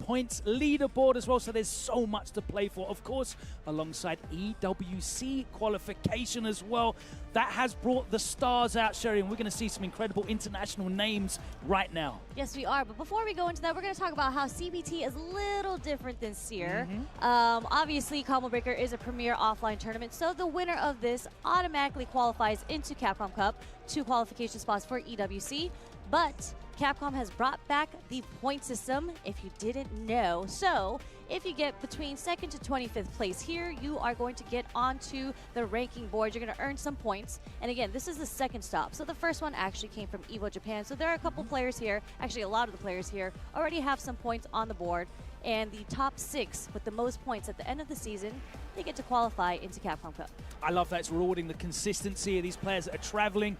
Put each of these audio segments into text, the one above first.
points leaderboard as well, so there's so much to play for. Of course, alongside EWC qualification as well. That has brought the stars out, Sherry, and we're going to see some incredible international names right now. Yes, we are. But before we go into that, we're going to talk about how CPT is a little different than SEER. Obviously, Combo Breaker is a premier offline tournament, so the winner of this automatically qualifies into Capcom Cup, 2 qualification spots for EWC. But Capcom has brought back the point system, if you didn't know. So if you get between 2nd to 25th place here, you are going to get onto the ranking board. You're going to earn some points. And again, this is the second stop. So the first one actually came from EVO Japan. So there are a couple players here, actually a lot of the players here, already have some points on the board. And the top 6 with the most points at the end of the season, they get to qualify into Capcom Cup. I love that. It's rewarding the consistency of these players that are traveling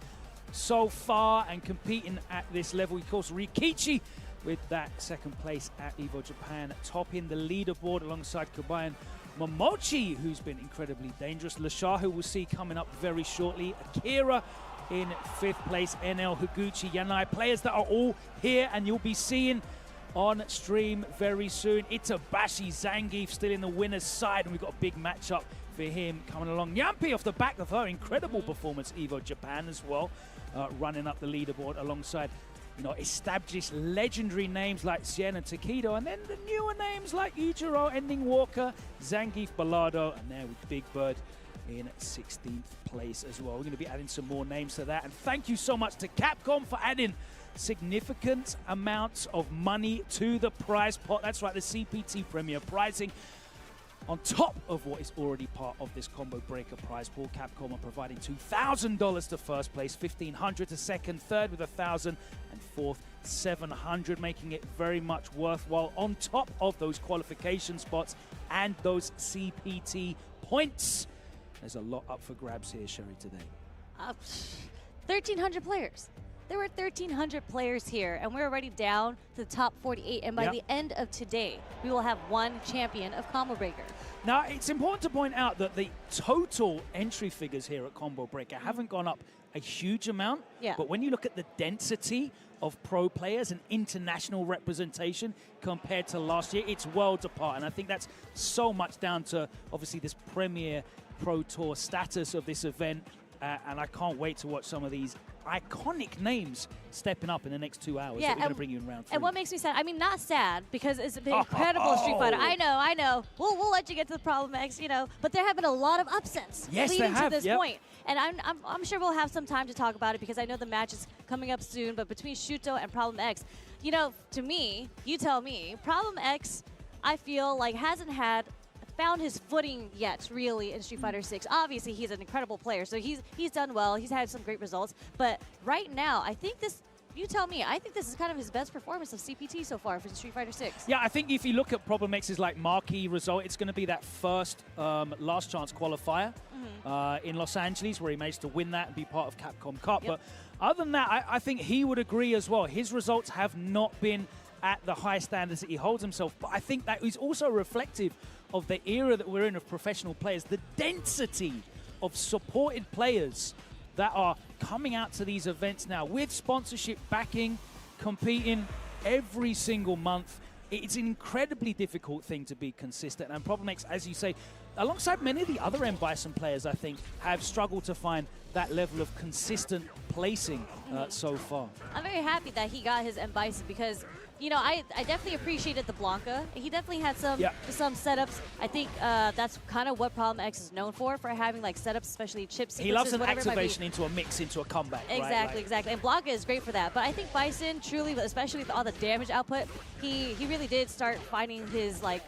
so far and competing at this level. Of course, Rikichi with that 2nd place at EVO Japan, topping the leaderboard alongside Kobayan Momochi, who's been incredibly dangerous. Lashar, who we'll see coming up very shortly. Akira in 5th place. NL, Higuchi, Yanai, players that are all here and you'll be seeing on stream very soon. Itabashi, Zangief still in the winner's side, and we've got a big matchup for him coming along. Yampi off the back of her incredible performance, EVO Japan as well, running up the leaderboard alongside, you know, established legendary names like Sien and Takedo, and then the newer names like Ujiro, Ending Walker, Zangief, Balado, and there with Big Bird in 16th place as well. We're going to be adding some more names to that, and thank you so much to Capcom for adding significant amounts of money to the prize pot. That's right, the CPT Premier pricing. On top of what is already part of this Combo Breaker prize pool, Capcom are providing $2,000 to first place, $1,500 to second, third with $1,000, and fourth $700, making it very much worthwhile on top of those qualification spots and those CPT points. There's a lot up for grabs here, Sherry, today. 1,300 players. There were 1,300 players here, and we're already down to the top 48. And by the end of today, we will have 1 champion of Combo Breaker. Now, it's important to point out that the total entry figures here at Combo Breaker haven't gone up a huge amount. But when you look at the density of pro players and international representation compared to last year, it's worlds apart. And I think that's so much down to, obviously, this Premier Pro Tour status of this event. And I can't wait to watch some of these iconic names stepping up in the next 2 hours that we're going to bring you in round 3. And what makes me sad, I mean, not sad, because it's been incredible Street Fighter. I know. We'll let you get to the Problem X, you know, but there have been a lot of upsets leading to this point. And I'm sure we'll have some time to talk about it, because I know the match is coming up soon, but between Shuto and Problem X, you know, to me, you tell me, Problem X, I feel like hasn't found his footing yet, really, in Street Fighter 6. Obviously, he's an incredible player, so he's done well. He's had some great results. But right now, I think this, you tell me, I think this is kind of his best performance of CPT so far for Street Fighter 6. Yeah, I think if you look at Problem X's like marquee result, it's going to be that first last chance qualifier in Los Angeles, where he managed to win that and be part of Capcom Cup. But other than that, I think he would agree as well. His results have not been at the high standards that he holds himself, but I think that is also reflective of the era that we're in of professional players, the density of supported players that are coming out to these events now with sponsorship backing, competing every single month. It's an incredibly difficult thing to be consistent, and Problem X, as you say, alongside many of the other M. Bison players, I think, have struggled to find that level of consistent placing so far. I'm very happy that he got his M. Bison, because you know, I definitely appreciated the Blanca. He definitely had some setups. I think that's kind of what Problem X is known for having like setups, especially chip sequences. He loves an activation into a mix, into a comeback. Exactly, exactly. And Blanca is great for that. But I think Bison truly, especially with all the damage output, he really did start finding his like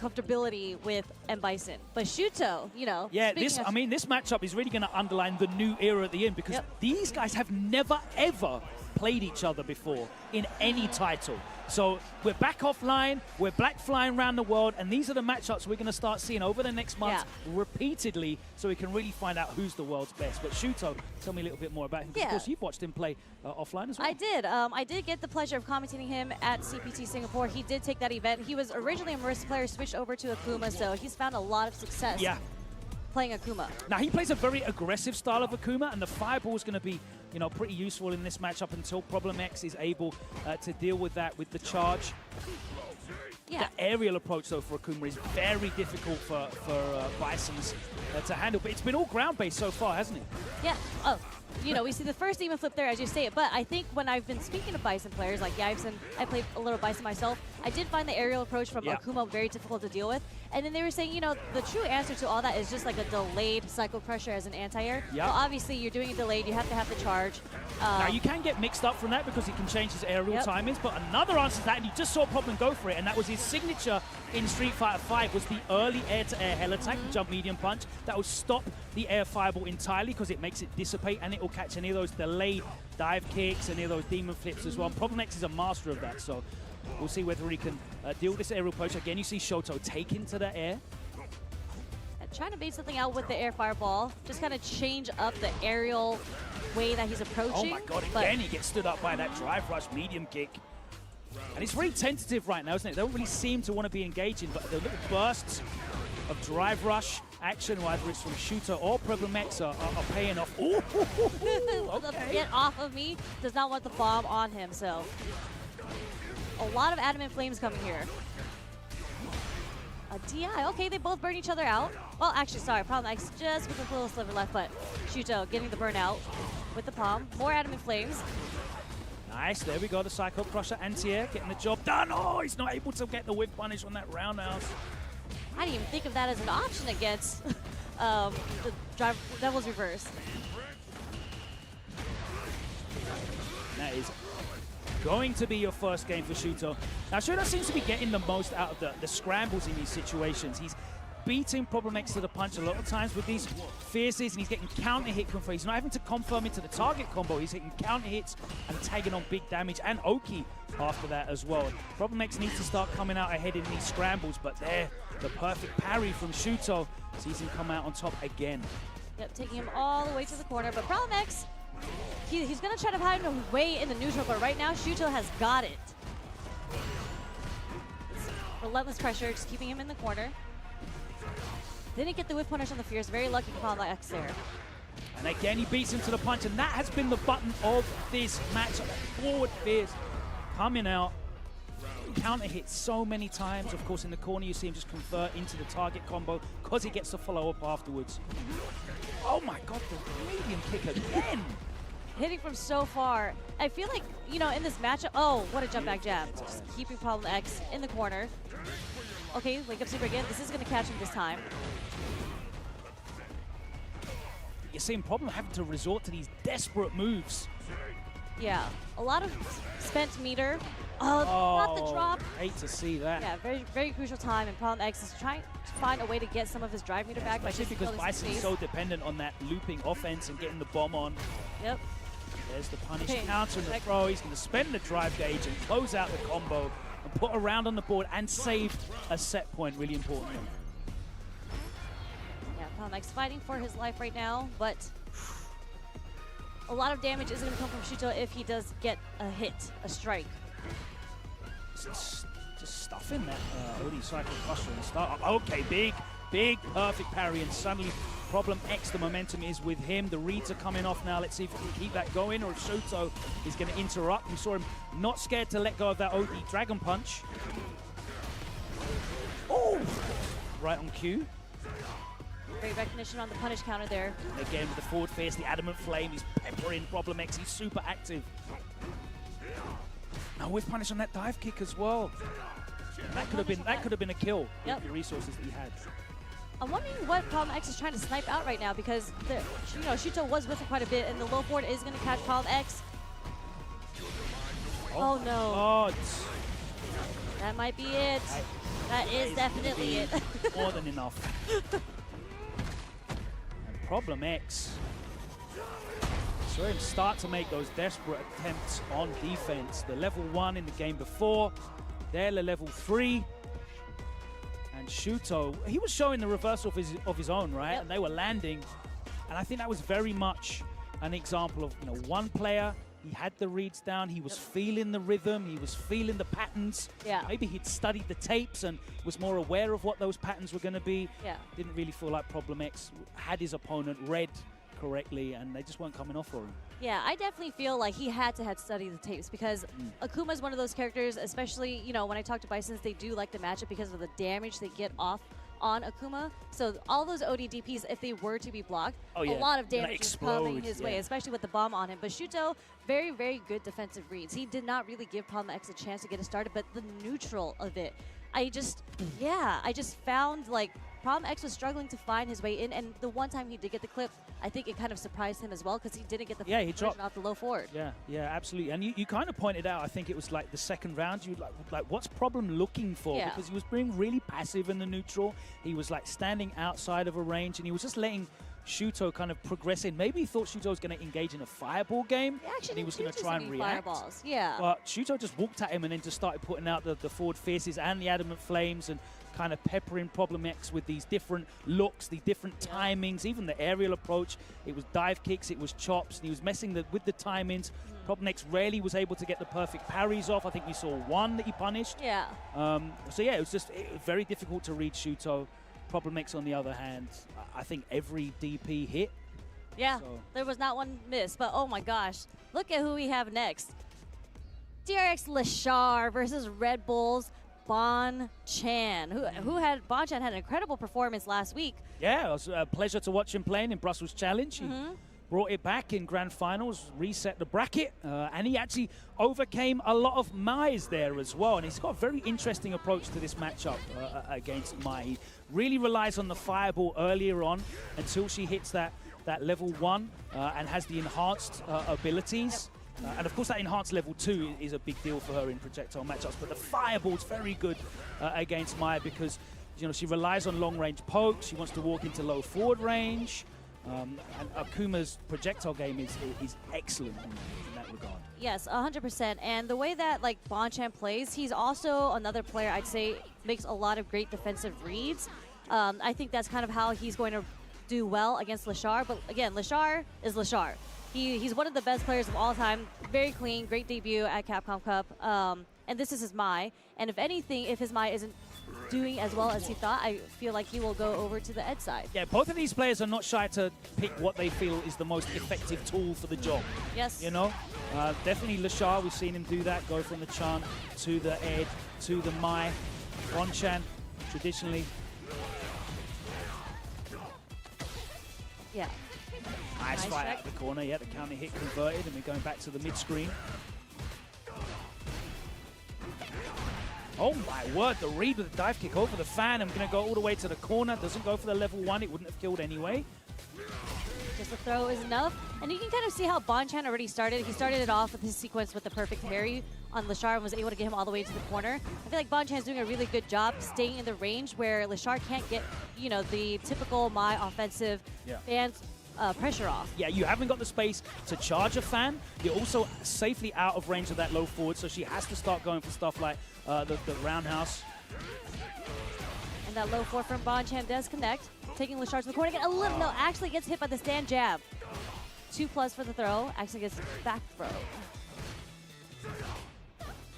comfortability with M. Bison. But Shuto, you know. Yeah, this matchup is really going to underline the new era at the end, because these guys have never, ever played each other before in any title. So we're back offline, we're black flying around the world, and these are the matchups we're going to start seeing over the next month repeatedly, so we can really find out who's the world's best. But Shuto, tell me a little bit more about him. Of course, you've watched him play offline as well. I did. I did get the pleasure of commentating him at CPT Singapore. He did take that event. He was originally a Marissa player, switched over to Akuma, so he's found a lot of success playing Akuma. Now, he plays a very aggressive style of Akuma, and the fireball is going to be, you know, pretty useful in this matchup until Problem X is able to deal with that with the charge. Yeah. The aerial approach, though, for Akuma is very difficult for Bisons to handle. But it's been all ground-based so far, hasn't it? Yeah. Oh, you know, we see the first demon flip there, as you say it. But I think when I've been speaking to Bison players, like Yivesen, I played a little Bison myself, I did find the aerial approach from Akuma very difficult to deal with. And then they were saying, you know, the true answer to all that is just like a delayed cycle pressure as an anti-air. Yep. Well, obviously, you're doing it delayed. You have to have the charge. Now, you can get mixed up from that because he can change his aerial timings, but another answer to that, and you just saw Problem go for it, and that was his signature in Street Fighter V, was the early air-to-air hell attack, jump medium punch. That will stop the air fireball entirely because it makes it dissipate, and it will catch any of those delayed dive kicks, any of those demon flips as well. Problem X is a master of that, so we'll see whether he can deal with this aerial approach. Again, you see Shoto take into the air. Trying to bait something out with the air fireball, just kind of change up the aerial way that he's approaching. Oh my god, again he gets stood up by that drive rush medium kick. And it's very tentative right now, isn't it? They don't really seem to want to be engaging, but the little bursts of drive rush action, whether it's from Shooter or Problem X, are paying off. Ooh, okay. Get off of me. Does not want the bomb on him, so. A lot of adamant flames coming here. A DI, okay, they both burn each other out. Well, actually, sorry, Problem X just with a little sliver left, but Shuto getting the burnout with the palm. More adamant flames. Nice, there we go, the Psycho Crusher anti-air, getting the job done. Oh, he's not able to get the whip punish on that roundhouse. I didn't even think of that as an option against the Devil's Reverse. That is going to be your first game for Shuto. Now, Shuto seems to be getting the most out of the scrambles in these situations. He's beating Problem X to the punch a lot of times with these fierces, and he's getting counter hit confirm. He's not having to confirm into the target combo. He's hitting counter hits and tagging on big damage, and Oki after that as well. Problem X needs to start coming out ahead in these scrambles, but there, the perfect parry from Shuto sees him come out on top again. Yep, taking him all the way to the corner, but Problem X, he's going to try to find a way in the neutral, but right now, Shuto has got it. Relentless pressure, just keeping him in the corner. Didn't get the whip punish on the Fierce. Very lucky for Problem X there. And again, he beats him to the punch, and that has been the button of this match. Forward Fierce coming out. Counter hit so many times. Of course, in the corner, you see him just convert into the target combo because he gets to follow up afterwards. Oh my god, the medium kick again. Hitting from so far. I feel like, you know, in this matchup, oh, what a jump back jab. Just keeping Problem X in the corner. Okay, wake up super again. This is going to catch him this time. You're seeing Problem having to resort to these desperate moves. Yeah, a lot of spent meter. Oh, not the drop. Hate to see that. Yeah, very, very crucial time, and Problem X is trying to find a way to get some of his drive meter back. Especially because Bison's so dependent on that looping offense and getting the bomb on. Yep. There's the punish counter and the throw. He's going to spend the drive gauge and close out the combo and put a round on the board and save a set point, really importantly. Yeah, Problem X fighting for his life right now, but a lot of damage is going to come from Shuto if he does get a hit, a strike. Just stuffing that Odie Cycle Cluster and start. Okay, big, perfect parry, and suddenly Problem X, the momentum is with him. The reads are coming off now. Let's see if he can keep that going, or if Shuto is going to interrupt. We saw him not scared to let go of that Odie Dragon Punch. Oh! Right on cue. Great recognition on the punish counter there. And again, with the forward fierce, the adamant flame, he's peppering Problem X. He's super active. Now with punish on that dive kick as well. That could have been a kill with the resources that he had. I'm wondering what Problem X is trying to snipe out right now, because Shuto was with him quite a bit, and the low forward is going to catch Problem X. Oh no. God. That might be it. That is definitely it. More than enough. And Problem X. Saw him start to make those desperate attempts on defense. The level 1 in the game before. They're the level 3. And Shuto, he was showing the reversal of his own, right? Yep. And they were landing. And I think that was very much an example of, one player, he had the reads down, he was feeling the rhythm, he was feeling the patterns. Yeah. Maybe he'd studied the tapes and was more aware of what those patterns were going to be. Yeah. Didn't really feel like Problem X had his opponent read correctly, and they just weren't coming off for him. Yeah, I definitely feel like he had to study the tapes because Akuma is one of those characters, especially, you know, when I talk to Bisons, they do like the matchup because of the damage they get off on Akuma. So all those ODDPs, if they were to be blocked, a lot of damage is coming his way, especially with the bomb on him. But Shuto, very, very good defensive reads. He did not really give Problem X a chance to get it started, but the neutral of it, I just found like Problem X was struggling to find his way in, and the one time he did get the clip, I think it kind of surprised him as well because he didn't get the he dropped off the low forward. Yeah, absolutely. And you kind of pointed out, I think it was like the second round, you like what's Problem looking for? Yeah. Because he was being really passive in the neutral. He was like standing outside of a range, and he was just letting Shuto kind of progress in. Maybe he thought Shuto was going to engage in a fireball game, and he was going to try and react. Fireballs. Yeah. But Shuto just walked at him and then just started putting out the forward fierces and the adamant flames and kind of peppering Problem X with these different looks, the different timings, even the aerial approach. It was dive kicks, it was chops, and he was messing with the timings. Problem X rarely was able to get the perfect parries off. I think we saw one that he punished. Yeah. So yeah, it was very difficult to read Shuto. Problem X, on the other hand, I think every DP hit. Yeah, so. There was not one miss, but oh my gosh, look at who we have next. DRX Lashar versus Red Bull's Bon Chan, Bon Chan had an incredible performance last week. Yeah, it was a pleasure to watch him playing in Brussels Challenge. He brought it back in Grand Finals, reset the bracket, and he actually overcame a lot of Mai's there as well. And he's got a very interesting approach to this matchup against Mai. He really relies on the fireball earlier on until she hits that level 1 and has the enhanced abilities. And of course, that enhanced level 2 is a big deal for her in projectile matchups. But the fireball's very good against Maya because, you know, she relies on long-range pokes. She wants to walk into low forward range. And Akuma's projectile game is excellent in that regard. Yes, 100%. And the way that like Bon Chan plays, he's also another player I'd say makes a lot of great defensive reads. I think that's kind of how he's going to do well against Lashar. But again, Lashar is Lashar. He's one of the best players of all time. Very clean, great debut at Capcom Cup. And this is his Mai. And if anything, if his Mai isn't doing as well as he thought, I feel like he will go over to the Ed side. Yeah, both of these players are not shy to pick what they feel is the most effective tool for the job. Yes. You know? Definitely Lashar, we've seen him do that, go from the Chan to the Ed to the Mai. Bon Chan, traditionally. Yeah. Nice fight out of the corner. Yeah, the counter hit converted, and we're going back to the mid-screen. Oh my word, the read with the dive kick over the fan. I'm going to go all the way to the corner. Doesn't go for the level 1. It wouldn't have killed anyway. Just a throw is enough. And you can kind of see how Bon Chan already started. He started it off with his sequence with the perfect parry on Lashar and was able to get him all the way to the corner. I feel like Bon Chan's doing a really good job staying in the range where Lashar can't get, you know, the typical Mai offensive fans pressure off. Yeah, you haven't got the space to charge a fan. You're also safely out of range of that low forward, so she has to start going for stuff like the roundhouse. And that low four from Bon Chan does connect, taking Lashar to the corner again. A little, no, actually gets hit by the stand jab. 2+ for the throw, actually gets back throw.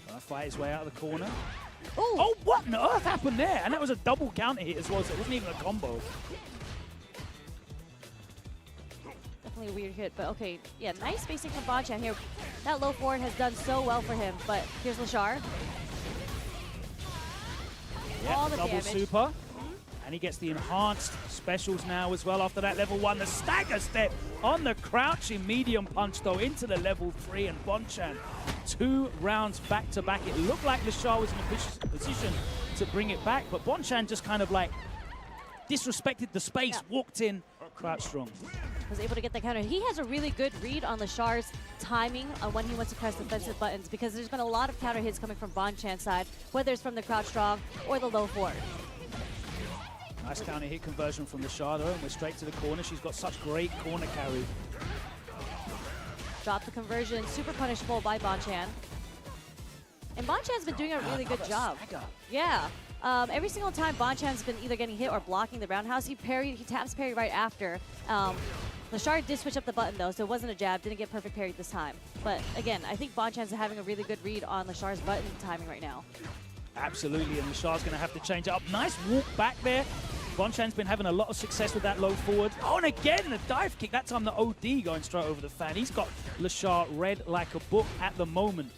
Trying to fight his way out of the corner. Ooh. Oh, what on earth happened there? And that was a double counter hit as well, so it wasn't even a combo. Definitely a weird hit, but okay. Yeah, nice spacing from Bon Chan here. That low forward has done so well for him, but here's Lashar. Yeah, all the double damage. super. And he gets the enhanced specials now as well after that level 1. The stagger step on the crouching medium punch, though, into the level 3. And Bon Chan, 2 rounds back to back. It looked like Lashar was in a position to bring it back, but Bon Chan just kind of like disrespected the space, walked in, crouch strong. Was able to get the counter. He has a really good read on Lashar's timing on when he wants to press defensive buttons, because there's been a lot of counter hits coming from Bon Chan's side, whether it's from the crouch strong or the low forward. Nice counter hit conversion from Lashar, though, and we're straight to the corner. She's got such great corner carry. Drop the conversion, super punishable by Bon Chan. And Bon Chan's been doing a really good job. Stagger. Yeah. Every single time Bon Chan's been either getting hit or blocking the roundhouse, he taps parry right after. Lashar did switch up the button though, so it wasn't a jab, didn't get perfect parry this time. But again, I think Bon Chan's having a really good read on Lashar's button timing right now. Absolutely, and Lashar's going to have to change it up. Nice walk back there. Bonchan's been having a lot of success with that low forward. Oh, and again, the dive kick. That time the OD going straight over the fan. He's got Lashar read like a book at the moment.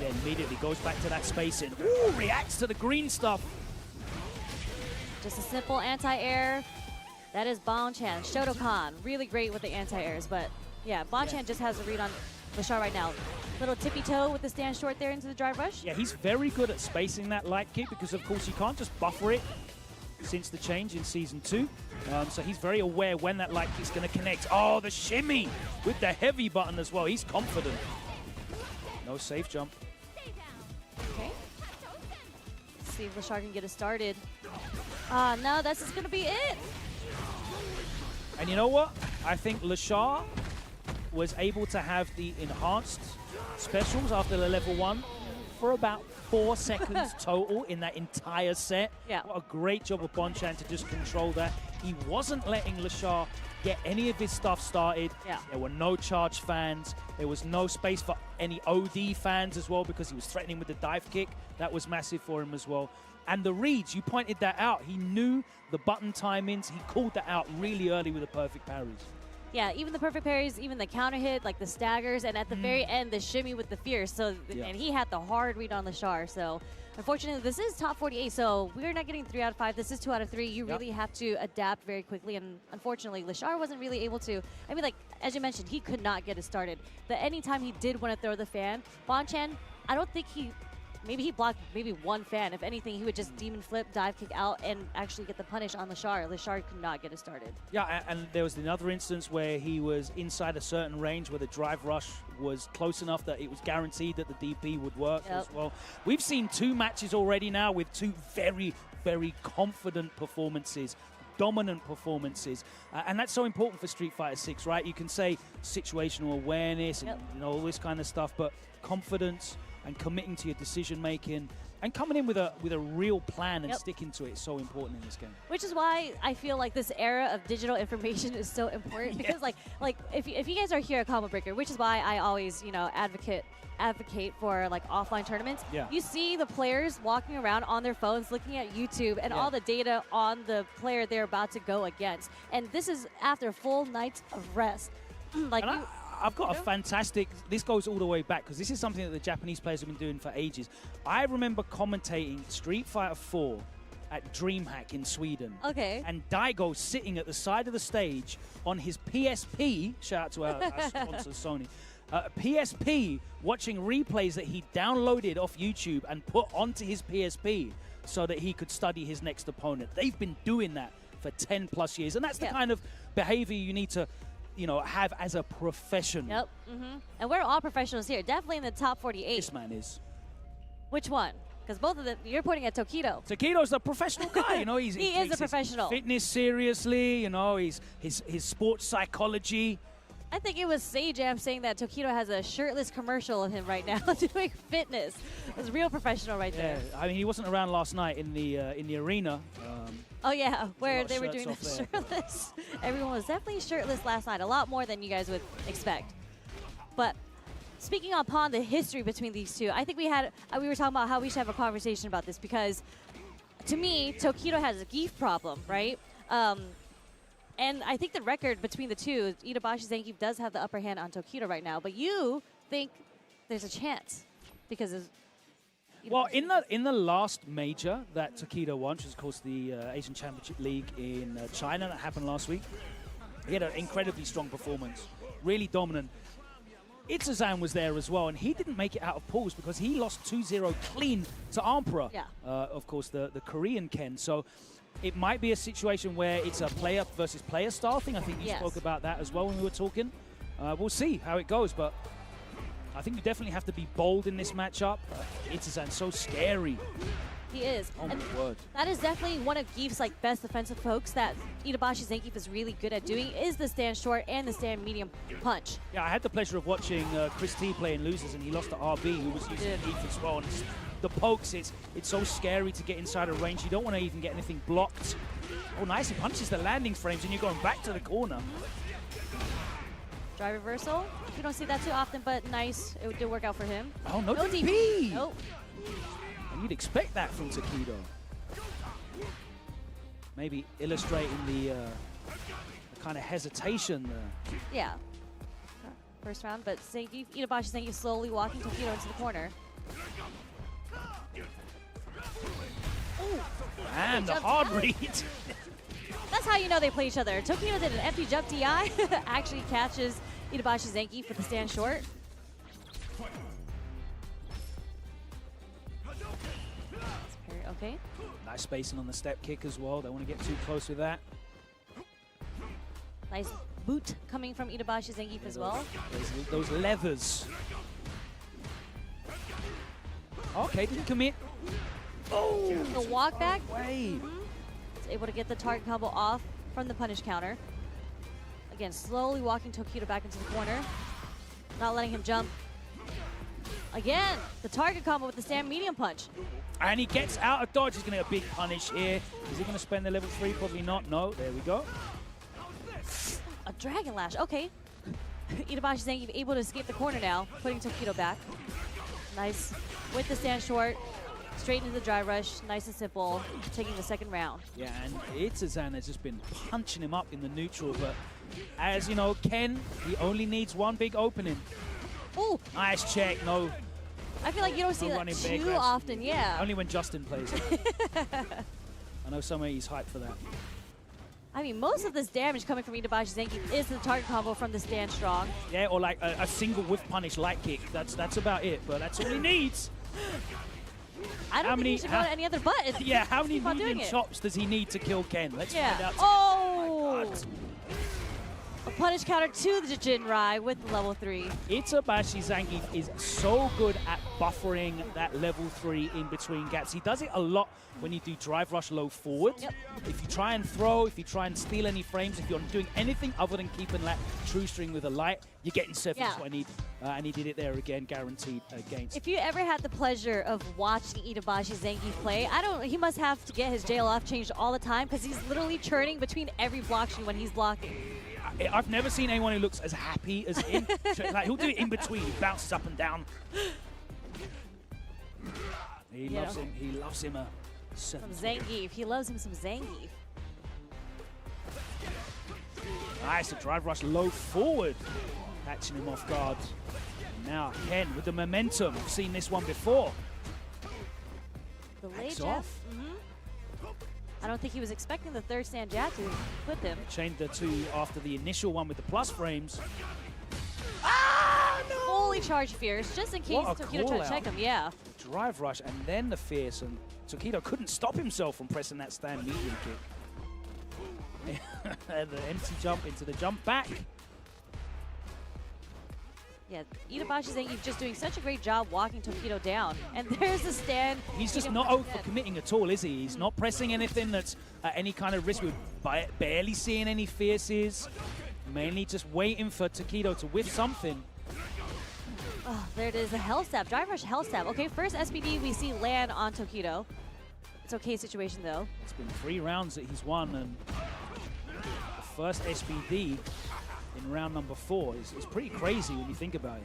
Then immediately goes back to that spacing. Ooh, reacts to the green stuff. Just a simple anti-air. That is Bonchan. Shotokan, really great with the anti-airs, but yeah, Bonchan just has a read on Lashar right now. Little tippy toe with the stand short there into the drive rush. Yeah, he's very good at spacing that light kick because, of course, you can't just buffer it since the change in Season 2. So he's very aware when that light kick's going to connect. Oh, the shimmy with the heavy button as well. He's confident. No safe jump. Okay. Let's see if Lashar can get it started. No, that's just going to be it. And you know what? I think Lashar was able to have the enhanced specials after the level 1 for about 4 seconds total in that entire set. Yeah. What a great job of Bonchan to just control that. He wasn't letting Lashar get any of his stuff started. Yeah. There were no charge fans. There was no space for any OD fans as well because he was threatening with the dive kick. That was massive for him as well. And the reads, you pointed that out. He knew the button timings. He called that out really early with the perfect parries. Yeah, even the perfect parries, even the counter hit, like the staggers, and at the very end, the shimmy with the fierce. So, and he had the hard read on Lashar. So, unfortunately, this is top 48. So, we're not getting 3 out of 5. This is 2 out of 3. You really have to adapt very quickly. And unfortunately, Lashar wasn't really able to. I mean, like, as you mentioned, he could not get it started. But anytime he did want to throw the fan, Bonchan, I don't think maybe he blocked maybe one fan. If anything, he would just demon flip, dive kick out, and actually get the punish on Lashar. Lashar could not get it started. Yeah, and there was another instance where he was inside a certain range where the drive rush was close enough that it was guaranteed that the DP would work as well. We've seen 2 matches already now with 2 very, very confident performances. Dominant performances, and that's so important for Street Fighter 6, right? You can say situational awareness and all this kind of stuff, but confidence and committing to your decision making and coming in with a real plan and sticking to it is so important in this game. Which is why I feel like this era of digital information is so important because like if you guys are here at Combo Breaker, which is why I always advocate for like offline tournaments. You see the players walking around on their phones looking at YouTube and all the data on the player they're about to go against. And this is after full nights of rest. I've got a fantastic, this goes all the way back because this is something that the Japanese players have been doing for ages. I remember commentating Street Fighter 4 at DreamHack in Sweden. Okay. And Daigo sitting at the side of the stage on his PSP, shout out to our sponsor Sony, PSP, watching replays that he downloaded off YouTube and put onto his PSP so that he could study his next opponent. They've been doing that for 10 plus years. And that's the kind of behavior you need to have as a professional. Yep. And we're all professionals here. Definitely in the top 48. This man is. Which one? Because both of them, you're pointing at Tokido. Tokido's a professional guy, he is a professional. Fitness seriously, his sports psychology. I think it was Sajam saying that Tokido has a shirtless commercial of him right now doing fitness. It's real professional right there. I mean, he wasn't around last night in the arena. Oh yeah, where they were doing the shirtless. Everyone was definitely shirtless last night, a lot more than you guys would expect. But speaking upon the history between these two, I think we were talking about how we should have a conversation about this because, to me, Tokido has a geef problem, right? And I think the record between the two, Itabashi Zangief does have the upper hand on Tokido right now, but you think there's a chance because of well, in the last major that Tokido won, which is of course the Asian Championship League in China that happened last week, he had an incredibly strong performance, really dominant. Itzazan was there as well, and he didn't make it out of pools because he lost 2-0 clean to Emperor, of course, the Korean Ken. So it might be a situation where it's a player versus player style thing. I think you spoke about that as well when we were talking. We'll see how it goes, but I think you definitely have to be bold in this matchup. Itzazan's so scary. He is. Oh my word. That is definitely one of Geef's best defensive pokes that Itabashi Zangief is really good at doing is the stand short and the stand medium punch. Yeah, I had the pleasure of watching Chris T play in Losers, and he lost to RB, who was using Geef as well. And the pokes, it's so scary to get inside of range. You don't want to even get anything blocked. Oh, nice. He punches the landing frames, and you're going back to the corner. Dry reversal. We don't see that too often, but nice. It did work out for him. Oh, no DP! Nope. And you'd expect that from Tokido. maybe illustrating the kind of hesitation there. Yeah. First round, but Zangief, Itabashi Zangief slowly walking Tokido into the corner. Ooh. And the hard read. That's how you know they play each other. Tokido did an empty jump DI, actually catches Itabashi Zangief with the stand short. Okay. Nice spacing on the step kick as well. Don't want to get too close with that. Nice boot coming from Itabashi Zangief as well. Those levers. Okay, didn't commit. Oh! The walk back. Wait. Is able to get the target combo off from the punish counter. Again, slowly walking Tokido back into the corner. Not letting him jump. Again, the target combo with the stand medium punch. And he gets out of dodge. He's going to get a big punish here. Is he going to spend the level 3? Probably not. No, there we go. A Dragon Lash, okay. Itabashi Zangief able to escape the corner now, putting Tokido back. Nice. With the stand short, straight into the dry rush, nice and simple, taking the second round. Yeah, and Itazan has just been punching him up in the neutral, but as you know, Ken, he only needs one big opening. Ooh! Nice check, no. I feel like you don't see that too often, yeah. Only when Justin plays it. I know he's hyped for that. I mean, most of this damage coming from Itabashi Zangief is the target combo from the stand strong. Yeah, or like a single whiff punish light kick. That's about it, but that's all he needs. I don't think he should go to any other button. Yeah, how many medium chops does he need to kill Ken? Let's find out. Oh! A punish counter to the Jinrai with level 3. Itabashi Zangief is so good at buffering that level 3 in between gaps. He does it a lot when you do drive rush low forward. Yep. If you try and throw, if you try and steal any frames, if you're doing anything other than keeping that true string with a light, you're getting 7. That's what I need. And he did it there again, guaranteed against. If you ever had the pleasure of watching Itabashi Zangief play, he must have to get his jail off changed all the time because he's literally churning between every block string when he's blocking. I've never seen anyone who looks as happy as him. Like, he'll do it in between. He bounces up and down. He loves him. He loves him. Some Zangief. He loves him some Zangief. Nice, a drive rush low forward. Catching him off guard. And now Ken with the momentum. We've seen this one before. The late off. I don't think he was expecting the third stand jab to put him. Chained the 2 after the initial one with the plus frames. Ah, no! Fully charged Fierce, just in case Tokido tried to check him, yeah. Drive rush and then the Fierce, and Tokido couldn't stop himself from pressing that stand medium kick. The empty jump into the jump back. Yeah, Itabashi Zangief just doing such a great job walking Tokido down. And there's the stand. He's just not overcommitting at all, is he? He's not pressing anything that's at any kind of risk. We're barely seeing any Fierces. Mainly just waiting for Tokido to whiff something. Oh, there it is, the Hell Stab. Drive Rush Hell Stab. Okay, first SPD we see land on Tokido. It's okay situation, though. It's been 3 rounds that he's won, and the first SPD in round number 4 is pretty crazy when you think about it.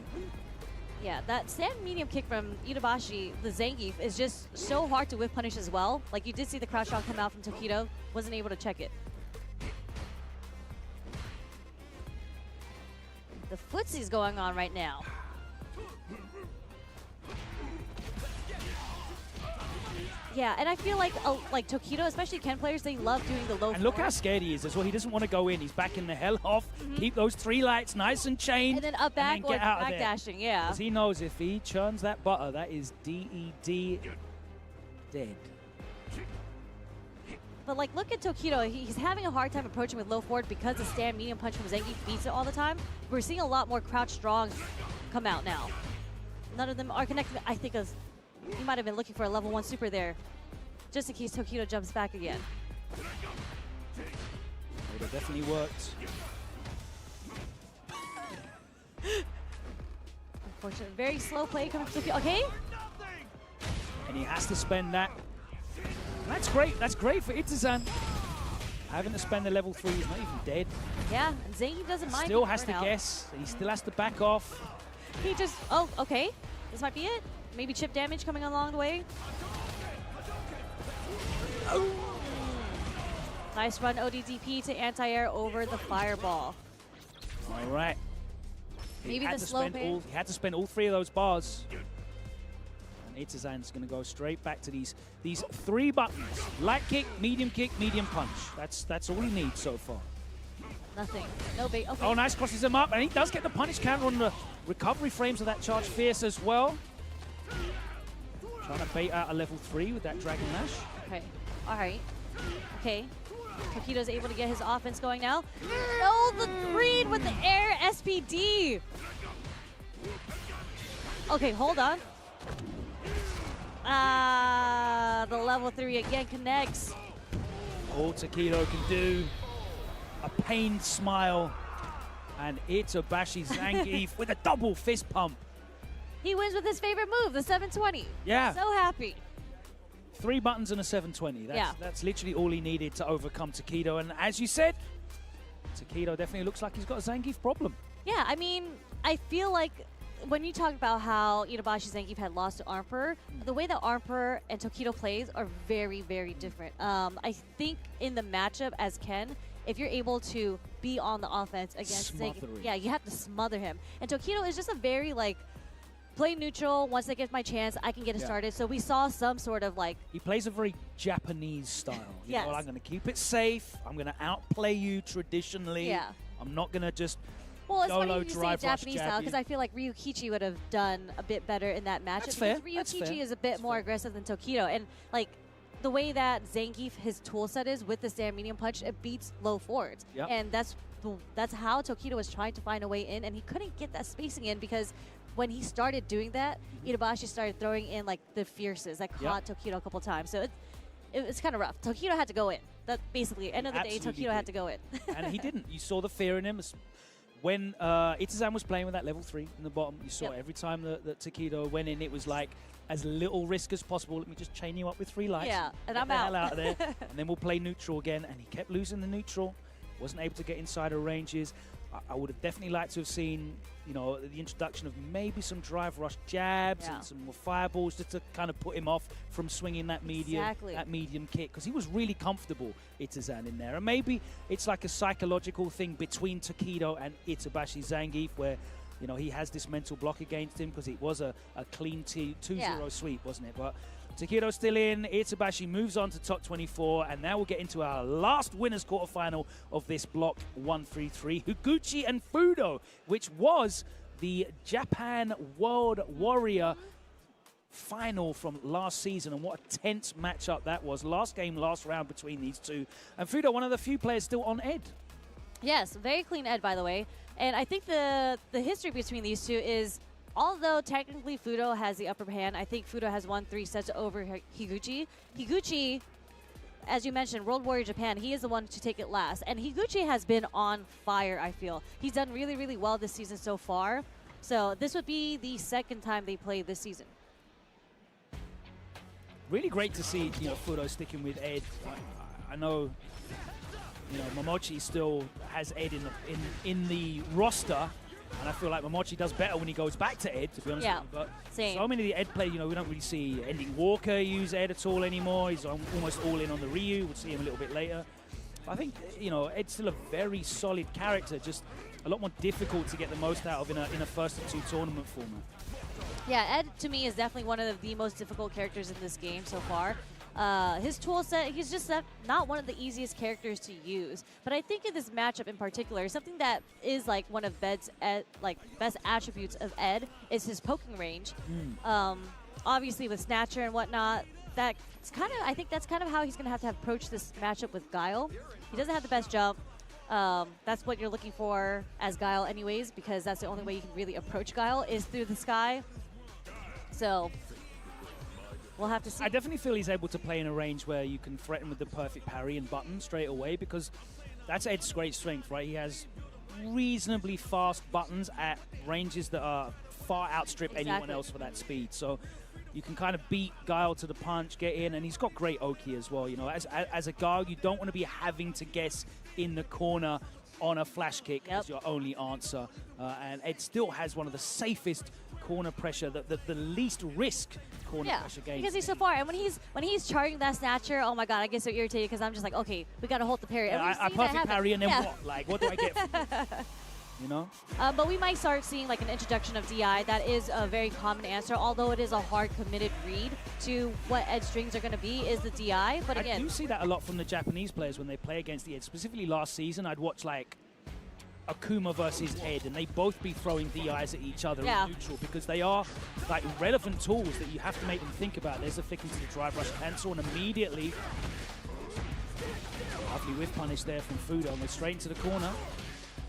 Yeah, that stand medium kick from Itabashi, the Zangief, is just so hard to whiff punish as well. Like, you did see the crouch shot come out from Tokido. Wasn't able to check it. The footsie's going on right now. Yeah, and I feel like Tokido, especially Ken players, they love doing the low. And look how scared he is as well. He doesn't want to go in. He's backing the hell off. Keep those 3 lights nice and chained. And then up back or back dashing, yeah. Because he knows if he churns that butter, that is DED dead. But like, look at Tokido. He's having a hard time approaching with low forward because the stand medium punch from Zangief beats it all the time. We're seeing a lot more crouch strong come out now. None of them are connected. I think he might have been looking for a level 1 super there, just in case Tokido jumps back again. Would have definitely worked. Unfortunately, very slow play coming from Tokido. Okay. And he has to spend that. That's great. That's great for Itazan. Having to spend the level 3, he's not even dead. Yeah, and Zangief doesn't mind. Still has to guess. He still has to back off. He just, oh, okay. This might be it. Maybe chip damage coming along the way. Oh. Nice run ODDP to anti-air over the fireball. All right. Maybe the slow pace. He had to spend all 3 of those bars. And Itazan's going to go straight back to these 3 buttons. Light kick, medium punch. That's all he needs so far. Nothing. No bait. Okay. Oh, nice, crosses him up. And he does get the punish counter on the recovery frames of that charge fierce as well. Trying to bait out a level 3 with that Dragon Lash. Okay. All right. Okay. Tokido's able to get his offense going now. No, the green with the air SPD. Okay, hold on. The level 3 again connects. All Tokido can do, a pained smile, and Itabashi Zangief with a double fist pump. He wins with his favorite move, the 720. Yeah. So happy. 3 buttons and a 720. Yeah. That's literally all he needed to overcome Tokido. And as you said, Tokido definitely looks like he's got a Zangief problem. Yeah, I mean, I feel like when you talk about how Itabashi Zangief had lost to Armper, the way that Armper and Tokido plays are very, very different. I think in the matchup as Ken, if you're able to be on the offense against Zangief, yeah, you have to smother him. And Tokido is just a very, like, play neutral. Once I get my chance, I can get it started. So we saw some sort of like... He plays a very Japanese style. You know, I'm going to keep it safe. I'm going to outplay you traditionally. Yeah. I'm not going to just well, it's YOLO funny you say Japanese style because I feel like Ryukichi would have done a bit better in that matchup. That's fair. Ryukichi is a bit more aggressive than Tokido. And like the way that Zangief, his tool set is with the stand medium punch, it beats low forwards. Yep. And that's how Tokido was trying to find a way in, and he couldn't get that spacing in because when he started doing that, Itabashi started throwing in like the fierces that caught Tokido a couple times. So it's kind of rough. Tokido had to go in. That basically, end of the day, Tokido had to go in. And he didn't. You saw the fear in him. When Itazan was playing with that level 3 in the bottom, you saw every time that Tokido went in, it was like as little risk as possible. Let me just chain you up with 3 lights. Yeah, and I'm the out. hell out of there. And then we'll play neutral again. And he kept losing the neutral. Wasn't able to get inside of ranges. I would have definitely liked to have seen, you know, the introduction of maybe some drive rush jabs and some more fireballs just to kind of put him off from swinging that medium kick, because he was really comfortable, Itazan, in there. And maybe it's like a psychological thing between Tokido and Itabashi Zangief where, you know, he has this mental block against him because it was a clean 2-0 sweep, wasn't it? But Tokido's still in. Itabashi moves on to top 24, and now we'll get into our last winners quarterfinal of this block 1-3-3, Higuchi and Fudo, which was the Japan World Warrior final from last season, and what a tense matchup that was. Last game, last round between these two. And Fudo, one of the few players still on Ed. Yes, very clean Ed, by the way. And I think the history between these two is, although technically Fudo has the upper hand, I think Fudo has won 3 sets over Higuchi. Higuchi, as you mentioned, World Warrior Japan, he is the one to take it last. And Higuchi has been on fire, I feel. He's done really, really well this season so far. So this would be the second time they play this season. Really great to see, you know, Fudo sticking with Ed. I know, you know, Momochi still has Ed in the roster. And I feel like Momochi does better when he goes back to Ed, to be honest with you. But same. So many of the Ed players, you know, we don't really see Ending Walker use Ed at all anymore. He's almost all in on the Ryu. We'll see him a little bit later. But I think, you know, Ed's still a very solid character, just a lot more difficult to get the most out of in a first of 2 tournament format. Yeah, Ed, to me, is definitely one of the most difficult characters in this game so far. His tool set, he's just not one of the easiest characters to use. But I think in this matchup in particular, something that is like one of best attributes of Ed is his poking range. Obviously with Snatcher and whatnot, I think that's kind of how he's going to have approach this matchup with Guile. He doesn't have the best jump. That's what you're looking for as Guile anyways, because that's the only way you can really approach Guile is through the sky. So we'll have to see. I definitely feel he's able to play in a range where you can threaten with the perfect parry and button straight away, because that's Ed's great strength, right? He has reasonably fast buttons at ranges that are far outstrip anyone else for that speed. So you can kind of beat Guile to the punch, get in, and he's got great Oki as well. You know, as a Guile, you don't want to be having to guess in the corner on a flash kick as your only answer. And Ed still has one of the safest corner pressure, the least risk corner pressure gains. Because he's so far, and when he's charging that snatcher, oh my god, I get so irritated because I'm just like, okay, we gotta hold the parry. Yeah, I perfect parry, and then what? Like, what do I get from it? You know? But we might start seeing like an introduction of DI. That is a very common answer, although it is a hard committed read to what edge strings are going to be, is the DI. But again, I do see that a lot from the Japanese players when they play against the edge. Specifically last season, I'd watch like Akuma versus Ed, and they both be throwing DIs at each other in neutral, because they are like relevant tools that you have to make them think about. There's a flick into the drive rush cancel, and immediately, lovely whiff punish there from Fudo, and we're straight into the corner.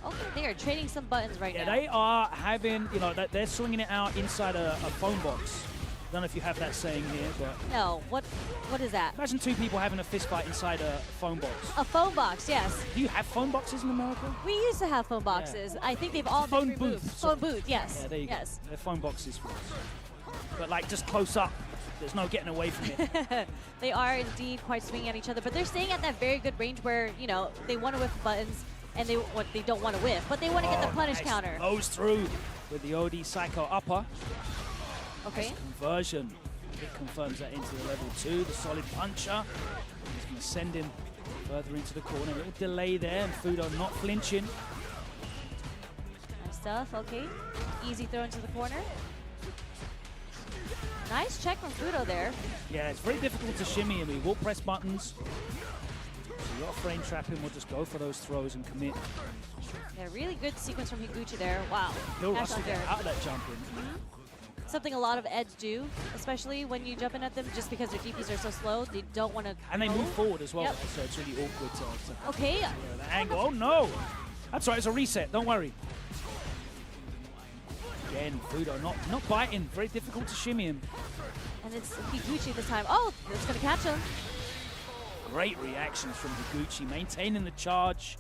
Okay, they are trading some buttons right now. Yeah, they are having, you know, they're swinging it out inside a phone box. I don't know if you have that saying here, but... No, what is that? Imagine two people having a fist fight inside a phone box. A phone box, yes. Do you have phone boxes in America? We used to have phone boxes. Yeah. I think they've all been removed. Phone booth, yes. Yeah, there you go. They're phone boxes for us. But like just close up, there's no getting away from it. They are indeed quite swinging at each other, but they're staying at that very good range where, you know, they want to whiff buttons and they don't want to whiff, but they want to get the punish counter. Goes through with the OD Psycho upper. Okay. Nice conversion. It confirms that into the level 2. The solid puncher. He's going to send him further into the corner. A little delay there, and Fudo not flinching. Nice stuff. Okay. Easy throw into the corner. Nice check from Fudo there. Yeah, it's very difficult to shimmy him. He will press buttons. So you got to frame trap him. We'll just go for those throws and commit. Yeah, really good sequence from Higuchi there. Wow. He'll rush to get out of that jump in. Something a lot of Eds do, especially when you jump in at them, just because their DPs are so slow. They don't want to. And they move forward as well, so it's really awkward to okay. The angle. Oh no! That's right, it's a reset. Don't worry. Again, Fudo not biting. Very difficult to shimmy him. And it's Higuchi this time. Oh, it's going to catch him. Great reactions from Higuchi, maintaining the charge.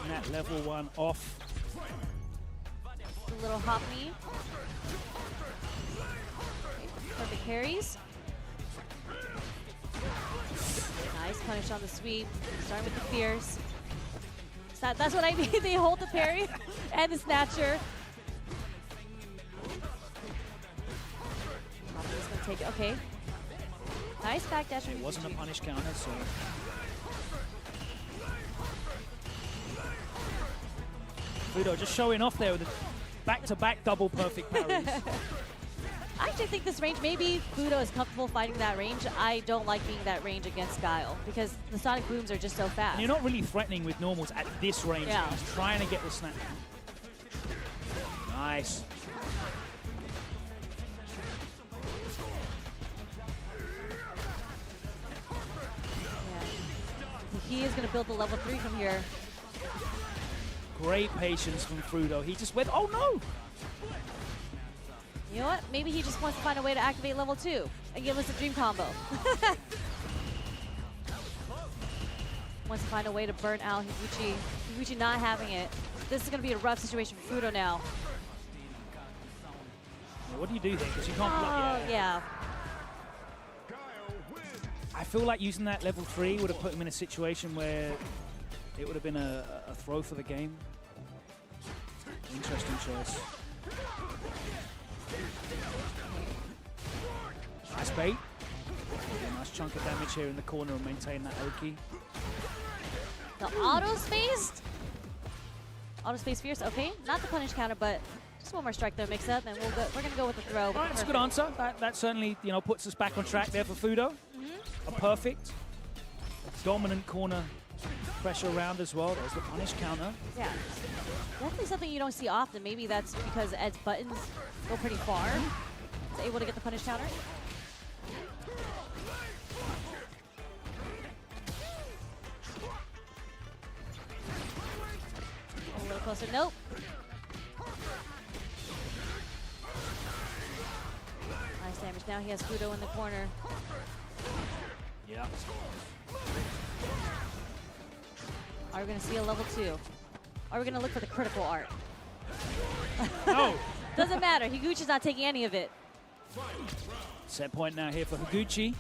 And that level 1 off. A little hop knee. Perfect parries. Nice punish on the sweep. Starting with the fierce. That's what I mean. They hold the parry and the snatcher. He's gonna take it. Okay. Nice backdash. It wasn't a punish counter, so. Fudo just showing off there with a back-to-back double perfect parries. I actually think this range, maybe Fudo is comfortable fighting that range. I don't like being that range against Guile because the Sonic Booms are just so fast. And you're not really threatening with normals at this range. Yeah. He's trying to get the snap. Nice. Yeah. He is going to build the level 3 from here. Great patience from Fudo. He just went, oh no! You know what? Maybe he just wants to find a way to activate level 2 and give us a dream combo. Wants to find a way to burn out Higuchi. Higuchi not having it. This is going to be a rough situation for Fudo now. Yeah, what do you do here? Because you can't block. Yeah. I feel like using that level 3 would have put him in a situation where it would have been a throw for the game. Interesting choice. Nice bait. Nice chunk of damage here in the corner and maintain that Oki. The auto spaced? Auto space fierce, okay. Not the punish counter, but just one more strike there mix up, and we're gonna go with the throw. All right, that's a good answer. That certainly, you know, puts us back on track there for Fudo. A perfect, dominant corner pressure around as well. There's the punish counter. Yeah, definitely something you don't see often. Maybe that's because Ed's buttons go pretty far. He's able to get the punish counter. A little closer. Nope. Nice damage. Now he has Fudo in the corner. Yeah. Are we going to see a level 2? Are we going to look for the critical art? No. Doesn't matter. Higuchi's not taking any of it. Set point now here for Higuchi.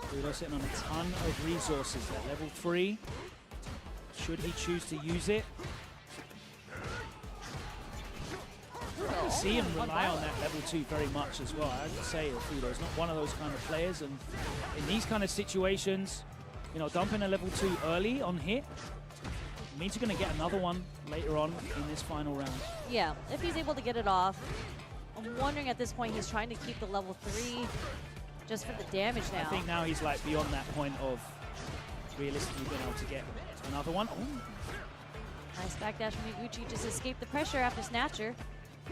Fudo sitting on a ton of resources at level 3. Should he choose to use it? see him rely on that level 2 very much as well. I would say Fudo's not one of those kind of players, and in these kind of situations, you know, dumping a level 2 early on hit means you're going to get another one later on in this final round. Yeah, if he's able to get it off. I'm wondering at this point he's trying to keep the level 3 just for the damage now. I think now he's like beyond that point of realistically being able to get another one. Ooh. Nice backdash from Higuchi, just escaped the pressure after Snatcher.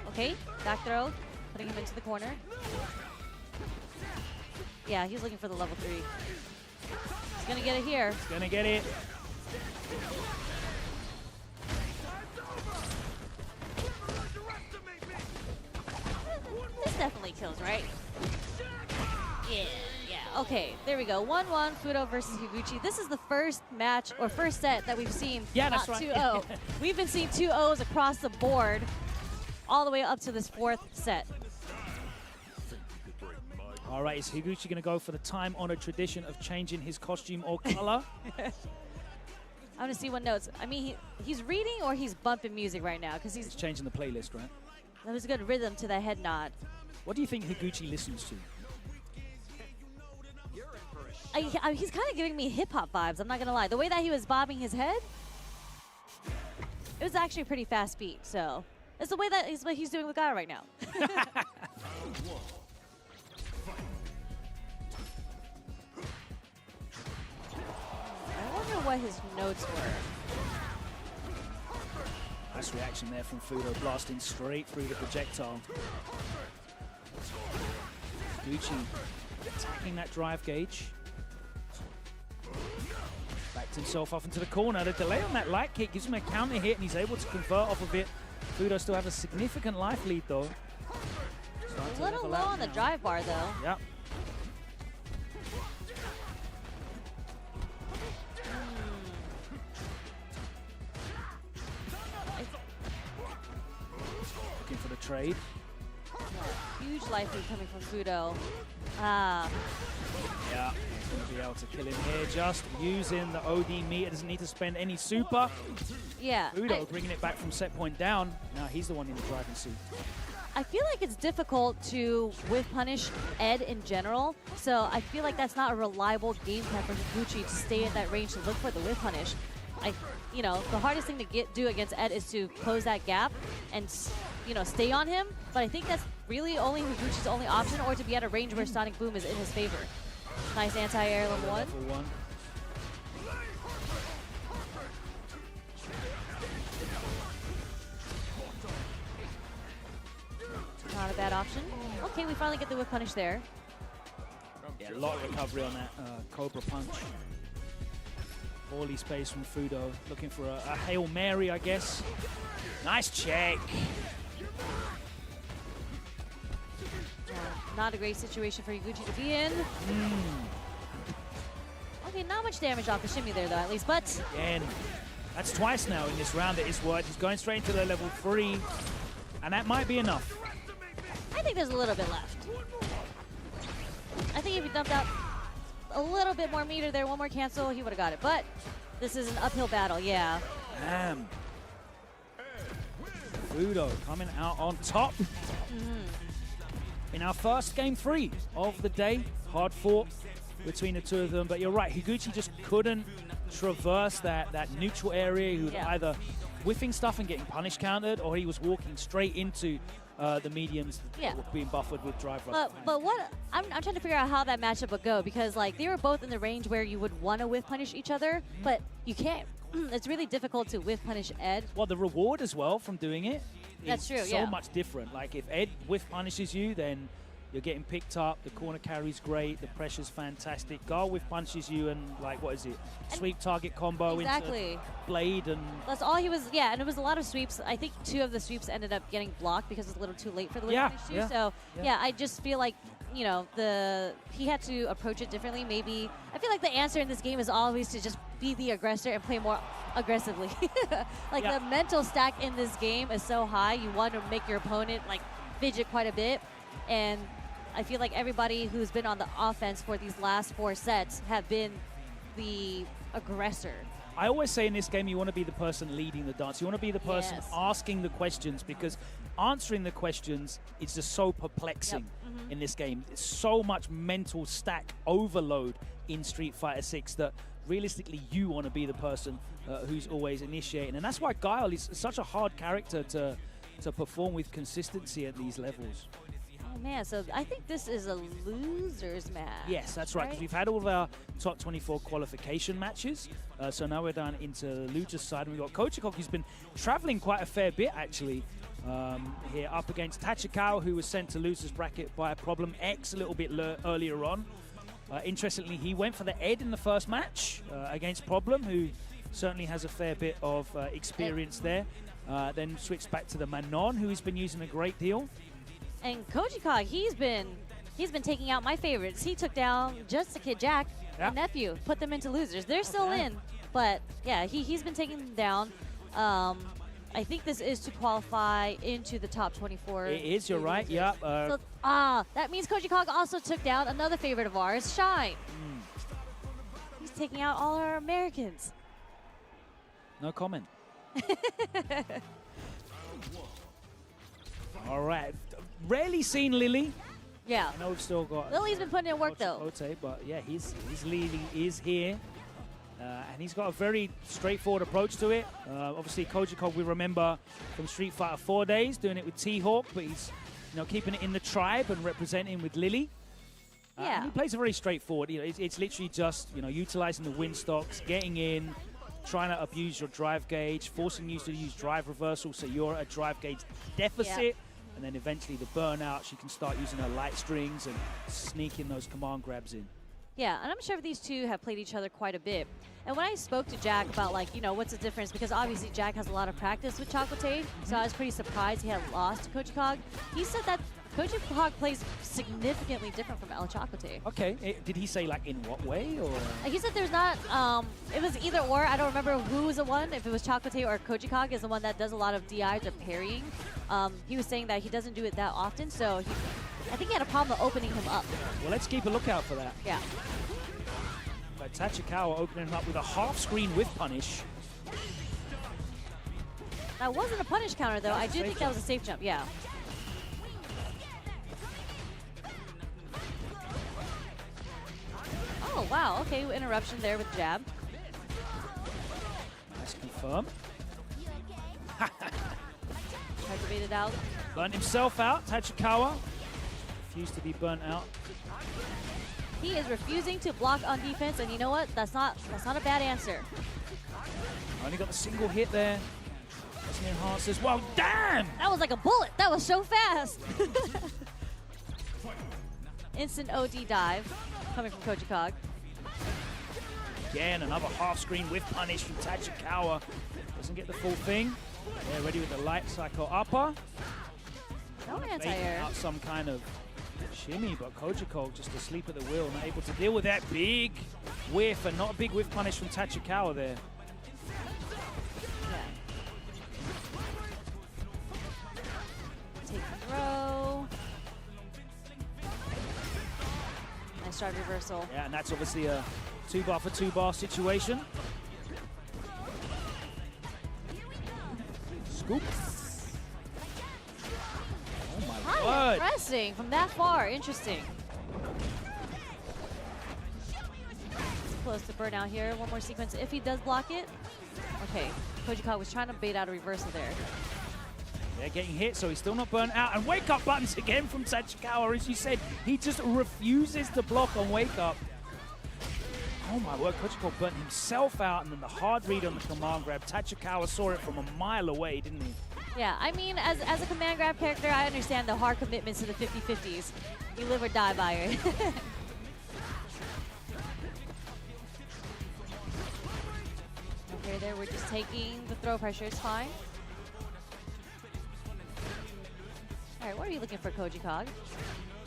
Okay, back throw, putting him into the corner. Yeah, he's looking for the level 3. He's gonna get it here. He's gonna get it. This definitely kills, right? Yeah, yeah. Okay, there we go. 1-1, Fudo versus Higuchi. This is the first match, or first set that we've seen. Yeah, that's not right. 2-0. We've been seeing 2-0s across the board all the way up to this 4th set. All right, is Higuchi going to go for the time-honored tradition of changing his costume or color? I want to see what notes. I mean, he's reading or he's bumping music right now because he's changing the playlist, right? That was a good rhythm to the head nod. What do you think Higuchi listens to? He's kind of giving me hip-hop vibes, I'm not going to lie. The way that he was bobbing his head, it was actually a pretty fast beat, so it's the way that is what he's doing with Gaia right now. I wonder what his notes were. Nice reaction there from Fudo, blasting straight through the projectile. Higuchi attacking that drive gauge. Backed himself off into the corner. The delay on that light kick gives him a counter hit, and he's able to convert off of it. Fudo still has a significant life lead, though. A little low on the drive bar, though. Yep. Looking for the trade. Huge life lead coming from Fudo. Yeah, he's going to be able to kill him here just using the OD meter. Doesn't need to spend any super. Yeah. Fudo bringing it back from set point down. Now he's the one in the driving seat. I feel like it's difficult to whiff punish Ed in general, so I feel like that's not a reliable game plan for Higuchi to stay at that range to look for the whiff punish. You know, the hardest thing to do against Ed is to close that gap and, you know, stay on him. But I think that's really only Higuchi's only option, or to be at a range where Sonic Boom is in his favor. Nice anti-air level 1. Not a bad option. Okay, we finally get the whip punish there. Yeah, a lot of recovery on that Cobra punch. Poorly space from Fudo, looking for a Hail Mary, I guess. Nice check. Not a great situation for Higuchi to be in. Okay, not much damage off the shimmy there, though, at least, but... Again, that's twice now in this round that it's worked. He's going straight into the level 3, and that might be enough. I think there's a little bit left. I think if he dumped out a little bit more meter there, one more cancel, he would have got it. But this is an uphill battle, yeah. Damn. Fudo coming out on top. In our first game 3 of the day. Hard fought between the two of them. But you're right, Higuchi just couldn't traverse that neutral area. He was either whiffing stuff and getting punish countered, or he was walking straight into the mediums that were being buffered with drive rush. But what I'm trying to figure out how that matchup would go, because like they were both in the range where you would want to whiff punish each other, but you can't. It's really difficult to whiff punish Ed. Well, the reward as well from doing it is so much different. Like if Ed whiff punishes you, then you're getting picked up, the corner carry's great, the pressure's fantastic. Gar whiff punches you and like, what is it? Sweep target combo into blade and... That's all he was, and it was a lot of sweeps. I think 2 of the sweeps ended up getting blocked because it was a little too late for the whiff punish too. So I just feel like, you know, he had to approach it differently. Maybe, I feel like the answer in this game is always to just be the aggressor and play more aggressively. Like the mental stack in this game is so high, you want to make your opponent like fidget quite a bit. And I feel like everybody who's been on the offense for these last 4 sets have been the aggressor. I always say in this game, you want to be the person leading the dance. You want to be the person asking the questions, because answering the questions is just so perplexing in this game. It's so much mental stack overload in Street Fighter 6 that realistically you want to be the person who's always initiating. And that's why Guile is such a hard character to perform with consistency at these levels. Oh man, so I think this is a losers match. Yes, that's right, because we've had all of our top 24 qualification matches. So now we're down into the losers side, and we've got Kochikog, who's been traveling quite a fair bit, actually, here up against Tachikawa, who was sent to losers bracket by a Problem X a little bit earlier on. Interestingly, he went for the Ed in the first match against Problem, who certainly has a fair bit of experience there. Then switched back to the Manon, who he's been using a great deal. And Kochikog, he's been taking out my favorites. He took down Just the Kid Jack and Nephew, put them into losers. They're still in, but yeah, he's been taking them down. I think this is to qualify into the top 24. It is, you're right, yeah. That means Kochikog also took down another favorite of ours, Shine. He's taking out all our Americans. No comment. All right. Rarely seen Lily. Yeah. I know we've still got... Lily's been putting in work, though. Ote, but yeah, his Lily is here. And he's got a very straightforward approach to it. Obviously, Kochikog, we remember from Street Fighter 4 days, doing it with T-Hawk, but he's keeping it in the tribe and representing with Lily. Yeah. And he plays a very straightforward. It's literally just utilizing the wind stocks, getting in, trying to abuse your drive gauge, forcing you to use drive reversal so you're at a drive gauge deficit. Yep. And then eventually the burnout, she can start using her light strings and sneaking those command grabs in. Yeah, and I'm sure these two have played each other quite a bit. And when I spoke to Jack about, what's the difference, because obviously Jack has a lot of practice with Chocotate, so I was pretty surprised he had lost to Kochikog. He said that Kochikog plays significantly different from El Chocotate. Okay, did he say, in what way? Or he said there's not, it was either or. I don't remember who was the one, if it was Chocotate or Kochikog is the one that does a lot of DIs or parrying. He was saying that he doesn't do it that often, so I think he had a problem opening him up. Well, let's keep a lookout for that. Yeah. But Tachikawa opening him up with a half screen with punish. That wasn't a punish counter, though. I do think that was a safe jump, yeah. Oh, wow. Okay, interruption there with jab. Nice confirm. Tried to bait it out. Burnt himself out, Tachikawa. Refused to be burnt out. He is refusing to block on defense, and you know what? That's not a bad answer. Only got a single hit there. That's the enhancers. Well, damn! That was like a bullet. That was so fast. Instant OD dive coming from Kochikog. Again, another half screen with punish from Tachikawa. Doesn't get the full thing. Yeah, ready with the light cycle upper. No anti-air. Out some kind of shimmy, but Kochikog just asleep at the wheel, not able to deal with that big whiff, and not a big whiff punish from Tachikawa there. Yeah. Take the throw. Nice drive reversal. Yeah, and that's obviously a 2-bar for 2-bar situation. Scoop. Oh my word. Pressing from that far. Interesting. Close to burnout here. One more sequence if he does block it. Okay. Kochikog was trying to bait out a reversal there. They're getting hit, so he's still not burnt out. And wake up buttons again from Tachikawa. As you said, he just refuses to block on wake up. Oh my word, Kochikog burnt himself out, and then the hard read on the command grab. Tachikawa saw it from a mile away, didn't he? Yeah, I mean, as a command grab character, I understand the hard commitments to the 50-50s. You live or die by it. Okay, there, we're just taking the throw pressure. It's fine. All right, what are you looking for, Kochikog?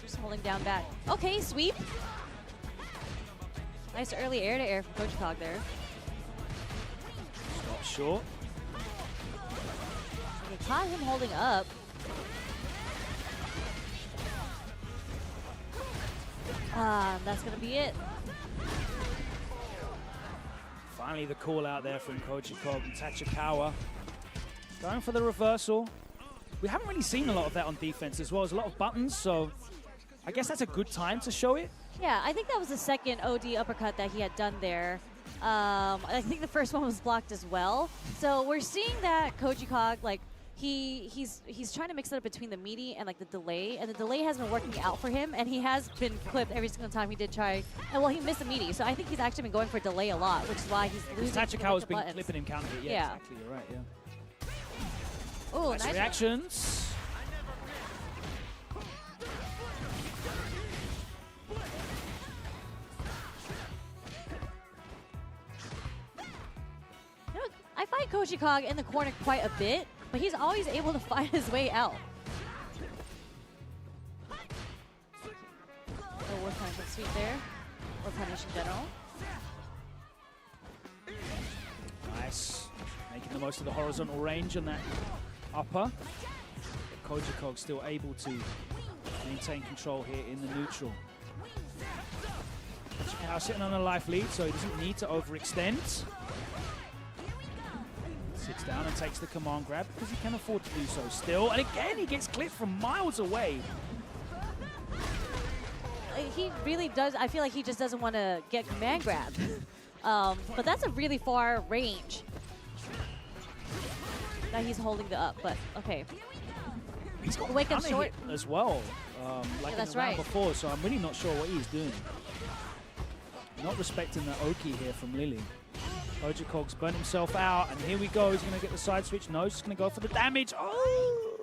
Just holding down back. Okay, sweep. Nice early air-to-air from Kochikog there. Stop short. Okay, caught him holding up. That's going to be it. Finally, the call out there from Kochikog and Tachikawa. Going for the reversal. We haven't really seen a lot of that on defense as well. There's a lot of buttons, so I guess that's a good time to show it. Yeah, I think that was the second OD uppercut that he had done there. I think the first one was blocked as well. So we're seeing that Koji Kog, like, he's trying to mix it up between the meaty and like the delay, and the delay has been working out for him, and he has been clipped every single time he did try. And well, he missed the meaty, so I think he's actually been going for delay a lot, which is why he's losing. Tachikawa's been clipping him counter. Yeah, exactly. You're right. Yeah. Oh, nice reactions. I find Koji Kog in the corner quite a bit, but he's always able to find his way out. Oh, we're punishing sweep there. We're punishing general. Nice. Making the most of the horizontal range on that upper. But Koji Kog still able to maintain control here in the neutral. Now sitting on a life lead, so he doesn't need to overextend. Sits down and takes the command grab because he can afford to do so still. And again, he gets clipped from miles away. He really does. I feel like he just doesn't want to get command grabbed. But that's a really far range. Now he's holding the up, but okay. He's got wake up short as well, like in the round before, so I'm really not sure what he's doing. Not respecting the Oki here from Lily. Koji Kog's burnt himself out, and here we go. He's going to get the side switch. No, he's just going to go for the damage. Oh!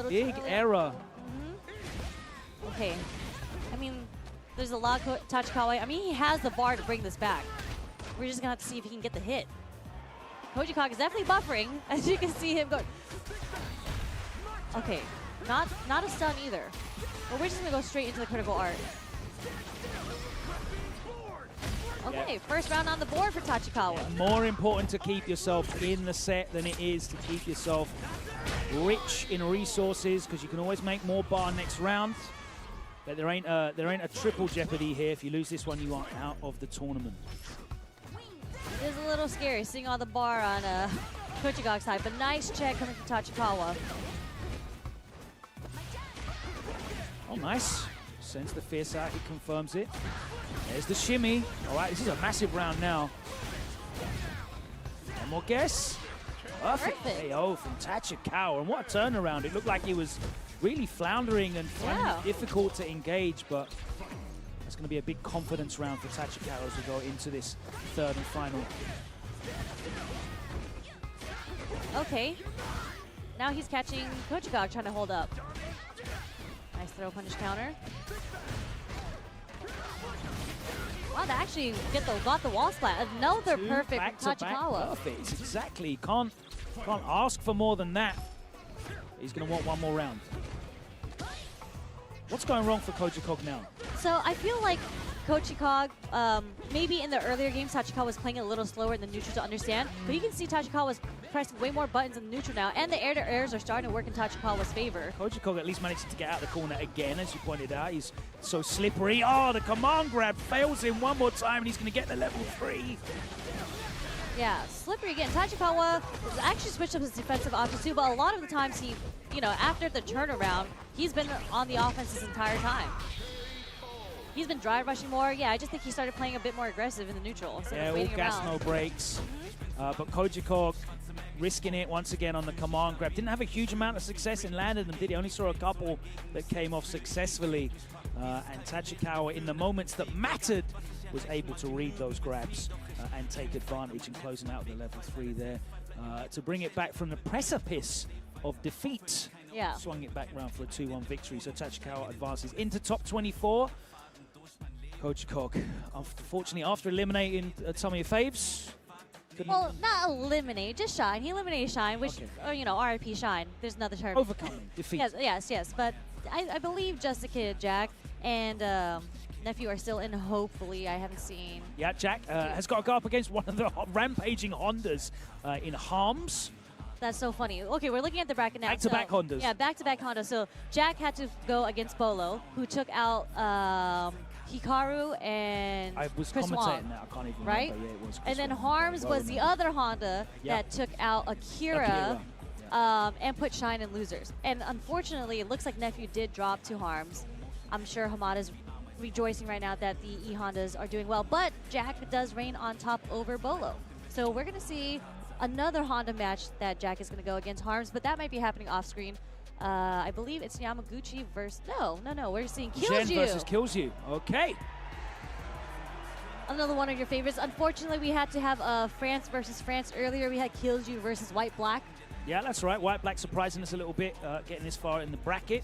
Big error. Okay. I mean, there's a lot of Tachikawa. I mean, he has the bar to bring this back. We're just going to have to see if he can get the hit. Koji Kog is definitely buffering, as you can see him go. Okay. Not a stun either. But we're just going to go straight into the critical art. Okay, first round on the board for Tachikawa. Yeah, more important to keep yourself in the set than it is to keep yourself rich in resources, because you can always make more bar next round. But there ain't a triple jeopardy here. If you lose this one, you are out of the tournament. It is a little scary seeing all the bar on Koji Kog's side, but nice check coming from Tachikawa. Oh, nice. Sends the fierce out, he confirms it. There's the shimmy. All right, this is a massive round now. One more guess. Perfect KO from Tachikawa. And what a turnaround. It looked like he was really floundering and finding it difficult to engage, but it's going to be a big confidence round for Tachikawa as we go into this third and final. Okay. Now he's catching Koji Kog trying to hold up. Nice throw punish counter. Wow, that actually got the wall splat. Another perfect from Tachikawa. Perfect. Exactly. Can't ask for more than that. He's going to want one more round. What's going wrong for Koji Kog now? So I feel like Koji Kog, maybe in the earlier games, Tachikawa was playing a little slower in the neutral to understand. But you can see Tachikawa was pressing way more buttons in the neutral now, and the air-to-airs are starting to work in Tachikawa's favor. Koji Kog at least managed to get out of the corner again, as you pointed out. He's so slippery. Oh, the command grab fails him one more time, and he's going to get the level 3. Yeah, slippery again. Tachikawa actually switched up his defensive options too, but a lot of the times he, after the turnaround, he's been on the offense this entire time. He's been dry rushing more. Yeah, I just think he started playing a bit more aggressive in the neutral. Yeah, all gas, no brakes. But Koji Kog risking it once again on the command grab. Didn't have a huge amount of success in landing them, did he? Only saw a couple that came off successfully. And Tachikawa, in the moments that mattered, was able to read those grabs and take advantage in closing out the level 3 there to bring it back from the precipice of defeat. Yeah. Swung it back round for a 2-1 victory. So Tachikawa advances into top 24. Koji Kog, unfortunately, after eliminating some of your faves. Well, not eliminate, just Shine. He eliminated Shine, which, RIP Shine. There's another term. Overcoming, defeat. Yes. But I believe Just a Kid, Jack, and Nephew are still in, hopefully. I haven't seen. Yeah, Jack has got to go up against one of the rampaging Hondas in Harms. That's so funny. Okay, we're looking at the bracket now. Back-to-back Hondas. Yeah, back-to-back Hondas. So Jack had to go against Bolo, who took out Hikaru and Chris Wong. Now. I can't even right? remember. Yeah, it was Chris and then Wong. Harms was the other Honda that took out Akira. and put Shine in losers. And unfortunately, it looks like Nephew did drop to Harms. I'm sure Hamada's rejoicing right now that the E-Hondas are doing well, but Jack does reign on top over Bolo. So we're going to see another Honda match that Jack is going to go against Harms, but that might be happening off screen. I believe it's Yamaguchi versus... No. We're seeing Killzyu. Gen versus Killzyu. Okay. Another one of your favorites. Unfortunately, we had to have France versus France earlier. We had Killzyu versus White Black. Yeah, that's right. White Black surprising us a little bit, getting this far in the bracket.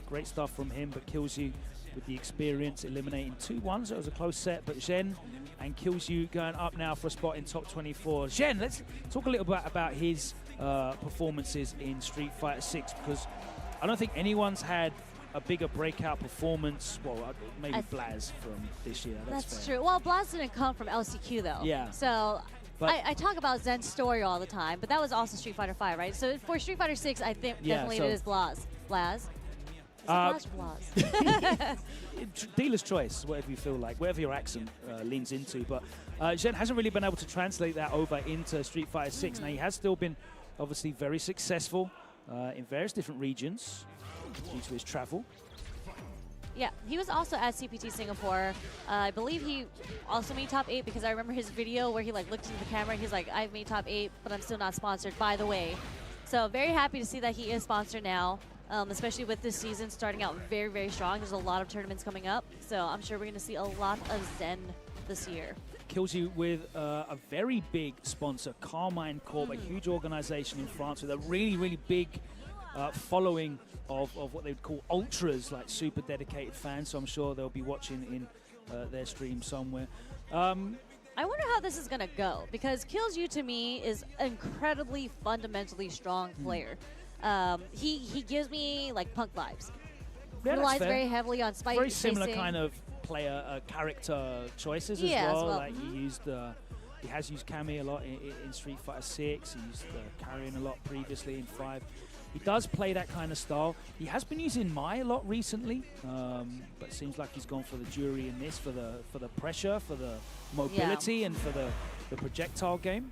Great stuff from him, but Killzyu with the experience, eliminating 2-1. So it was a close set, but Zhen and Killzyu going up now for a spot in top 24. Zhen, let's talk a little bit about his performances in Street Fighter 6, because I don't think anyone's had a bigger breakout performance. Well, maybe Blaz from this year. That's true. Well, Blaz didn't come from LCQ, though. Yeah. So I talk about Zen's story all the time, but that was also Street Fighter 5, right? So for Street Fighter 6, I think definitely it is Blaz. Blaz? Blaz. Dealer's choice, whatever you feel like, whatever your accent leans into. But Zhen hasn't really been able to translate that over into Street Fighter 6. Now, he has still been obviously very successful in various different regions due to his travel. Yeah, he was also at CPT Singapore. I believe he also made top 8, because I remember his video where he looked into the camera and he's like, I've made top 8, but I'm still not sponsored, by the way. So very happy to see that he is sponsored now. Especially with this season starting out very, very strong. There's a lot of tournaments coming up, so I'm sure we're going to see a lot of Zen this year. Killzyu with a very big sponsor, Carmine Corp, a huge organization in France with a really, really big following of what they would call ultras, like super dedicated fans. So I'm sure they'll be watching in their stream somewhere. I wonder how this is going to go, because Killzyu to me is an incredibly fundamentally strong player. He gives me like Punk vibes. Yeah, relies very heavily on spike. Very similar kind of player character choices as well. Like he has used Cammy a lot in Street Fighter 6. He used Carrion a lot previously in 5. He does play that kind of style. He has been using Mai a lot recently, but it seems like he's gone for the jury in this, for the pressure, for the mobility, and for the projectile game.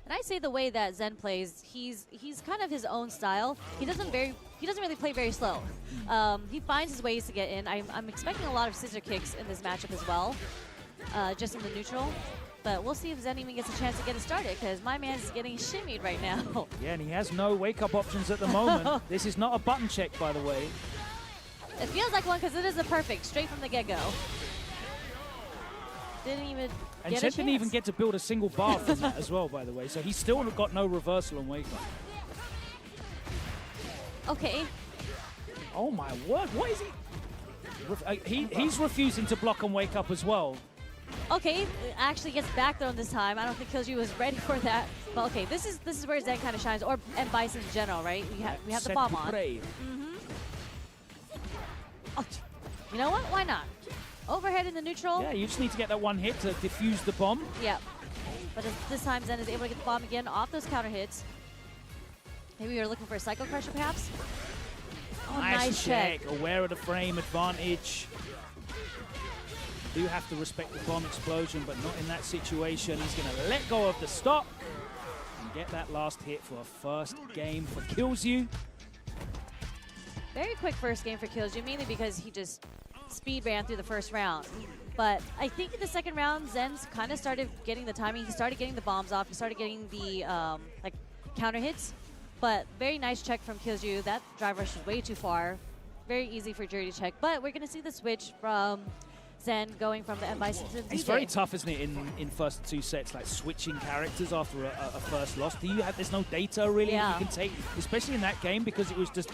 And I say the way that Zen plays, he's kind of his own style. He doesn't really play very slow. He finds his ways to get in. I'm expecting a lot of scissor kicks in this matchup as well, just in the neutral. But we'll see if Zen even gets a chance to get it started, because my man's getting shimmied right now. Yeah, and he has no wake-up options at the moment. This is not a button check, by the way. It feels like one, because it is the perfect, straight from the get-go. Didn't even and get Chet didn't even get to build a single bar from that as well, by the way. So he's still got no reversal on wake-up. Okay. Oh, my word. What is he? He's refusing to block on wake-up as well. Okay, actually gets back thrown this time. I don't think Killzyu was ready for that. But okay, this is where Zen kind of shines, and Bison in general, right? We have the bomb on. Oh, you know what? Why not? Overhead in the neutral. Yeah, you just need to get that one hit to defuse the bomb. Yep. But this time Zen is able to get the bomb again off those counter hits. Maybe we were looking for a Psycho Crusher, perhaps? Oh, nice check. Aware of the frame advantage. Do have to respect the bomb explosion, but not in that situation. He's going to let go of the stock and get that last hit for a first game for Killzyu. Very quick first game for Killzyu, mainly because he just speed ran through the first round. But I think in the second round, Zen's kind of started getting the timing. He started getting the bombs off. He started getting the like counter hits. But very nice check from Killzyu. That drive rush was way too far. Very easy for Jury to check. But we're going to see the switch from Zen going from the M Bison to the DJ. It's very tough, isn't it, in first 2 sets, like switching characters after a first loss. There's no data really that you can take, especially in that game, because it was just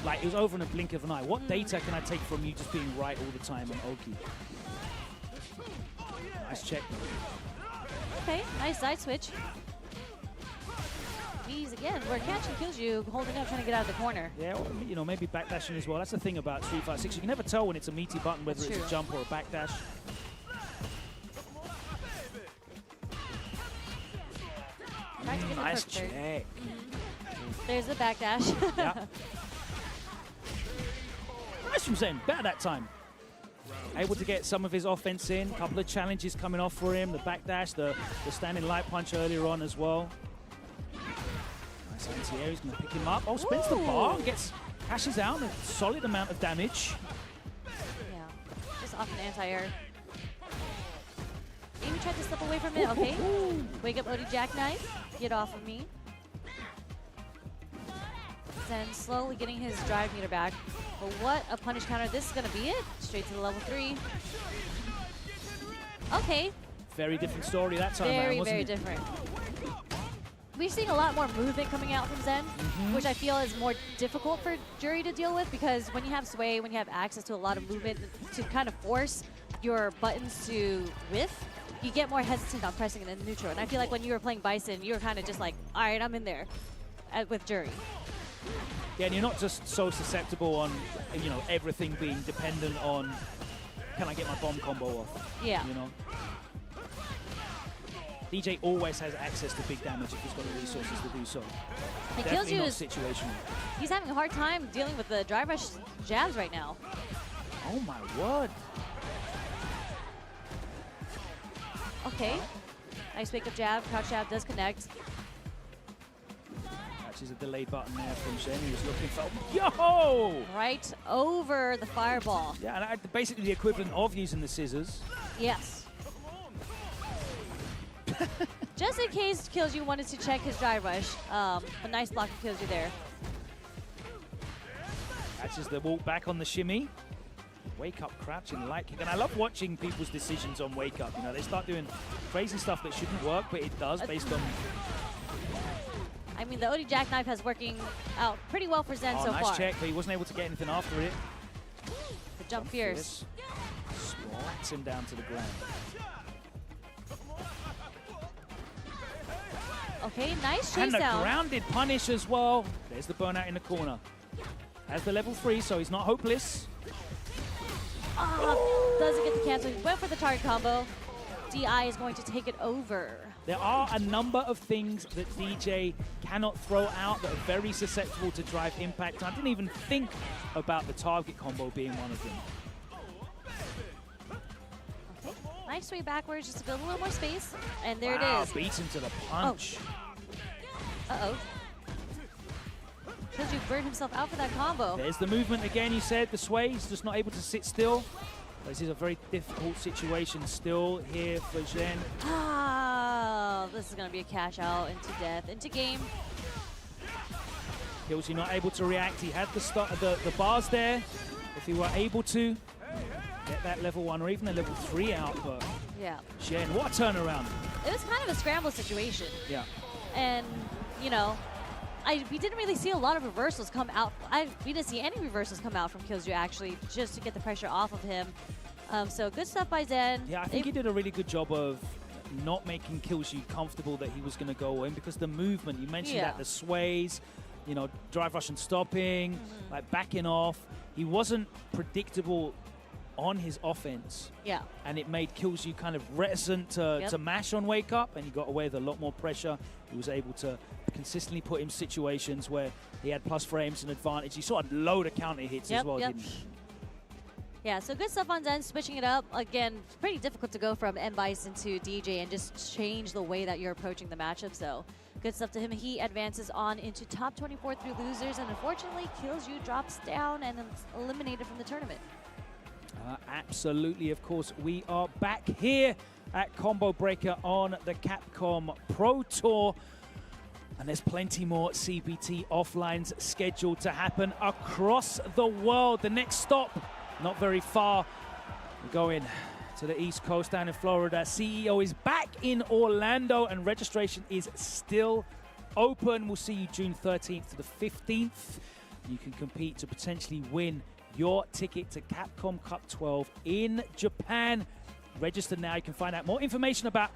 like it was over in a blink of an eye. What data can I take from you just being right all the time on Oki? Nice check. Okay, nice side switch. Again, we're catching Killzyu holding up, trying to get out of the corner. Yeah, or, you know, maybe backdashing as well. That's the thing about Street Fighter 6. You can never tell when it's a meaty button, whether it's a jump or a backdash. Nice check. There's the backdash. Yeah. Nice from Zen. Better that time. Able to get some of his offense in. A couple of challenges coming off for him. The backdash, the standing light punch earlier on as well. Santier's going to pick him up. Oh, spins the bar and cashes out a solid amount of damage. Yeah, just off an anti-air. Amy tried to step away from it. Okay. Wake up, Odie Jackknife. Get off of me. Then slowly getting his drive meter back. But what a punish counter. This is going to be it. Straight to the level 3. Okay. Very different story that time around, wasn't Very it? different. We're seeing a lot more movement coming out from Zen, which I feel is more difficult for Jury to deal with, because when you have sway, when you have access to a lot of movement to kind of force your buttons to whiff, you get more hesitant on pressing it in neutral. And I feel like when you were playing Bison, you were kind of just like, all right, I'm in there with Jury. Yeah, and you're not just so susceptible on, you know, everything being dependent on, can I get my bomb combo off? Yeah. You know? DJ always has access to big damage if he's got the resources to do so. He Definitely kills you. not situational. He's having a hard time dealing with the drive rush jabs right now. Oh my word. Okay. Nice wake up jab. Crouch jab does connect. Catches a delayed button there from Shen. He was looking for, yo! Right over the fireball. Yeah, and basically the equivalent of using the scissors. Yes. Just in case Killju wanted to check his drive rush. A nice block of Killju there. Catches the walk back on the shimmy. Wake up, crouching, light kick. And I love watching people's decisions on wake up. You know, they start doing crazy stuff that shouldn't work, but it does based on... I mean, the Odie Jackknife has working out pretty well for Zen so nice far. check, but he wasn't able to get anything after it. The jump fierce. Smacks him down to the ground. Okay, nice chase And the down. grounded punish as well. There's the burnout in the corner. Has the level 3, so he's not hopeless. Doesn't get the cancel. He went for the target combo. DI is going to take it over. There are a number of things that DJ cannot throw out that are very susceptible to drive impact. I didn't even think about the target combo being one of them. Okay, nice swing backwards just to build a little more space. And there it is. Beats him to the punch. Uh-oh. Killju burned himself out for that combo. There's the movement again, you said. The sway, he's just not able to sit still. This is a very difficult situation still here for Zhen. This is going to be a cash out into death, into game. Killju not able to react. He had the bars there. If he were able to get that level 1 or even a level 3 out, but Yeah. Zhen, what a turnaround. It was kind of a scramble situation. Yeah. And, you know, we didn't really see a lot of reversals come out. We didn't see any reversals come out from Killju, actually, just to get the pressure off of him. So good stuff by Zen. Yeah, I think he did a really good job of not making Killju comfortable that he was going to go in, because the movement, you mentioned that, the sways, you know, drive rush and stopping, like backing off. He wasn't predictable on his offense. Yeah. And it made Killju kind of reticent to mash on wake up, and he got away with a lot more pressure. He was able to consistently put him in situations where he had plus frames and advantage. He saw a load of counter hits as well, didn't he? Yeah, so good stuff on Zen, switching it up. Again, it's pretty difficult to go from M-Bison to DJ and just change the way that you're approaching the matchup. So good stuff to him. He advances on into top 24 through losers, and unfortunately, Killju drops down and is eliminated from the tournament. Absolutely, of course. We are back here at Combo Breaker on the Capcom Pro Tour. And there's plenty more CBT offlines scheduled to happen across the world. The next stop, not very far. We're going to the East Coast down in Florida. CEO is back in Orlando, and registration is still open. We'll see you June 13th to the 15th. You can compete to potentially win your ticket to Capcom Cup 12 in Japan. Register now. You can find out more information about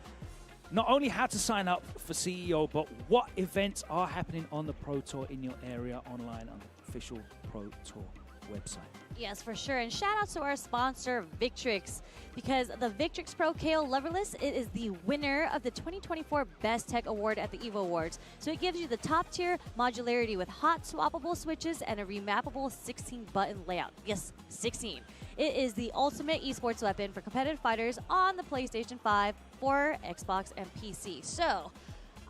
not only how to sign up for CEO, but what events are happening on the Pro Tour in your area online on the official Pro Tour website. Yes, for sure. And shout out to our sponsor, Victrix, because the Victrix Pro KO Leverless, it is the winner of the 2024 Best Tech Award at the EVO Awards. So it gives you the top tier modularity with hot swappable switches and a remappable 16-button layout. Yes, 16. It is the ultimate esports weapon for competitive fighters on the PlayStation 5, for Xbox, and PC. So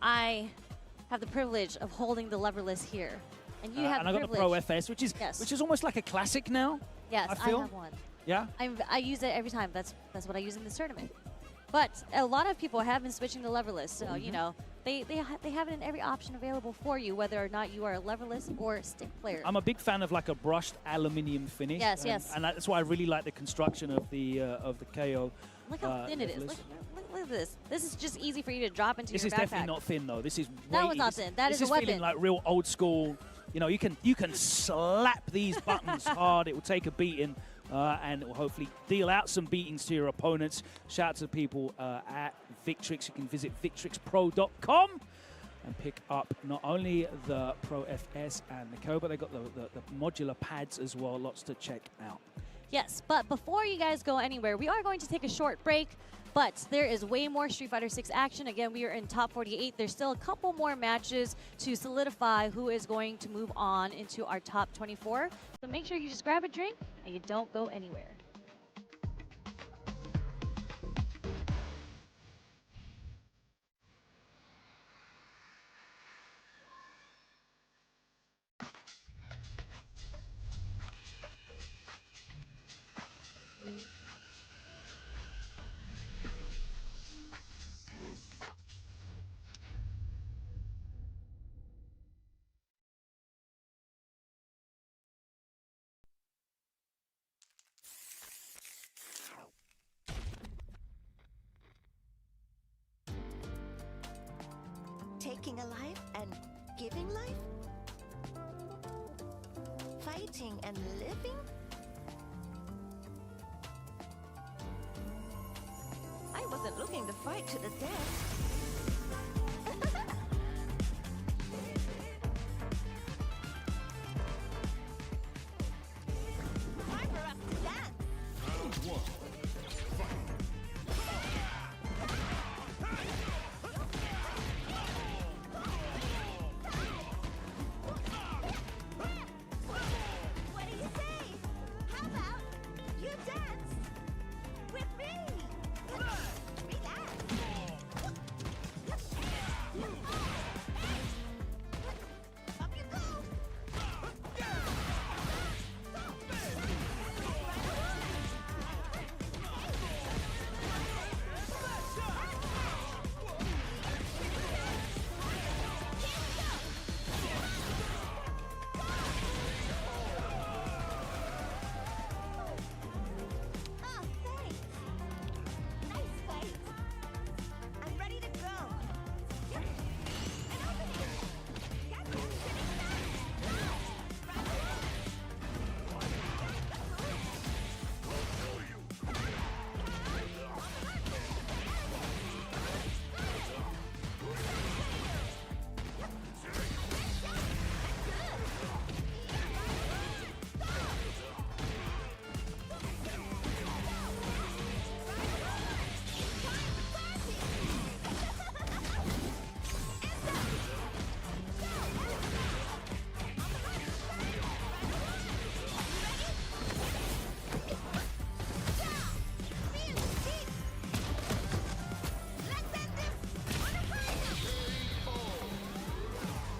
I have the privilege of holding the leverless here. And you have and the I got the privilege. Pro FS, which is almost like a classic now. Yes, I feel. have one. Yeah. I use it every time. That's what I use in this tournament. But a lot of people have been switching to leverless, so you know they have it in every option available for you, whether or not you are a leverless or stick player. I'm a big fan of like a brushed aluminium finish. Yes, and, yes. And that's why I really like the construction of the KO. Look how thin it is. Look at this. This is just easy for you to drop into your backpack. This is definitely not thin though. This is that was not thin. That is a weapon. This is feeling like real old school. You know, you can slap these buttons hard. It will take a beating. And it will hopefully deal out some beatings to your opponents. Shout out to the people at Victrix. You can visit victrixpro.com and pick up not only the Pro FS and the KO, but they got the modular pads as well. Lots to check out. Yes, but before you guys go anywhere, we are going to take a short break. But there is way more Street Fighter 6 action. Again, we are in top 48. There's still a couple more matches to solidify who is going to move on into our top 24. So make sure you just grab a drink and you don't go anywhere. Taking a life and giving life? Fighting and living? I wasn't looking to fight to the death. Time for us to dance! Round one. Fight. What do you say? How about you dance with me? Relax. Up you go. Oh, thanks. Nice fight. I'm ready to go. An opening. Capcom finish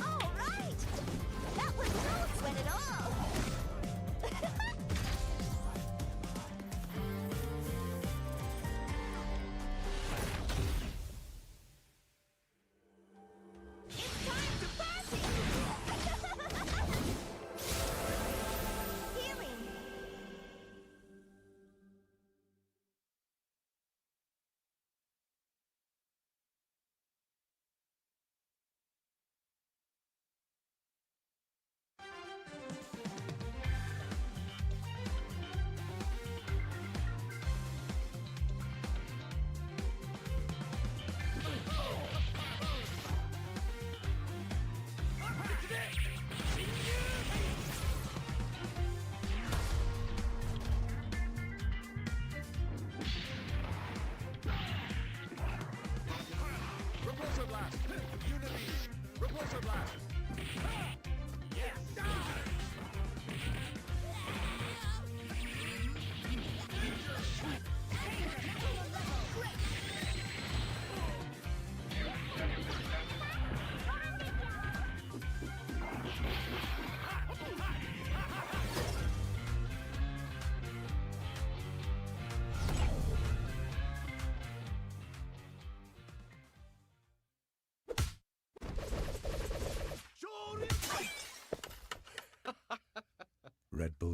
All right. That was no sweat at all. It's time to party. Healing. Repulsor blast. Unity. Repulsor blast. Yes.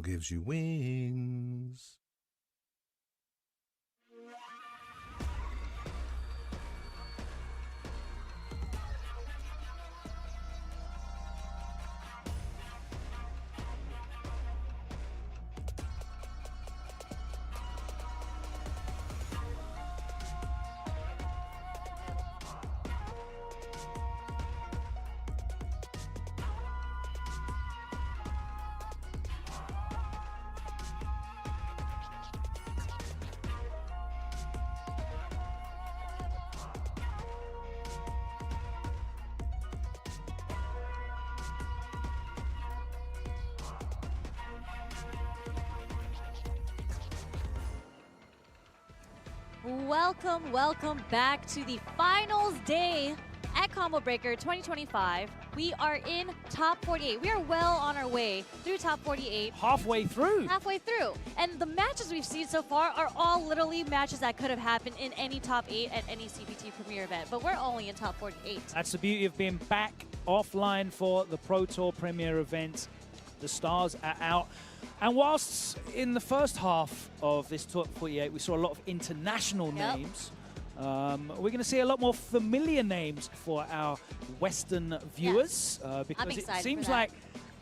gives you wings. Welcome back to the finals day at Combo Breaker 2025. We are in top 48. We are well on our way through top 48. Halfway through. Halfway through. And the matches we've seen so far are all literally matches that could have happened in any top 8 at any CPT Premier event. But we're only in top 48. That's the beauty of being back offline for the Pro Tour Premier event. The stars are out. And whilst in the first half of this top 48, we saw a lot of international names, we're going to see a lot more familiar names for our Western viewers because it seems like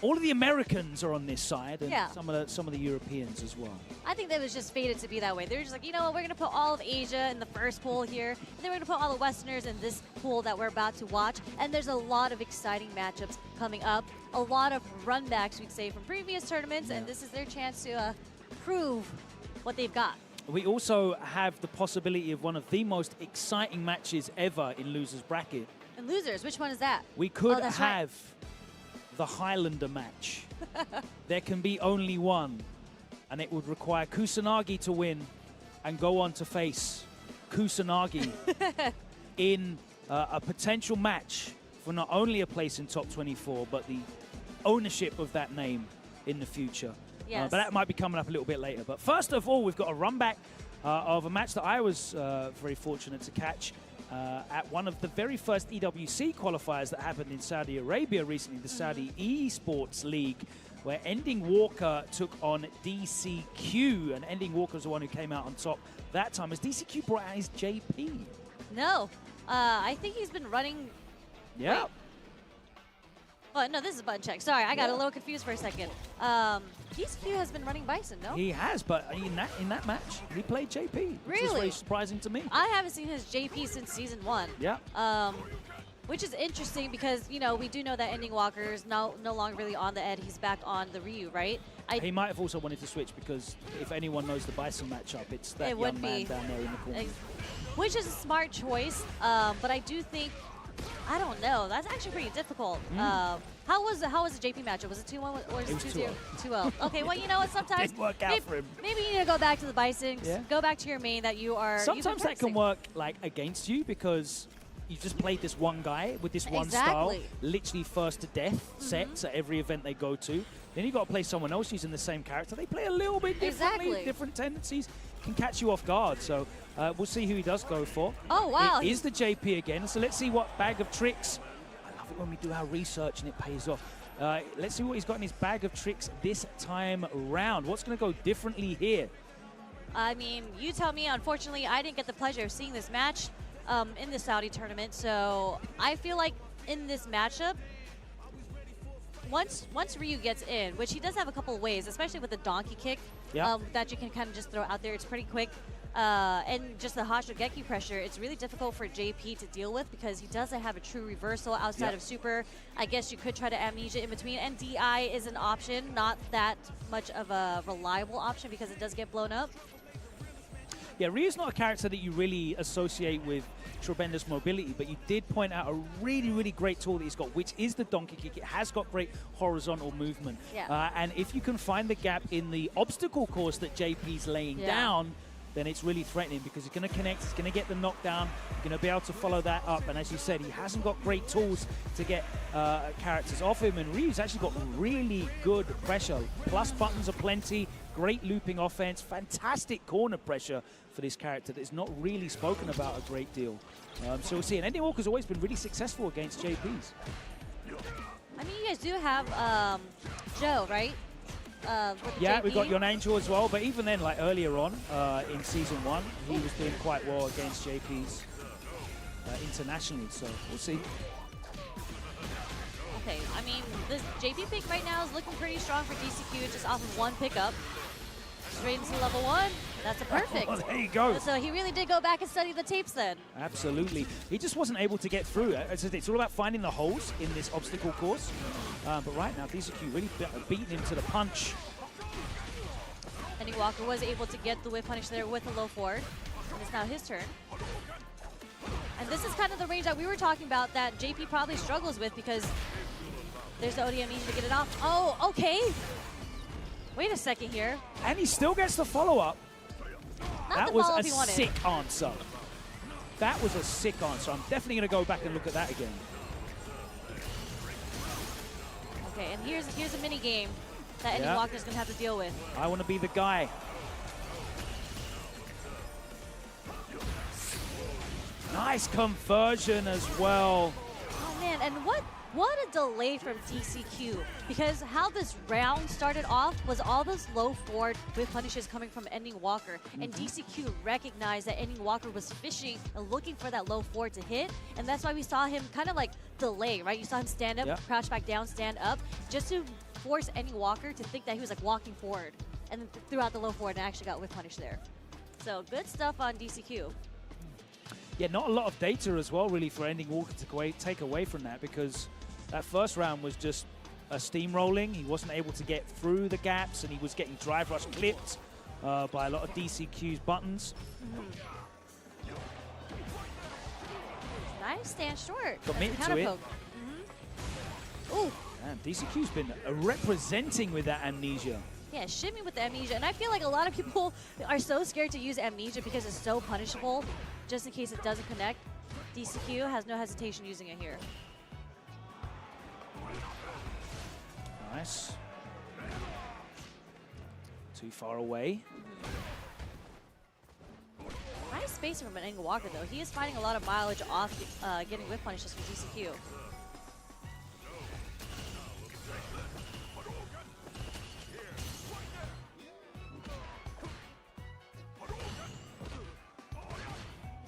all of the Americans are on this side and some of the Europeans as well. I think that was just fated to be that way. They were just like, you know what, we're going to put all of Asia in the first pool here, and then we're going to put all the Westerners in this pool that we're about to watch. And there's a lot of exciting matchups coming up, a lot of runbacks, we'd say, from previous tournaments, and this is their chance to prove what they've got. We also have the possibility of one of the most exciting matches ever in Losers Bracket. And Losers, which one is that? We could have the Highlander match. There can be only one, and it would require Kusanagi to win and go on to face Kusanagi in a potential match for not only a place in top 24, but the ownership of that name in the future. Yes. But that might be coming up a little bit later. But first of all, we've got a run back of a match that I was very fortunate to catch at one of the very first EWC qualifiers that happened in Saudi Arabia recently, the Saudi Esports League, where Ending Walker took on DCQ, and Ending Walker was the one who came out on top that time. Has DCQ brought out his JP? No. I think he's been running... Yeah. Wait. Oh, no, this is a button check. Sorry, I got a little confused for a second. DCQ has been running Bison, no? He has, but in that match, he played JP. Which Really? was very surprising to me. I haven't seen his JP since Season 1. Yeah. Which is interesting because, you know, we do know that Ending Walker is no longer really on the Ed. He's back on the Ryu, right? He might have also wanted to switch because if anyone knows the Bison matchup, it's that young man down there in the corner. Which is a smart choice, but I do think, I don't know, that's actually pretty difficult. How was the JP matchup? Was it 2-1 or was it 2-0? 2-0. Okay, well, you know what, sometimes Didn't work out for him. Maybe you need to go back to the Bison, go back to your main that you are. Sometimes that can work like against you because you just played this one guy with this one style, literally first to death sets at every event they go to. Then you got to play someone else using the same character. They play a little bit differently, different tendencies, can catch you off guard. So we'll see who he does go for. Oh, wow. It is the JP again. So let's see what bag of tricks. I love it when we do our research and it pays off. Let's see what he's got in his bag of tricks this time round. What's going to go differently here? I mean, you tell me. Unfortunately, I didn't get the pleasure of seeing this match in the Saudi tournament. So I feel like in this matchup, once Ryu gets in, which he does have a couple of ways, especially with the donkey kick that you can kind of just throw out there. It's pretty quick. And just the Hashogeki pressure, it's really difficult for JP to deal with because he doesn't have a true reversal outside of super. I guess you could try to amnesia in between, and DI is an option, not that much of a reliable option because it does get blown up. Yeah, Ryu's not a character that you really associate with tremendous mobility, but you did point out a really, really great tool that he's got, which is the donkey kick. It has got great horizontal movement. And if you can find the gap in the obstacle course that JP's laying down, then it's really threatening because he's going to connect, he's going to get the knockdown, he's going to be able to follow that up. And as you said, he hasn't got great tools to get characters off him. And Ryu's actually got really good pressure. Plus buttons are plenty, great looping offense, fantastic corner pressure for this character that is not really spoken about a great deal. So we'll see. And Ending Walker's always been really successful against JPs. I mean, you guys do have Joe, right? with the Yeah, JP. we got Yon Angel as well, but even then, like earlier on in Season 1, he was doing quite well against JPs internationally, so we'll see. Okay, I mean, this JP pick right now is looking pretty strong for DCQ, just off of one pickup. Straight into level 1. That's a perfect. Oh, there you go. So he really did go back and study the tapes then. Absolutely. He just wasn't able to get through. It's all about finding the holes in this obstacle course. But right now, DCQ really beating him to the punch. Henning Walker was able to get the whip punish there with a low forward. And it's now his turn. And this is kind of the range that we were talking about that JP probably struggles with because there's the ODM needing to get it off. Oh, okay. Wait a second here. And he still gets the follow-up. Not That the was follow-up a he wanted. sick answer. That was a sick answer. I'm definitely going to go back and look at that again. Okay, and here's a mini game that Henning Yeah. Walker's going to have to deal with. I want to be the guy. Nice conversion as well. Oh man, and what a delay from DCQ, because how this round started off was all those low forward with punishes coming from Ending Walker, and DCQ recognized that Ending Walker was fishing and looking for that low forward to hit, and that's why we saw him kind of like delay, right? You saw him stand up, Yep. crouch back down, stand up, just to force Ending Walker to think that he was like walking forward, and then threw out the low forward and actually got with punish there. So good stuff on DCQ. Yeah, not a lot of data as well, really, for Ending Walker to take away from that, because that first round was just a steamrolling. He wasn't able to get through the gaps, and he was getting drive rush clipped by a lot of DCQ's buttons. Nice, stand short. That's a Committed to counter it. poke. Ooh. And DCQ's been representing with that amnesia. Yeah, shimmy with the amnesia. And I feel like a lot of people are so scared to use amnesia because it's so punishable, just in case it doesn't connect. DCQ has no hesitation using it here. Nice. Too far away. Nice spacing from Ending Walker, though. He is finding a lot of mileage off getting whip punishes from DCQ.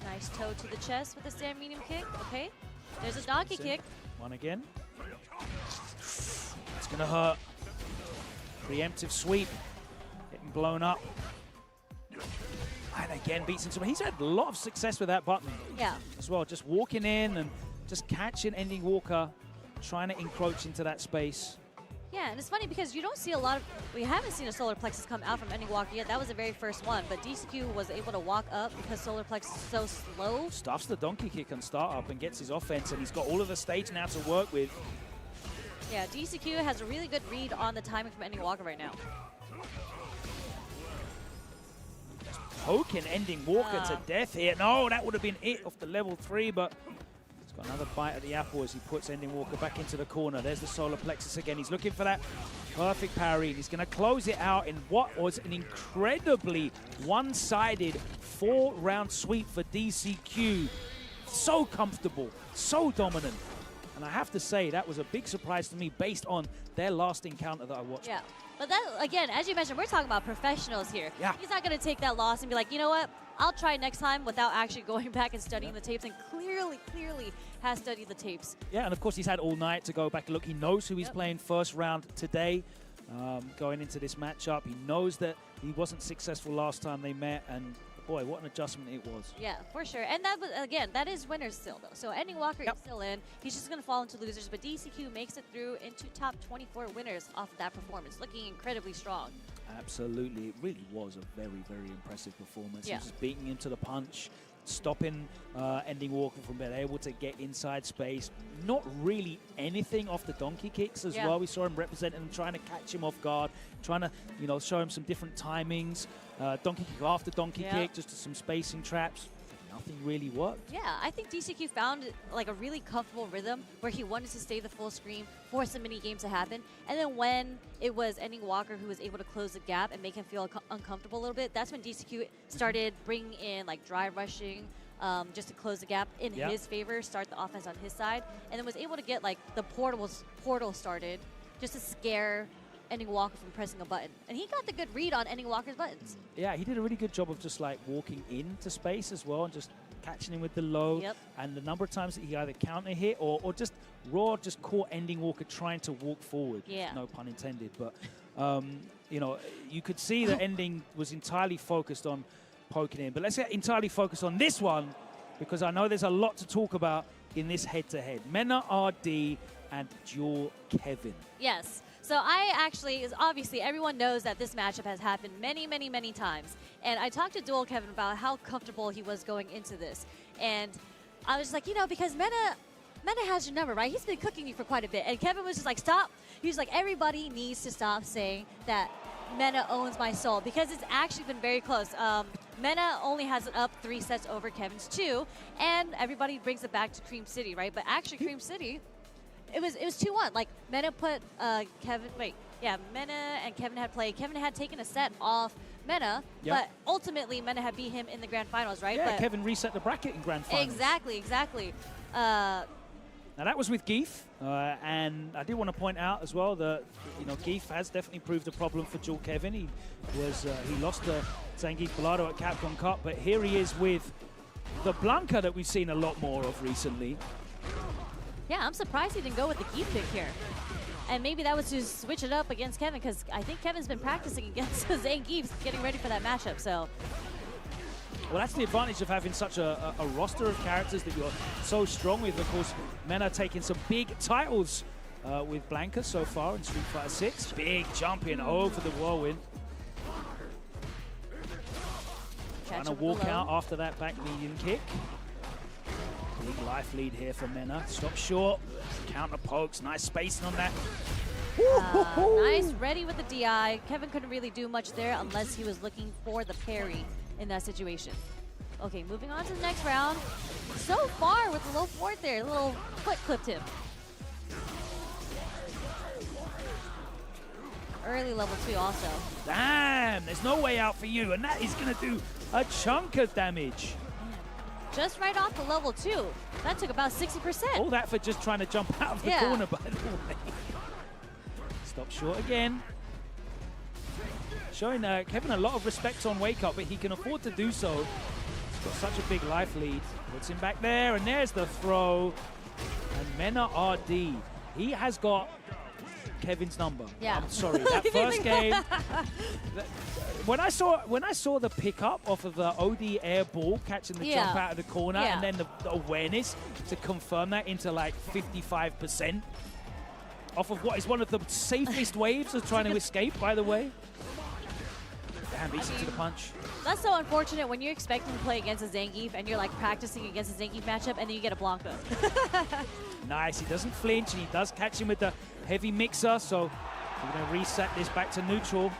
Nice toe to the chest with the stand medium kick. Okay. There's a donkey kick. One again. It's going to hurt. Preemptive sweep. Getting blown up. And again beats into him. He's had a lot of success with that button Yeah. as well. Just walking in and just catching Ending Walker, trying to encroach into that space. Yeah, and it's funny because you don't see a lot of, we haven't seen a solar plexus come out from Ending Walker yet. That was the very first one, but DCQ was able to walk up because solar plexus is so slow. Stuffs the donkey kick and start up and gets his offense, and he's got all of the stage now to work with. Yeah, DCQ has a really good read on the timing from Ending Walker right now. Poking Ending Walker to death here. No, that would have been it off the level 3, but he's got another bite at the apple as he puts Ending Walker back into the corner. There's the solar plexus again. He's looking for that perfect parry. He's going to close it out in what was an incredibly one-sided 4-round sweep for DCQ. So comfortable, so dominant. And I have to say, that was a big surprise to me based on their last encounter that I watched. Yeah, but that, again, as you mentioned, we're talking about professionals here. Yeah. He's not going to take that loss and be like, you know what, I'll try next time without actually going back and studying the tapes, and clearly has studied the tapes. Yeah, and of course he's had all night to go back and look. He knows who he's playing first round today, going into this matchup. He knows that he wasn't successful last time they met, and boy, what an adjustment it was. Yeah, for sure. And that was, again, that is winners still, though. So Ending Walker is still in. He's just going to fall into losers, but DCQ makes it through into top 24 winners off of that performance, looking incredibly strong. Absolutely. It really was a very, very impressive performance. Yeah. He was just beating him to the punch, stopping Ending Walker from being able to get inside space. Not really anything off the donkey kicks as well. We saw him representing him, trying to catch him off guard, trying to, you know, show him some different timings. Donkey kick after donkey kick, just some spacing traps. Nothing really worked. Yeah, I think DCQ found like a really comfortable rhythm where he wanted to stay the full screen, force the mini game to happen, and then when it was Ending Walker who was able to close the gap and make him feel uncomfortable a little bit, that's when DCQ started bringing in like drive rushing, just to close the gap in his favor, start the offense on his side, and then was able to get like the portal started just to scare ending Walker from pressing a button. And he got the good read on ending Walker's buttons. Yeah, he did a really good job of just like walking into space as well and just catching him with the low. Yep. And the number of times that he either counter hit or just raw just caught ending Walker trying to walk forward. Yeah. No pun intended. But, you know, you could see that ending was entirely focused on poking in. But let's get entirely focused on this one because I know there's a lot to talk about in this head-to-head. Mena RD and Duel Kevin. Yes. So I actually, obviously everyone knows that this matchup has happened many, many, many times. And I talked to Duel Kevin about how comfortable he was going into this. And I was like, you know, because Mena has your number, right? He's been cooking you for quite a bit. And Kevin was just like, stop. He was like, everybody needs to stop saying that Mena owns my soul because it's actually been very close. Mena only has it up 3 sets over Kevin's 2, and everybody brings it back to Cream City, right? But actually, Cream City, it was 2-1. Like Mena put Mena and Kevin had played. Kevin had taken a set off Mena, Yep. but ultimately Mena had beat him in the grand finals, right? Yeah, but Kevin reset the bracket in grand finals. Exactly. Now that was with Geef, and I did want to point out as well that Geef has definitely proved a problem for Duel Kevin. He lost to Zangief Bellado at Capcom Cup, but here he is with the Blanca that we've seen a lot more of recently. Yeah, I'm surprised he didn't go with the Geef pick here. And maybe that was to switch it up against Kevin because I think Kevin's been practicing against Zangief, getting ready for that matchup. So. Well, that's the advantage of having such a roster of characters that you're so strong with. Of course, Mena taking some big titles with Blanca so far in Street Fighter 6. Big jump in over the whirlwind. Trying to walk out after that back medium kick. Big life lead here for Mena. Stop short. Counter pokes. Nice spacing on that. Nice, ready with the DI. Kevin couldn't really do much there unless he was looking for the parry in that situation. Okay, moving on to the next round. So far with the low forward there, a little foot clipped him. Early level 2 also. Damn, there's no way out for you, and that is going to do a chunk of damage. Just right off the level 2. That took about 60%. All that for just trying to jump out of the corner, by the way. Stop short again. Showing Kevin a lot of respect on Wake Up, but he can afford to do so. He's got such a big life lead. Puts him back there, and there's the throw. And Mena RD, he has got Kevin's number. Yeah. I'm sorry, that first game. When I saw the pickup off of the OD air ball catching the jump out of the corner, and then the awareness to confirm that into like 55%. Off of what is one of the safest waves of trying to escape, by the way. Damn, beats him to the punch. That's so unfortunate when you're expecting to play against a Zangief and you're like practicing against a Zangief matchup and then you get a Blanca. Nice, he doesn't flinch and he does catch him with the heavy mixer, so we're going to reset this back to neutral.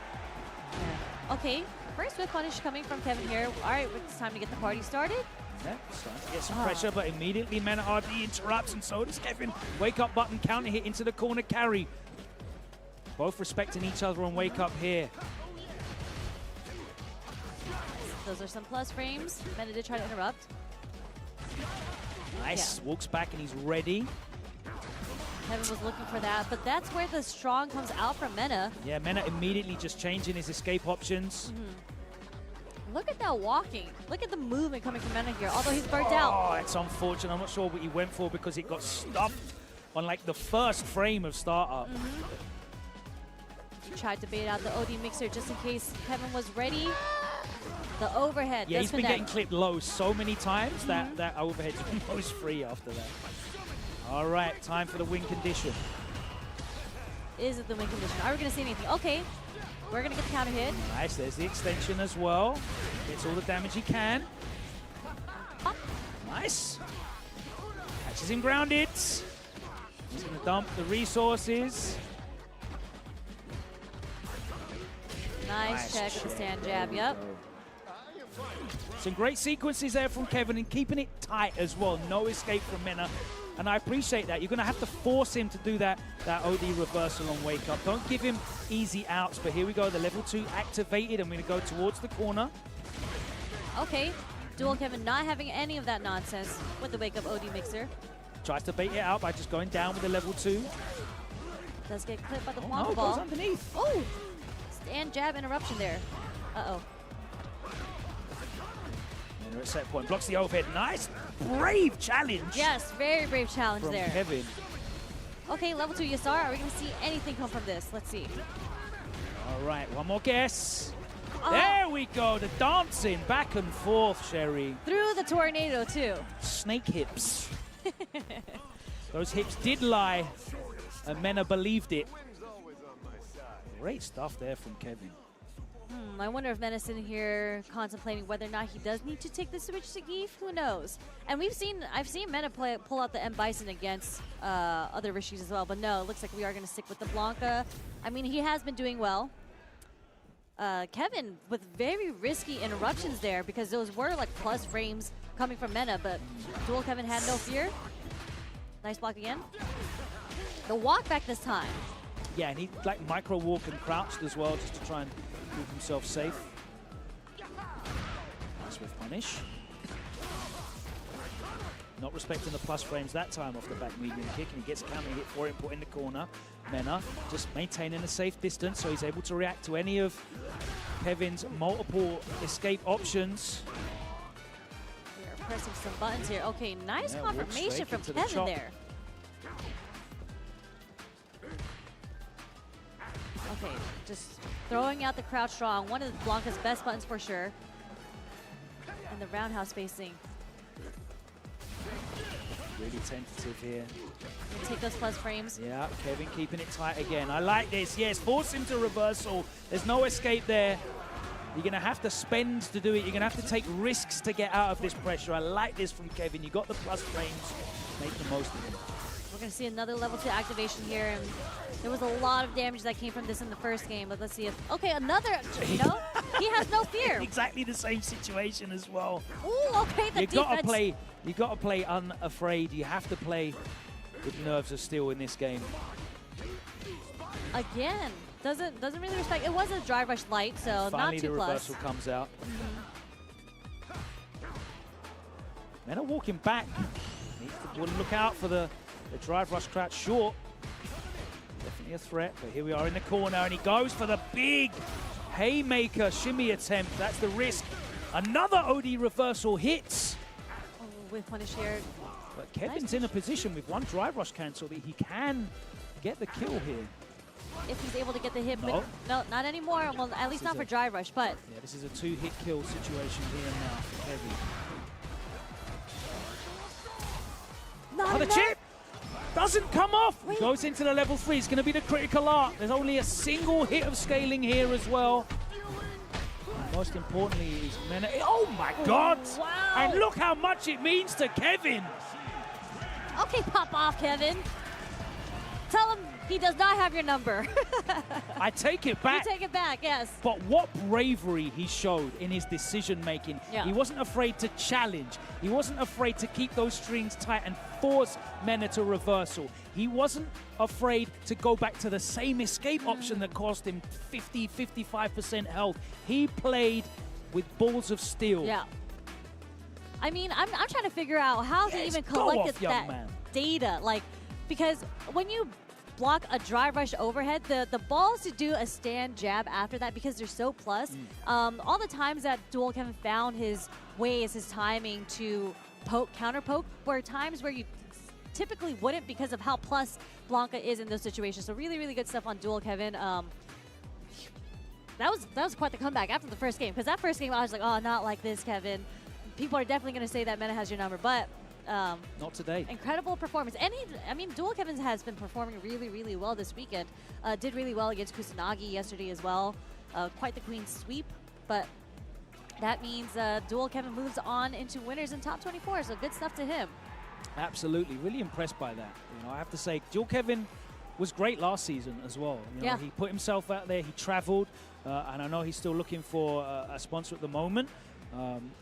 Yeah. Okay, first whip punish coming from Kevin here. All right, it's time to get the party started. Yeah, starting to get some pressure, but immediately Mena RD interrupts, and so does Kevin. Wake Up button, counter hit into the corner carry. Both respecting each other on Wake Up here. Those are some plus frames. Mena did try to interrupt. Nice, walks back and he's ready. Kevin was looking for that, but that's where the strong comes out from Mena. Yeah, Mena immediately just changing his escape options. Look at that walking. Look at the movement coming from Mena here, although he's burnt out. Oh, it's unfortunate. I'm not sure what he went for because it got stuffed on like the first frame of startup. He tried to bait out the OD mixer just in case Kevin was ready. The overhead. Yeah, he's been connect. getting clipped low so many times that overhead's almost free after that. All right, time for the win condition. Is it the win condition? Are we going to see anything? Okay. We're going to get the counter hit. Nice, there's the extension as well. Gets all the damage he can. Nice. Catches him grounded. He's going to dump the resources. Nice check with the stand jab, yep. Some great sequences there from Kevin and keeping it tight as well. No escape from Mena. And I appreciate that. You're going to have to force him to do that OD reversal on Wake Up. Don't give him easy outs. But here we go. The level 2 activated. I'm going to go towards the corner. Okay. Duel Kevin not having any of that nonsense with the Wake Up OD mixer. Tries to bait it out by just going down with the level 2. Does get clipped by the Oh, Blanca no, ball. goes underneath. Oh! Stand jab interruption there. Uh-oh. Mena at set point. Blocks the overhead. Nice, brave challenge. Yes, very brave challenge From there. Kevin. Okay, level 2 Yasar. Are we going to see anything come from this? Let's see. All right, one more guess. Oh. There we go. The dancing back and forth, Sherry. Through the tornado, too. Snake hips. Those hips did lie, and Mena believed it. Great stuff there from Kevin. I wonder if Mena's in here contemplating whether or not he does need to take the switch to Geef. Who knows? And I've seen Mena pull out the M Bison against other Rishis as well. But no, it looks like we are going to stick with the Blanca. I mean, he has been doing well. Kevin with very risky interruptions there because those were like plus frames coming from Mena, but Dual Kevin had no fear. Nice block again. The walk back this time. Yeah, and he like micro walk and crouched as well just to try and keep himself safe. Swift punish. Not respecting the plus frames that time off the back medium kick, and he gets a counter hit for it, put in the corner. Mena just maintaining a safe distance so he's able to react to any of Kevin's multiple escape options. We're pressing some buttons here. Okay, nice Yeah, walk confirmation straight from into the Kevin chop. there. Okay, just throwing out the crouch strong. One of Blanca's best buttons for sure. And the roundhouse spacing. Really tentative here. We'll take those plus frames. Yeah, Kevin keeping it tight again. I like this. Yes, force him to reversal. There's no escape there. You're going to have to spend to do it. You're going to have to take risks to get out of this pressure. I like this from Kevin. You got the plus frames. Make the most of it. We're going to see another level 2 activation here. And there was a lot of damage that came from this in the first game. But let's see if... Okay, another... No, he has no fear. Exactly the same situation as well. Ooh, okay, the You defense. got to play unafraid. You have to play with nerves of steel in this game. Again, doesn't really respect. It was a drive rush light, so Finally, not the too plus. reversal comes out. Mena walking back. Needs to look out for the drive rush crouch short. Definitely a threat, but here we are in the corner, and he goes for the big haymaker shimmy attempt. That's the risk. Another OD reversal hits. Oh, with punish here. But Kevin's in a position with one drive rush cancel that he can get the kill here. If he's able to get the hit. No. No, not anymore. Well, at least not for drive rush, but Yeah, this is a two-hit kill situation here and now for Kevin. not Oh, the enough. chip doesn't come off. Wait. Goes into the level 3. It's going to be the critical art. There's only a single hit of scaling here as well. And most importantly is Mena. Oh my God! Wow. And look how much it means to Kevin. Okay, pop off, Kevin. Tell him he does not have your number. I take it You back. take it back, yes. But what bravery he showed in his decision making. Yeah. He wasn't afraid to challenge. He wasn't afraid to keep those strings tight and force Mena to reversal. He wasn't afraid to go back to the same escape option that cost him 50, 55% health. He played with balls of steel. Yeah. I mean, I'm trying to figure out how he Yes, even go collected off, young that man. data. Like, because when you block a drive rush overhead, the balls to do a stand jab after that, because they're so plus, all the times that Dual Kevin found his ways, his timing to counter poke, were times where you typically wouldn't because of how plus Blanca is in those situations. So really, really good stuff on Dual Kevin. That was quite the comeback after the first game, because that first game I was like, oh, not like this, Kevin. People are definitely going to say that Mena has your number, but Not today. incredible performance. And I mean, Dual Kevin has been performing really, really well this weekend. Did really well against Kusanagi yesterday as well. Quite the clean sweep, but that means Dual Kevin moves on into winners in top 24, so good stuff to him. Absolutely, really impressed by that. You know, I have to say, Dual Kevin was great last season as well. You know, Yeah. he put himself out there, he traveled, and I know he's still looking for a sponsor at the moment.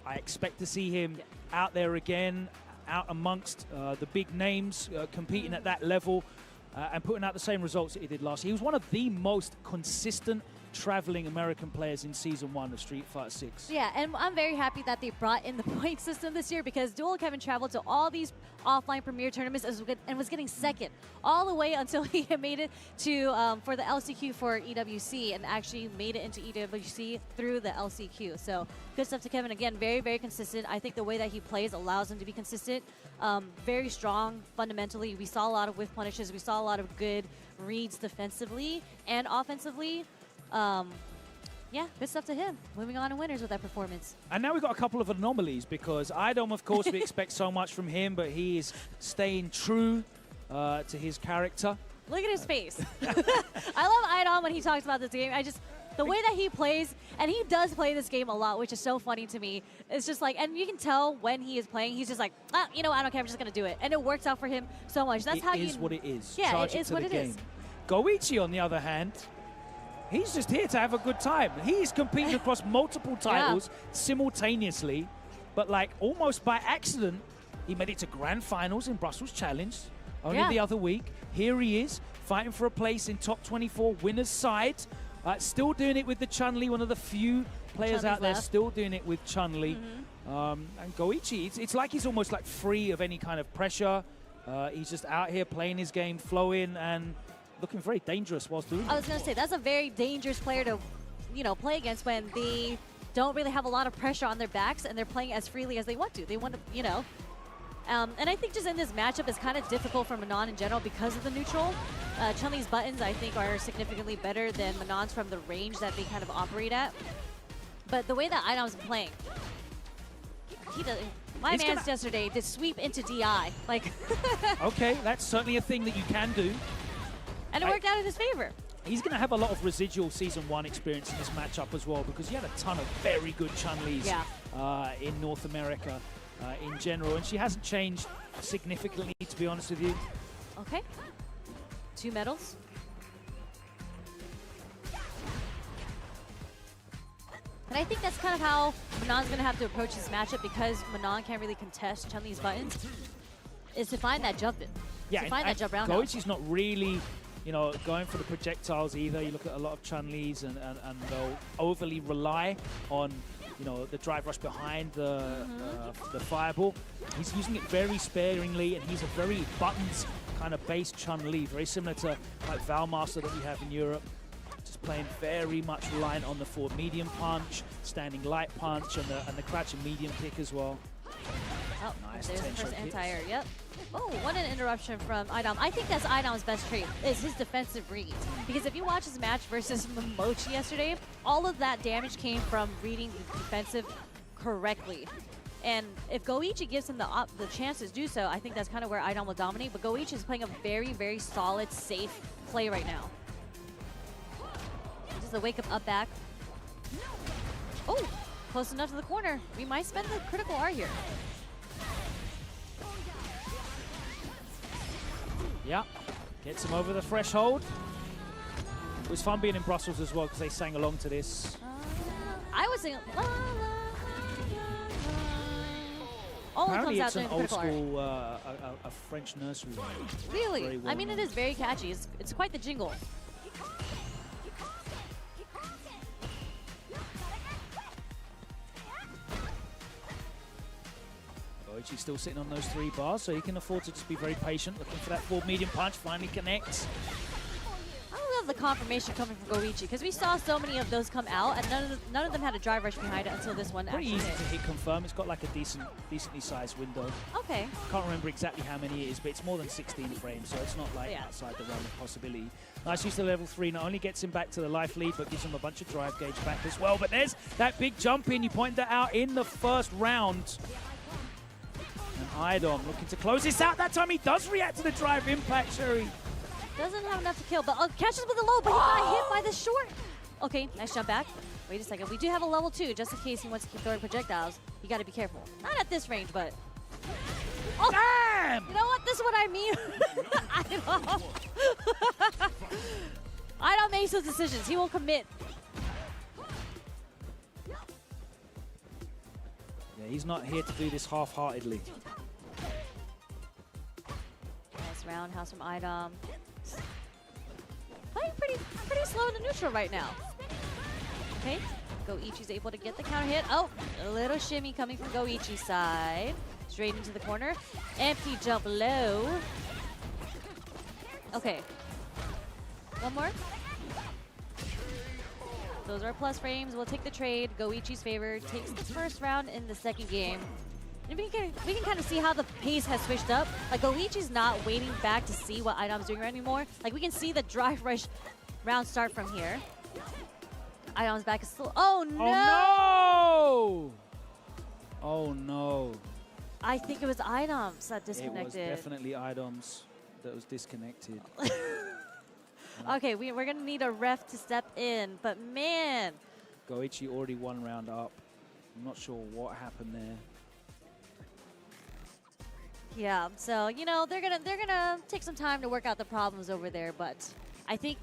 I expect to see him out there again, out amongst the big names, competing at that level and putting out the same results that he did last year. He was one of the most consistent traveling American players in Season 1 of Street Fighter 6. Yeah, and I'm very happy that they brought in the point system this year because Dual Kevin traveled to all these offline premier tournaments and was getting second all the way until he had made it to for the LCQ for EWC and actually made it into EWC through the LCQ. So good stuff to Kevin. Again, very, very consistent. I think the way that he plays allows him to be consistent. Very strong fundamentally. We saw a lot of whiff punishes. We saw a lot of good reads defensively and offensively. Yeah, good stuff to him. Moving on to winners with that performance. And now we've got a couple of anomalies because Idom, of course, we expect so much from him, but he is staying true to his character. Look at his face. I love Idom when he talks about this game. The way that he plays, and he does play this game a lot, which is so funny to me. It's just like, and you can tell when he is playing, he's just like, you know, I don't care, I'm just going to do it. And it works out for him so much. That's how you... It is what it is. Yeah, Charge it is to what the it game. is. Goichi, on the other hand, he's just here to have a good time. He's competing across multiple titles simultaneously, but like almost by accident, he made it to grand finals in Brussels Challenge only the other week. Here he is, fighting for a place in top 24 winners side. Still doing it with the Chun-Li, one of the few players out there still doing it with Chun-Li. And Goichi, it's like he's almost like free of any kind of pressure. He's just out here playing his game, flowing, and looking very dangerous whilst doing it. I was going to say, that's a very dangerous player to, you know, play against when they don't really have a lot of pressure on their backs and they're playing as freely as they want to. They want to, you know. And I think just in this matchup, it's kind of difficult for Manon in general because of the neutral. Chun-Li's buttons, I think, are significantly better than Manon's from the range that they kind of operate at. But the way that Idom's playing, he does. My man's yesterday did sweep into DI. Like, okay, that's certainly a thing that you can do. And it worked out in his favor. He's going to have a lot of residual Season 1 experience in this matchup as well because he had a ton of very good Chun-Li's in North America in general. And she hasn't changed significantly, to be honest with you. Okay. 2 medals. And I think that's kind of how Manon's going to have to approach this matchup because Manon can't really contest Chun-Li's buttons, is to find that jump in. Yeah, to find that jump round. Goichi's not really, you know, going for the projectiles either. You look at a lot of Chun-Li's and they'll overly rely on, you know, the drive rush behind the fireball. He's using it very sparingly, and he's a very buttons kind of based Chun-Li, very similar to like Valmaster that we have in Europe. Just playing very much reliant on the forward medium punch, standing light punch, and the crouching medium kick as well. Oh, nice. there's the first anti-air, yep. Oh, what an interruption from Idom. I think that's Idom's best trait, is his defensive reads. Because if you watch his match versus Momochi yesterday, all of that damage came from reading the defensive correctly. And if Goichi gives him the chance to do so, I think that's kind of where Idom will dominate. But Goichi is playing a very, very solid, safe play right now. Just a wake-up up back. Oh, close enough to the corner. We might spend the critical R here. Yeah, gets him over the threshold. It was fun being in Brussels as well because they sang along to this. I was singing. La, la, la, la. Only comes out during the critical art. Apparently it's an old school, a French nursery. Really? I mean, it is very catchy. It's quite the jingle. Goichi's still sitting on those 3 bars, so he can afford to just be very patient, looking for that forward medium punch, finally connects. I love the confirmation coming from Goichi, because we saw so many of those come out, and none of them had a drive rush behind it until this one Pretty actually easy hit. to hit confirm. It's got like a decently sized window. Okay. Can't remember exactly how many it is, but it's more than 16 frames, so it's not like outside the realm of possibility. Nice use to level 3. Not only gets him back to the life lead, but gives him a bunch of drive gauge back as well. But there's that big jump in. You pointed that out in the first round. And Idom looking to close this out. That time he does react to the drive impact, Sherry. Doesn't have enough to kill, but catches with a low, but he got hit by the short. Okay, nice jump back. Wait a second. We do have a level 2, just in case he wants to keep throwing projectiles. You got to be careful. Not at this range, but... Oh, damn! You know what? This is what I mean. Idom makes those decisions. He will commit. Yeah, he's not here to do this half-heartedly. Nice roundhouse from Idom. Playing pretty slow in the neutral right now. Okay, Goichi's able to get the counter hit. Oh, a little shimmy coming from Goichi's side. Straight into the corner. Empty jump low. Okay. One more. Those are plus frames. We'll take the trade. Goichi's favored. Takes the first round in the second game. And we can kind of see how the pace has switched up. Like, Goichi's not waiting back to see what Idom's doing anymore. Like, we can see the drive rush round start from here. Idom's back is still. Oh no! Oh no! I think it was Idom's that disconnected. It was definitely Idom's that was disconnected. Okay, we're gonna need a ref to step in, but man. Goichi already 1 round up. I'm not sure what happened there. Yeah, so you know they're gonna take some time to work out the problems over there, but I think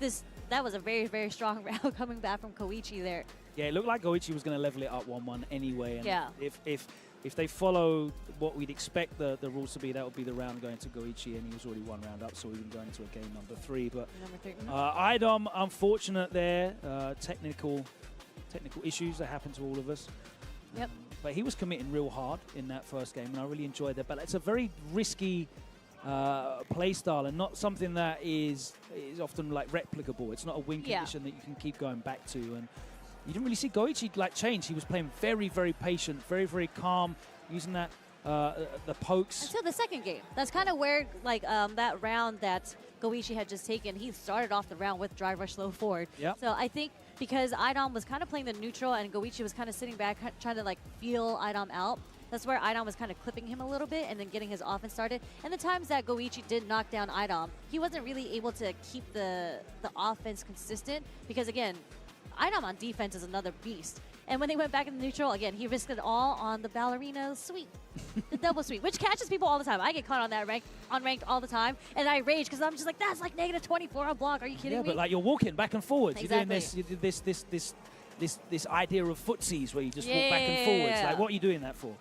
that was a very, very strong round coming back from Koichi there. Yeah, it looked like Goichi was going to level it up 1-1 anyway. And Yeah. if they follow what we'd expect the rules to be, that would be the round going to Goichi, and he was already 1 round up, so we've been going into a game number 3. But Number 3. Idom, unfortunate there. Technical issues that happen to all of us. Yep. But he was committing real hard in that first game, and I really enjoyed that. But it's a very risky play style, and not something that is often like replicable. It's not a win condition that you can keep going back to. And you didn't really see Goichi like change. He was playing very, very patient, very, very calm, using that the pokes. Until the second game. That's kind of where like that round that Goichi had just taken, he started off the round with drive rush low forward. Yep. So I think because Idom was kind of playing the neutral and Goichi was kind of sitting back trying to like feel Idom out, that's where Idom was kind of clipping him a little bit and then getting his offense started. And the times that Goichi did knock down Idom, he wasn't really able to keep the offense consistent because, again, Idom on defense is another beast. And when they went back in the neutral, again, he risked it all on the ballerina sweep, the double sweep, which catches people all the time. I get caught on that unranked all the time, and I rage because I'm just like, that's like -24 on block. Are you kidding me? Yeah, but like you're walking back and forwards. Exactly. You're doing this idea of footsies where you just walk back and forwards. Like, what are you doing that for?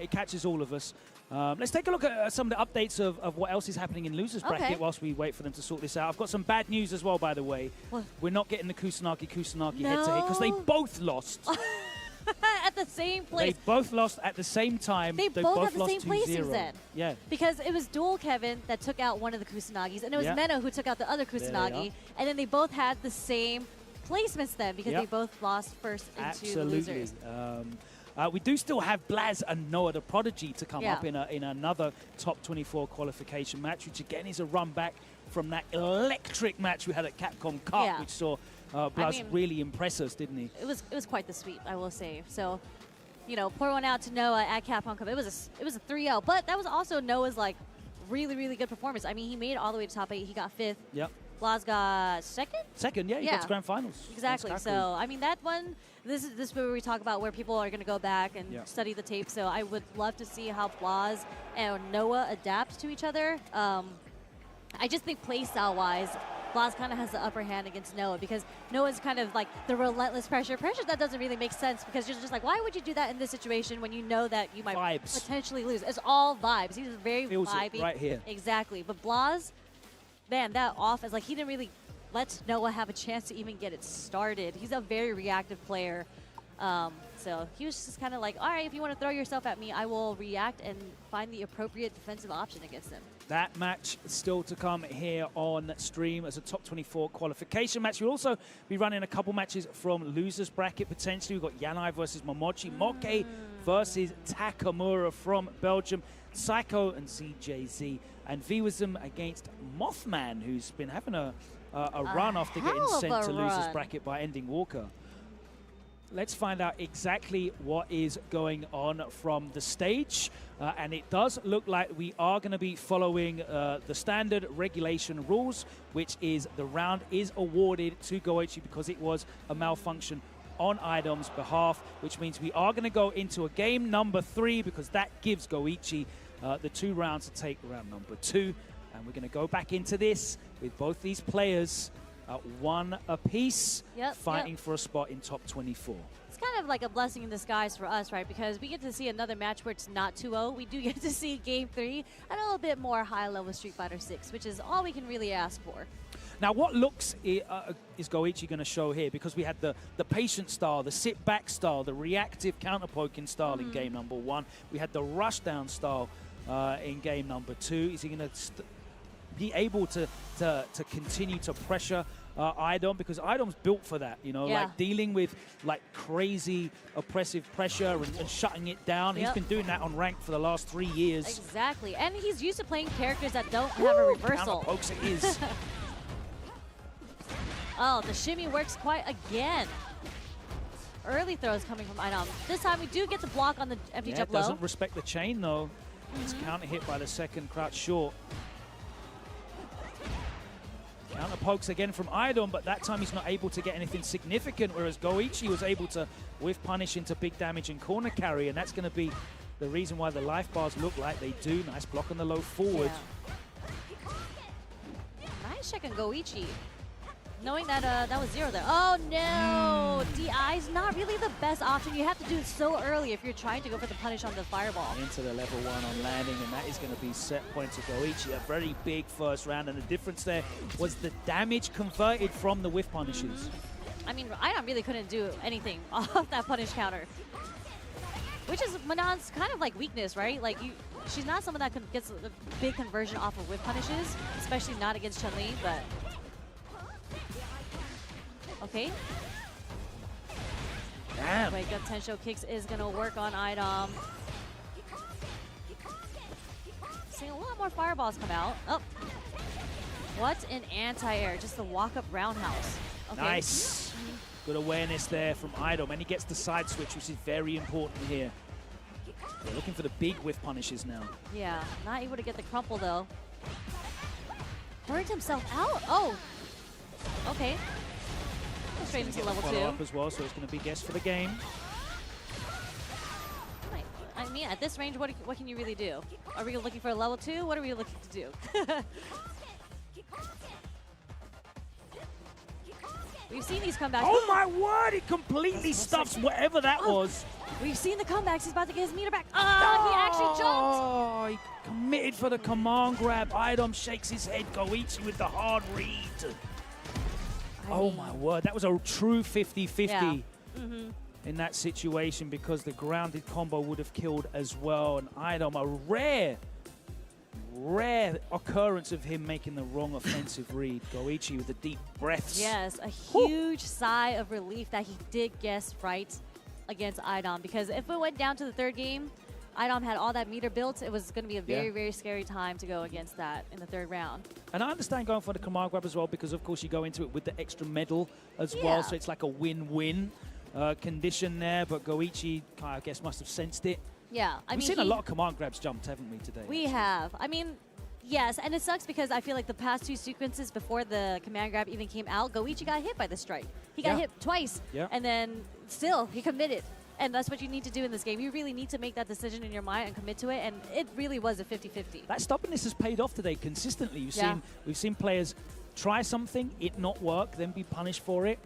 It catches all of us. Let's take a look at some of the updates of what else is happening in losers bracket whilst we wait for them to sort this out. I've got some bad news as well, by the way. What? We're not getting the Kusanagi head-to-head because they both lost. At the same place. They both lost at the same time. They both have the lost same 2-0. placings then. Yeah. Because it was Dual Kevin that took out one of the Kusanagis, and it was Mena who took out the other Kusanagi, and then they both had the same placements then because they both lost first into the losers. We do still have Blaz and Noah the Prodigy to come up in another top 24 qualification match, which again is a run back from that electric match we had at Capcom Cup, which saw Blaz really impress us, didn't he? It was quite the sweep, I will say. So, you know, pour one out to Noah at Capcom Cup. It was a 3-0, but that was also Noah's like really, really good performance. I mean, he made it all the way to top 8. He got 5th. Yep. Blaz got 2nd? Second, yeah, he got to grand finals. Exactly. So, I mean, that one, this is where we talk about where people are going to go back and study the tape. So I would love to see how Blaz and Noah adapt to each other. I just think playstyle-wise, Blaz kind of has the upper hand against Noah because Noah's kind of like the relentless pressure that doesn't really make sense because you're just like, why would you do that in this situation when you know that you might potentially lose? It's all vibes. He's very vibey. Right here. Exactly. But Blaz, man, that offense, like he didn't really let Noah have a chance to even get it started. He's a very reactive player. So he was just kind of like, all right, if you want to throw yourself at me, I will react and find the appropriate defensive option against him. That match still to come here on stream as a top 24 qualification match. We'll also be running a couple matches from losers bracket potentially. We've got Yanai versus Momochi, Mokke versus Takamura from Belgium, Psycho and ZJZ, and V-Wisdom against Mothman, who's been having a run after getting sent to losers bracket by ending Walker. Let's find out exactly what is going on from the stage. And it does look like we are going to be following the standard regulation rules, which is the round is awarded to Goichi because it was a malfunction on Idom's behalf, which means we are going to go into a game number 3 because that gives Goichi the 2 rounds to take round number 2. And we're going to go back into this with both these players 1 apiece, fighting for a spot in top 24. It's kind of like a blessing in disguise for us, right? Because we get to see another match where it's not 2-0. We do get to see Game 3 and a little bit more high-level Street Fighter 6, which is all we can really ask for. Now, what looks is Goichi going to show here? Because we had the patient style, the sit-back style, the reactive counter-poking style in game number 1. We had the rush-down style in game number 2. Is he going to be able to continue to pressure Idom? Because Idom's built for that, you know, like dealing with like crazy oppressive pressure and shutting it down. He's been doing that on rank for the last 3 years. Exactly, and he's used to playing characters that don't have a reversal. Counter pokes it is. Oh, the shimmy works quite again. Early throws coming from Idom. This time we do get the block on the empty jump low. Doesn't respect the chain though. It's counter hit by the second crouch short. Counter pokes again from Idom, but that time he's not able to get anything significant, whereas Goichi was able to whiff punish into big damage and corner carry, and that's going to be the reason why the life bars look like they do. Nice block on the low forward. Yeah. Nice check on Goichi. Knowing that that was 0 there. Oh no! DI is not really the best option. You have to do it so early if you're trying to go for the punish on the fireball. Into the level 1 on landing, and that is going to be set point to Goichi. A very big first round, and the difference there was the damage converted from the whiff punishes. I mean, Idom really couldn't do anything off that punish counter. Which is Manon's kind of like weakness, right? Like, she's not someone that gets a big conversion off of whiff punishes, especially not against Chun-Li, but... Okay. Damn. Wait, gut Tensho kicks is going to work on Idom. Seeing a lot more fireballs come out. Oh. What an anti-air. Just the walk-up roundhouse. Okay. Nice. Good awareness there from Idom, and he gets the side switch, which is very important here. They're looking for the big whiff punishes now. Yeah, not able to get the crumple, though. Burned himself out? Oh. Okay. Straight into level 2. Up as well, so it's going to be guess for the game. I mean, at this range, what can you really do? Are we looking for a level 2? What are we looking to do? We've seen these comebacks. Oh my word! It completely stuffs whatever that was. We've seen the comebacks. He's about to get his meter back. Ah, he actually jumped. Oh, he committed for the command grab. Idom shakes his head. Goichi with the hard read. Oh my word, that was a true 50-50 in that situation, because the grounded combo would have killed as well. And Idom, a rare occurrence of him making the wrong offensive read. Goichi with the deep breaths. Yes, a huge sigh of relief that he did guess right against Idom, because if it went down to the third game, Idom had all that meter built, it was going to be a very, very scary time to go against that in the third round. And I understand going for the command grab as well, because of course you go into it with the extra medal as well, so it's like a win-win condition there, but Goichi, I guess, must have sensed it. Yeah, We've seen a lot of command grabs jumped, haven't we, today? We have. I mean, yes, and it sucks because I feel like the past 2 sequences before the command grab even came out, Goichi got hit by the strike. He got hit twice, and then still, he committed. And that's what you need to do in this game. You really need to make that decision in your mind and commit to it, and it really was a 50-50. That stubbornness has paid off today consistently. We've seen players try something, it not work, then be punished for it,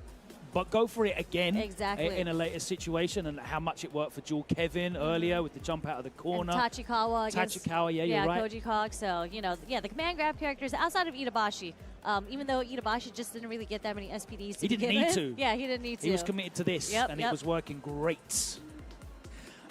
but go for it again in a later situation, and how much it worked for Jewel Kevin earlier with the jump out of the corner. And Tachikawa against you're right. Koji Kog. So, you know, the command grab characters outside of Itabashi, even though Itabashi just didn't really get that many SPDs. He didn't need to. Yeah, he didn't need to. He was committed to this, and it was working great.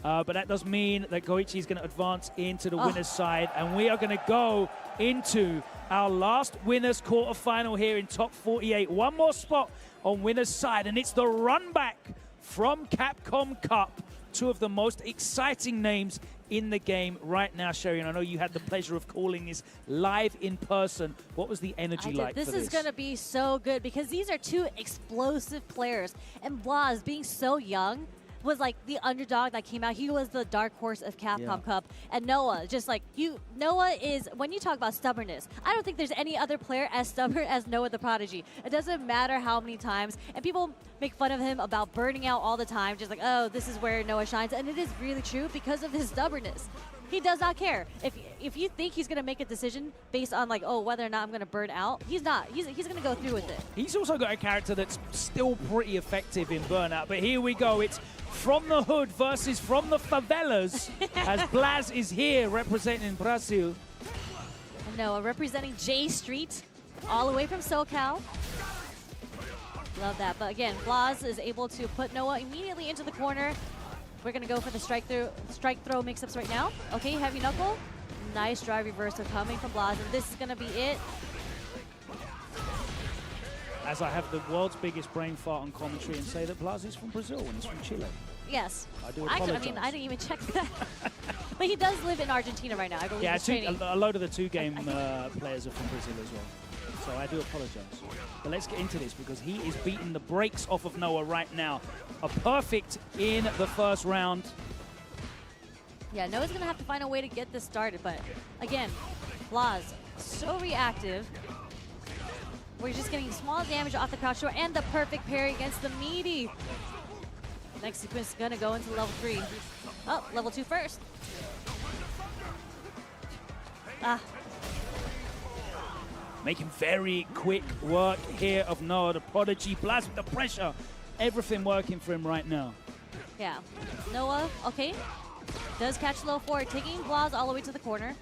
But that does mean that Goichi is going to advance into the winner's side, and we are going to go into our last winner's quarterfinal here in top 48. One more spot on winner's side, and it's the run back from Capcom Cup. 2 of the most exciting names in the game right now, Sherry. And I know you had the pleasure of calling this live in person. What was the energy like for this? This is going to be so good because these are 2 explosive players. And Blaz, being so young, was like the underdog that came out. He was the dark horse of Capcom Cup. And Noah, just like Noah is, when you talk about stubbornness, I don't think there's any other player as stubborn as Noah the Prodigy. It doesn't matter how many times. And people make fun of him about burning out all the time, just like, oh, this is where Noah shines. And it is really true because of his stubbornness. He does not care. If you think he's going to make a decision based on like, oh, whether or not I'm going to burn out, he's not. He's going to go through with it. He's also got a character that's still pretty effective in burnout. But here we go. It's From the Hood versus From the Favelas as Blaz is here representing Brazil. Noah representing J Street. all the way from SoCal. Love that. But again, Blaz is able to put Noah immediately into the corner. We're going to go for the strike throw mix-ups right now. Okay, heavy knuckle. Nice drive reversal coming from Blaz, and this is going to be it. As I have the world's biggest brain fart on commentary and say that Blaz is from Brazil and he's from Chile. Yes. I do Actually, apologize. I mean, I didn't even check that. But he does live in Argentina right now. I believe Yeah, he's training. a load of the two-game players are from Brazil as well. So I do apologize. But let's get into this because he is beating the brakes off of Noah right now. A perfect in the first round. Yeah, Noah's going to have to find a way to get this started. But again, Blaz, so reactive. We're just getting small damage off the crouch short and the perfect parry against the meaty. Next sequence is going to go into level 3. Oh, level 2 first. Ah. Making very quick work here of Noah, the prodigy. Blaz with the pressure. Everything working for him right now. Yeah. Noah, okay. Does catch low forward, taking Blaz all the way to the corner.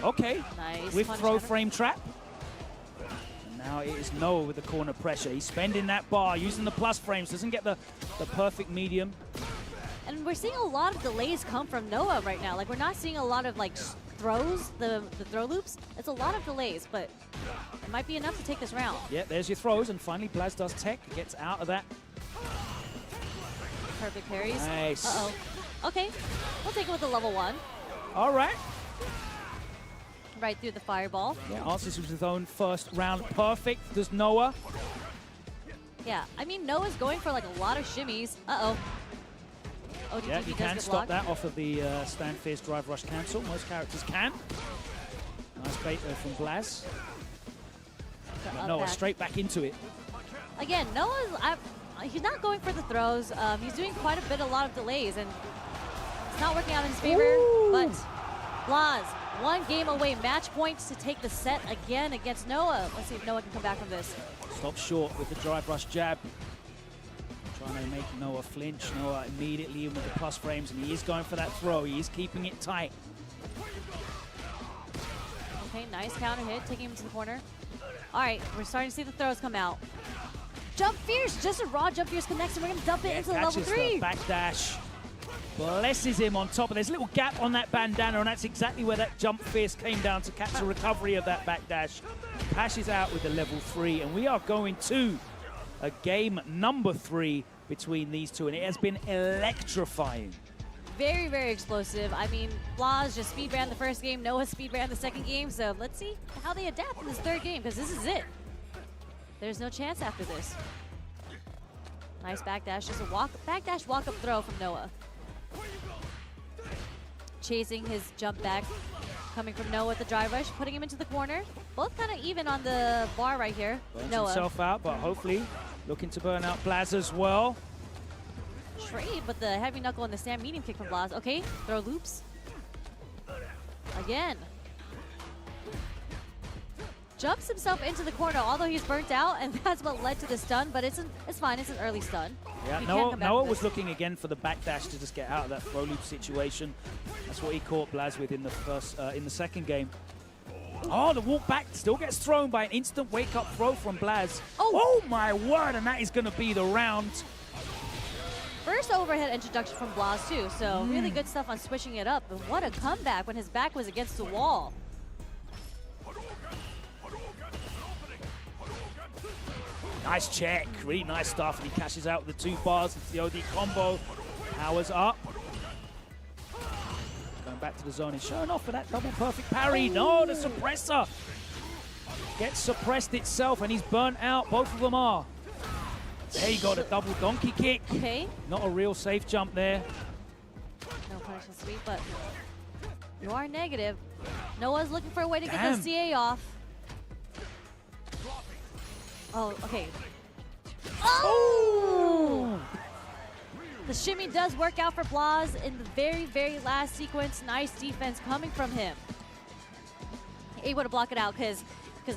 Okay. Nice. With punish throw counter. frame trap. And now it is Noah with the corner pressure. He's spending that bar, using the plus frames. Doesn't get the perfect medium. And we're seeing a lot of delays come from Noah right now. Like, we're not seeing a lot of, like, throws, the throw loops. It's a lot of delays, but it might be enough to take this round. Yeah, there's your throws, and finally Blaz does tech, gets out of that. Perfect parries. Nice. Uh-oh. Okay, we'll take it with the level 1. All right. Right through the fireball. Yeah, answers with his own first round. Perfect. Does Noah. Yeah, I mean, Noah's going for, like, a lot of shimmies. Uh-oh. ODTV Yeah, you does can get stop blocked. that off of the stand fierce drive rush cancel. Most characters can. Nice bait there from Blaz. The But up Noah back. straight back into it. Again, he's not going for the throws. He's doing quite a lot of delays, and it's not working out in his favor. Ooh. But Blaz, one game away, match points to take the set again against Noah. Let's see if Noah can come back from this. Stop short with the drive rush jab. Trying to make Noah flinch. Noah immediately in with the plus frames, and he is going for that throw. He is keeping it tight. Okay, nice counter hit, taking him to the corner. All right, we're starting to see the throws come out. Jump fierce, just a raw jump fierce connection. We're gonna dump it into the level Catches 3. the back dash. Blesses him on top. And there's a little gap on that bandana, and that's exactly where that jump fierce came down to catch a recovery of that back dash. Pashes out with the level 3, and we are going to a game number 3 between these two, and it has been electrifying. Very, very explosive. I mean, Blaz just speed ran the first game, Noah speed ran the second game, so let's see how they adapt in this third game, because this is it. There's no chance after this. Nice backdash, just a backdash walk-up throw from Noah. Chasing his jump back, coming from Noah with the drive rush, putting him into the corner. Both kind of even on the bar right here. Burns Noah. himself out, but hopefully looking to burn out Blaz as well. Trade, but the heavy knuckle and the stand medium kick from Blaz. Okay, throw loops. Again. Jumps himself into the corner, although he's burnt out, and that's what led to the stun, but it's fine, it's an early stun. Yeah, He can Noah, come back Noah from was this. looking again for the back dash to just get out of that throw loop situation. That's what he caught Blaz with in the second game. Oh, the walk back still gets thrown by an instant wake-up throw from Blaz. Oh my word, and that is going to be the round. First overhead introduction from Blaz too, so really good stuff on switching it up. And what a comeback when his back was against the wall. Nice check, really nice stuff, and he cashes out with the 2 bars into the OD combo. Powers up. Going back to the zone and showing off for that double perfect parry. No, the suppressor gets suppressed itself, and he's burnt out. Both of them are. There you go, the double donkey kick. Okay, Not a real safe jump there. no punishment sweep, but you are negative. Noah's looking for a way to get Damn. the CA off. Oh, okay. Oh! The shimmy does work out for Blaz in the very, very last sequence. Nice defense coming from him. Able to block it out because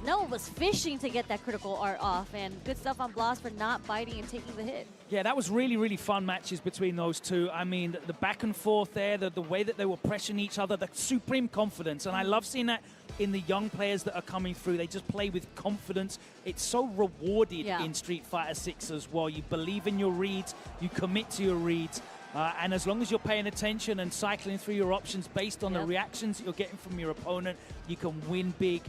Noah was fishing to get that critical art off, and good stuff on Blaz for not biting and taking the hit. Yeah, that was really, really fun matches between those two. I mean, the back and forth there, the way that they were pressuring each other, the supreme confidence. And I love seeing that in the young players that are coming through. They just play with confidence. It's so rewarded in Street Fighter 6 as well. You believe in your reads, you commit to your reads, and as long as you're paying attention and cycling through your options based on the reactions you're getting from your opponent, you can win big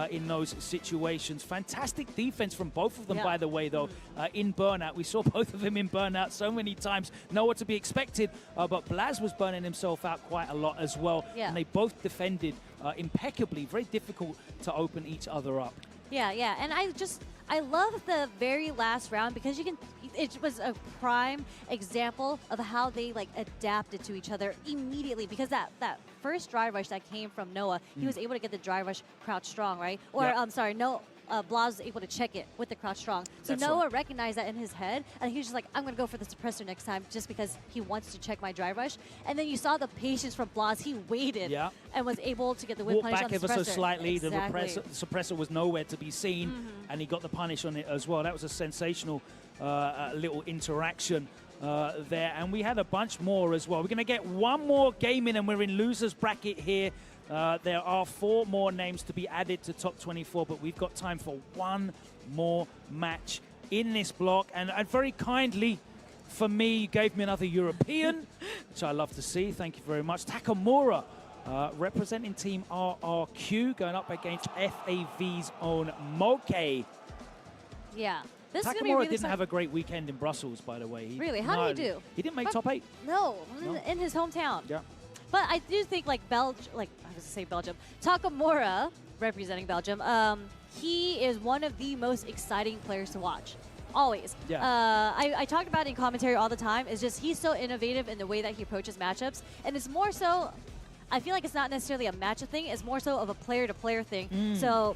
in those situations. Fantastic defense from both of them, by the way, though, in Burnout. We saw both of them in Burnout so many times. Know what to be expected, but Blaz was burning himself out quite a lot as well. And they both defended impeccably. Very difficult to open each other up. Yeah, and I love the very last round because it was a prime example of how they like adapted to each other immediately, because that first dry rush that came from Noah, he was able to get the dry rush crouch strong, right? Or I'm sorry, no. Blaz was able to check it with the crouch strong. So Noah recognized that in his head, and he was just like, I'm going to go for the suppressor next time just because he wants to check my dry rush. And then you saw the patience from Blaz. He waited and was able to get the whip punish on the suppressor. Walked back ever so slightly. The suppressor was nowhere to be seen, and he got the punish on it as well. That was a sensational little interaction there. And we had a bunch more as well. We're going to get one more game in, and we're in loser's bracket here. There are 4 more names to be added to top 24, but we've got time for one more match in this block. And very kindly, for me, you gave me another European, which I love to see. Thank you very much. Takamura, representing Team RRQ, going up against FAV's own Moke. Yeah. This Takamura really didn't have a great weekend in Brussels, by the way. Really? How did he do? He didn't make top 8. No, in his hometown. Yeah. But I do think, like, I was going to say Belgium. Takamura, representing Belgium, he is one of the most exciting players to watch. Always. Yeah. I talked about it in commentary all the time. It's just he's so innovative in the way that he approaches matchups. And it's more so, I feel like it's not necessarily a matchup thing. It's more so of a player-to-player thing. So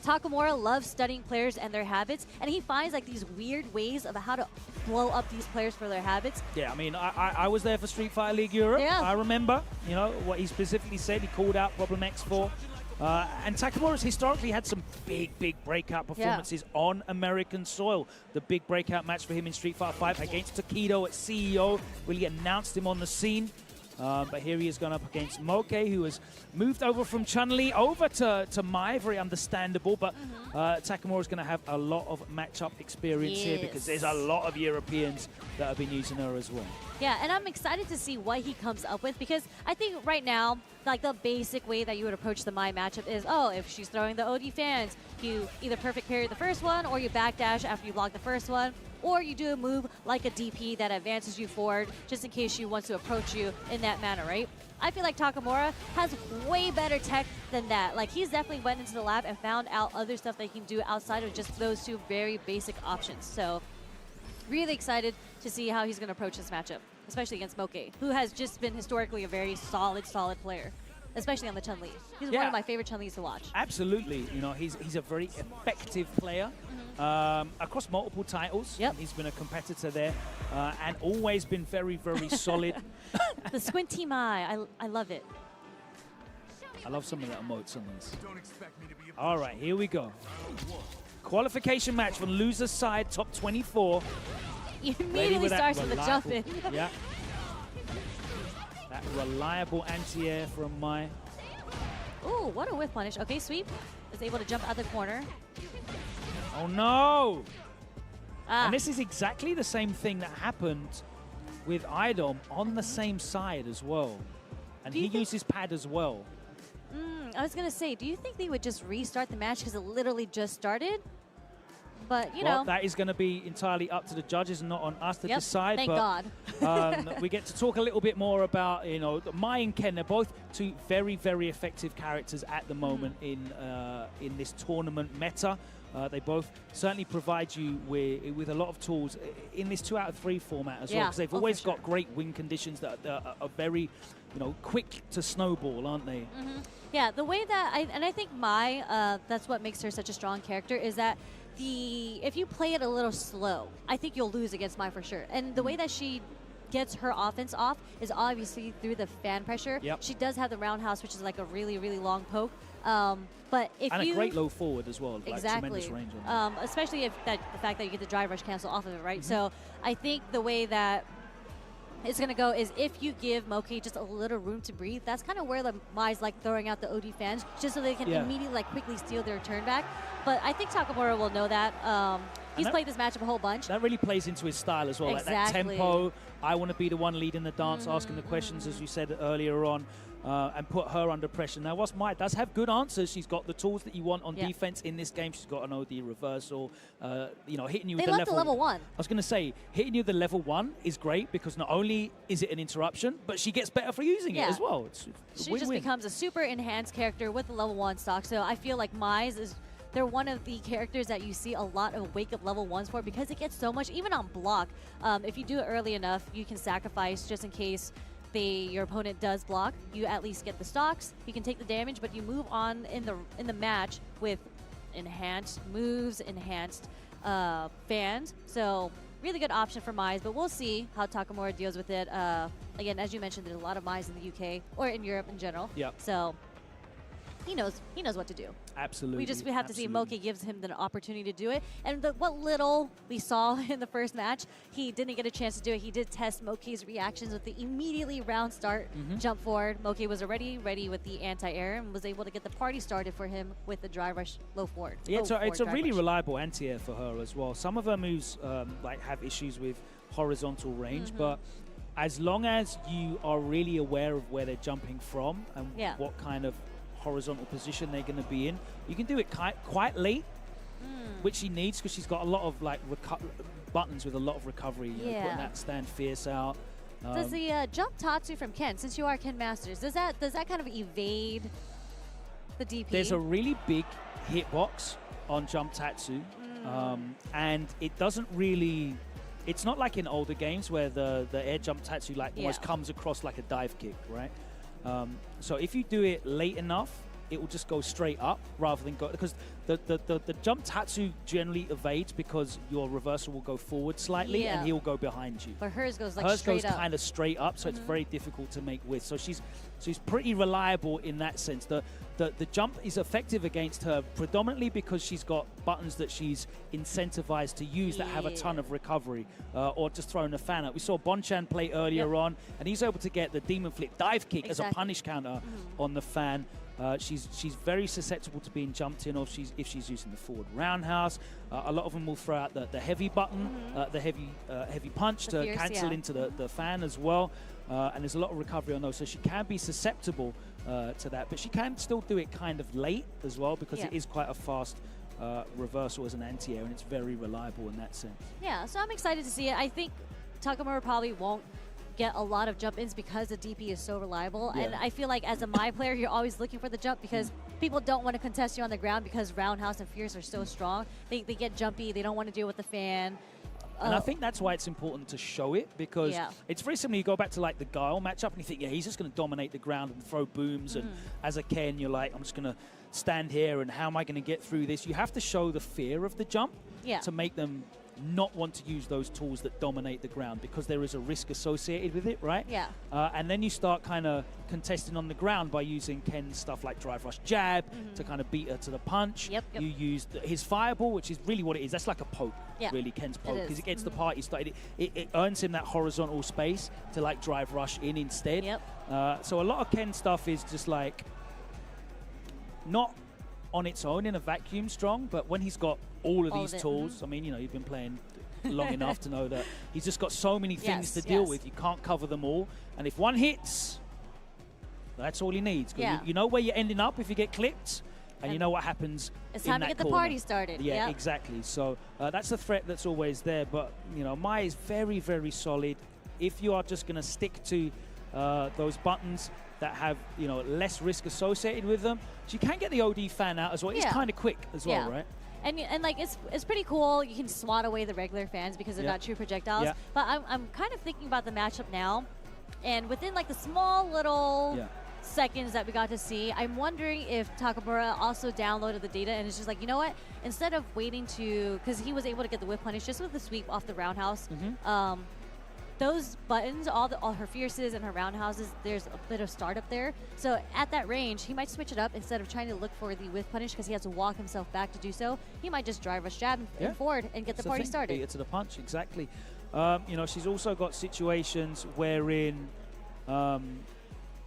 Takamura loves studying players and their habits, and he finds like these weird ways of how to blow up these players for their habits. Yeah, I mean, I was there for Street Fighter League Europe. Yeah. I remember, you know, what he specifically said. He called out Problem X4. And Takamura's historically had some big breakout performances on American soil. The big breakout match for him in Street Fighter 5 against Takedo at CEO really announced him on the scene. But here he is going up against Moke, who has moved over from Chun-Li over to Mai. Very understandable, but Takamura is going to have a lot of matchup experience here because there's a lot of Europeans that have been using her as well. Yeah, and I'm excited to see what he comes up with, because I think right now, like the basic way that you would approach the Mai matchup is, if she's throwing the OD fans, you either perfect parry the first one, or you backdash after you block the first one, or you do a move like a DP that advances you forward just in case she wants to approach you in that manner, right? I feel like Takamura has way better tech than that. Like, he's definitely went into the lab and found out other stuff that he can do outside of just those 2 very basic options. So really excited to see how he's going to approach this matchup, especially against Moke, who has just been historically a very solid player, especially on the Chun-Li. He's one of my favorite Chun-Lis to watch. Absolutely. You know, he's a very effective player across multiple titles. He's been a competitor there and always been very solid. The squinty Mai, I love it. I love some of the emotes on this. All right, here we go. Qualification match from loser's side, top 24. He immediately starts with a jump in. Yeah. That reliable anti-air from Mai. Ooh, what a whiff punish. Okay, sweep. Is able to jump out the corner. Oh, no. And this is exactly the same thing that happened with Idom on the same side as well. And he uses pad as well. I was going to say, do you think they would just restart the match because it literally just started? But, you know. That is going to be entirely up to the judges and not on us to decide. Thank God. We get to talk a little bit more about, you know, Mai and Ken. They're both 2 very effective characters at the moment in this tournament meta. They both certainly provide you with a lot of tools in this 2 out of 3 format as well, because they've always got great win conditions that are very, you know, quick to snowball, aren't they? Yeah, the way that I think Mai, that's what makes her such a strong character, is that if you play it a little slow, I think you'll lose against Mai for sure. And the way that she gets her offense off is obviously through the fan pressure. She does have the roundhouse, which is like a really long poke. But if and a great low forward as well, like tremendous range on that. Especially if the fact that you get the drive rush cancel off of it, right? So I think the way that is going to go is if you give Moki just a little room to breathe. That's kind of where the Mai's like throwing out the OD fans just so they can immediately like quickly steal their turn back. But I think Takamura will know that. He's played this matchup a whole bunch. That really plays into his style as well. Exactly. Like that tempo, I want to be the one leading the dance, asking the questions, as you said earlier on, and put her under pressure. Now, whilst Mai does have good answers, she's got the tools that you want on defense in this game. She's got an OD reversal, hitting you with the level. They love the level 1. I was going to say, hitting you with the level 1 is great because not only is it an interruption, but she gets better for using it as well. It's she win-win. just becomes a super enhanced character with the level 1 stock. So I feel like Mai's is... They're one of the characters that you see a lot of wake-up level 1s for because it gets so much, even on block. If you do it early enough, you can sacrifice just in case your opponent does block. You at least get the stocks. You can take the damage, but you move on in the match with enhanced moves, enhanced fans. So really good option for Mai's, but we'll see how Takamura deals with it. Again, as you mentioned, there's a lot of Mai's in the UK or in Europe in general. So he knows what to do. Absolutely. We have to see if Moki gives him the opportunity to do it. And what little we saw in the first match, he didn't get a chance to do it. He did test Moki's reactions with the immediately round start, jump forward. Moki was already ready with the anti-air and was able to get the party started for him with the drive rush low forward. Yeah, it's a really reliable anti-air for her as well. Some of her moves have issues with horizontal range, but as long as you are really aware of where they're jumping from and what kind of horizontal position they're going to be in, you can do it quite late, which she needs because she's got a lot of like buttons with a lot of recovery. You know, putting that stand fierce out. Does the jump Tatsu from Ken, since you are Ken Masters, does that kind of evade the DP? There's a really big hitbox on jump Tatsu, and it doesn't really. It's not like in older games where the air jump Tatsu almost comes across like a dive kick, right? So if you do it late enough, it will just go straight up rather than go, because the jump Tatsu generally evades because your reversal will go forward slightly and he'll go behind you. But hers goes like hers straight goes up. kind of straight up, so it's very difficult to make with. So she's pretty reliable in that sense. The jump is effective against her predominantly because she's got buttons that she's incentivized to use that have a ton of recovery, or just throwing a fan out. We saw Bonchan play earlier on, and he's able to get the Demon Flip dive kick as a punish counter on the fan. She's very susceptible to being jumped in, or if she's using the forward roundhouse. A lot of them will throw out the heavy button, the heavy punch to cancel into the fan as well. And there's a lot of recovery on those, so she can be susceptible to that. But she can still do it kind of late as well because it is quite a fast reversal as an anti-air, and it's very reliable in that sense. Yeah, so I'm excited to see it. I think Takamura probably won't get a lot of jump ins because the DP is so reliable. And I feel like as a Mai player, you're always looking for the jump because people don't want to contest you on the ground because Roundhouse and Fierce are so strong. They get jumpy. They don't want to deal with the fan. And I think that's why it's important to show it, because it's very similar. You go back to like the Guile matchup and you think, he's just going to dominate the ground and throw booms. And as a Ken, you're like, I'm just going to stand here and how am I going to get through this? You have to show the fear of the jump to make them not want to use those tools that dominate the ground, because there is a risk associated with it, right? Yeah. And then you start kind of contesting on the ground by using Ken's stuff like Drive Rush Jab to kind of beat her to the punch. You use his Fireball, which is really what it is. That's like a poke, really, Ken's poke, because it gets the party started. It earns him that horizontal space to like Drive Rush in instead. So a lot of Ken stuff is just like not on its own in a vacuum strong, but when he's got all of these tools, I mean, you've been playing long enough to know that he's just got so many things to deal with. You can't cover them all, and if one hits, that's all he needs. You know where you're ending up if you get clipped, and you know what happens. It's time to get the party started. Yeah, exactly. So that's the threat that's always there. But Mai is very, very solid. If you are just going to stick to those buttons that have less risk associated with them, she can get the OD fan out as well. It's kind of quick as well, right? And like it's pretty cool. You can swat away the regular fans because they're not true projectiles. But I'm kind of thinking about the matchup now, and within like the small little seconds that we got to see, I'm wondering if Takamura also downloaded the data and it's just like, you know what? Instead of waiting because he was able to get the whip punish just with the sweep off the roundhouse. Those buttons, all her fierces and her roundhouses, there's a bit of startup there. So at that range, he might switch it up instead of trying to look for the whiff punish because he has to walk himself back to do so. He might just drive rush jab and forward and get the party started. Beat it to the punch, exactly. You know, she's also got situations wherein,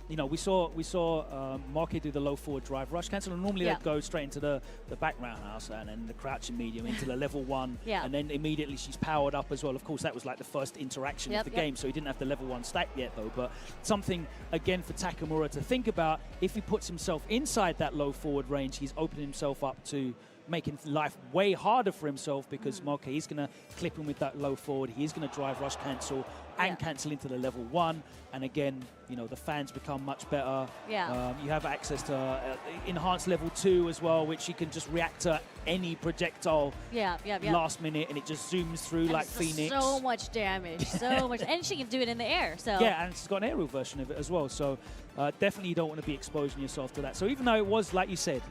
you know, we saw Marke do the low forward drive rush cancel, and normally they'd go straight into the back roundhouse and then the crouching medium into the level 1, and then immediately she's powered up as well. Of course, that was like the first interaction of the game, so he didn't have the level 1 stack yet though. But something again for Takamura to think about: if he puts himself inside that low forward range, he's opening himself up to making life way harder for himself, because Marke is going to clip him with that low forward. He is going to drive rush cancel and cancel into the level 1. And again, you know, the fans become much better. You have access to enhanced level 2 as well, which you can just react to any projectile last minute, and it just zooms through and like Phoenix. So much damage, so much. And she can do it in the air. So yeah, and she's got an aerial version of it as well. So definitely you don't want to be exposing yourself to that. So even though it was, like you said,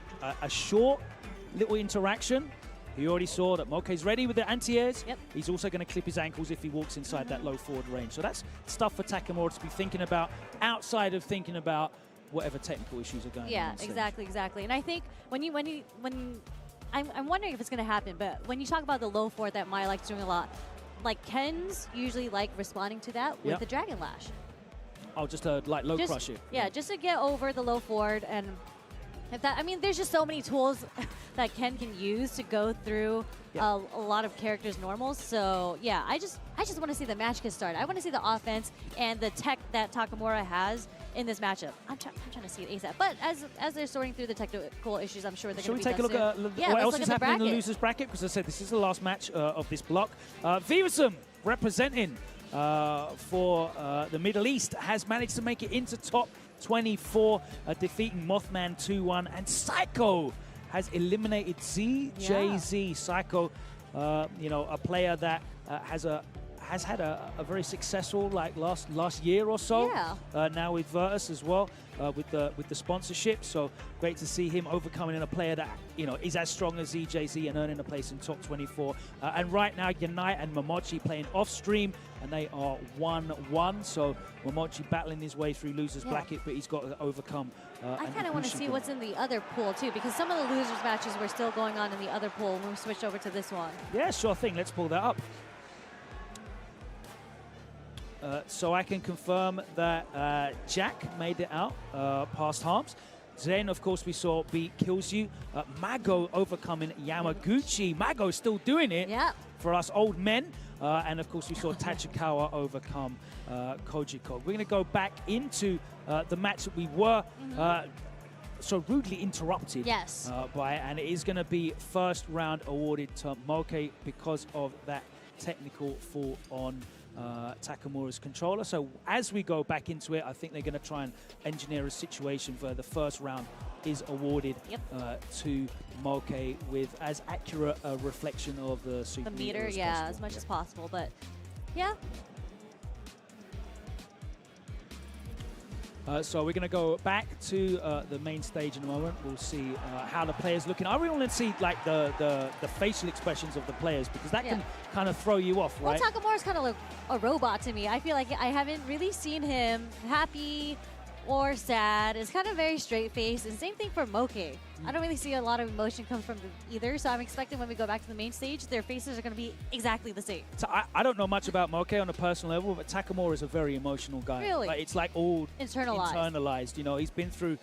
a short little interaction, you already saw that Moke's ready with the anti-airs. He's also going to clip his ankles if he walks inside that low forward range. So that's stuff for Takamura to be thinking about, outside of thinking about whatever technical issues are going on. Yeah, exactly. And I think I'm wondering if it's going to happen, but when you talk about the low forward that Maya likes doing a lot, like Ken's usually like responding to that with the Dragon Lash. Oh, just like low crush it. Yeah, just to get over the low forward. And if that, I mean, there's just so many tools that Ken can use to go through a lot of characters' normals. So yeah, I just want to see the match get started. I want to see the offense and the tech that Takamura has in this matchup. I'm trying to see it ASAP. But as they're sorting through the technical issues, I'm sure they're going to be Shall we take a look at what else is happening in the losers bracket? Because I said this is the last match of this block. Vivasum representing for the Middle East has managed to make it into top 24, defeating Mothman 2-1, and Psycho has eliminated ZJZ. Psycho, you know, a player that has had a very successful last year or so. Now with Virtus as well, with the sponsorship. So great to see him overcoming a player that, you know, is as strong as ZJZ and earning a place in top 24. And right now, Yanai and Momochi playing off stream, and they are 1-1. So Momochi battling his way through losers bracket, but he's got to overcome. I kind of want to see what's in the other pool too, because some of the losers matches were still going on in the other pool when we switched over to this one. Yeah, sure thing. Let's pull that up. So I can confirm that Jack made it out past harms. Then, of course, we saw Beat Kills You. Mago overcoming Yamaguchi. Mago still doing it for us old men. And, of course, we saw Tachikawa overcome Kojiko. We're going to go back into the match that we were so rudely interrupted by, and it is going to be first round awarded to Moke because of that technical fall on Takamura's controller. So as we go back into it, I think they're going to try and engineer a situation where the first round is awarded to Moke with as accurate a reflection of the super meter, as possible. As much as possible. But yeah. So we're going to go back to the main stage in a moment. We'll see how the players looking. I really want to see like the facial expressions of the players, because that can kind of throw you off, right? Well, Takamura's kind of like a robot to me. I feel like I haven't really seen him happy or sad. It's kind of very straight-faced, and same thing for Moke. I don't really see a lot of emotion come from them either, so I'm expecting when we go back to the main stage, their faces are going to be exactly the same. So I don't know much about Moke on a personal level, but Takamura is a very emotional guy. Really? Like, it's like all internalized. You know, he's been through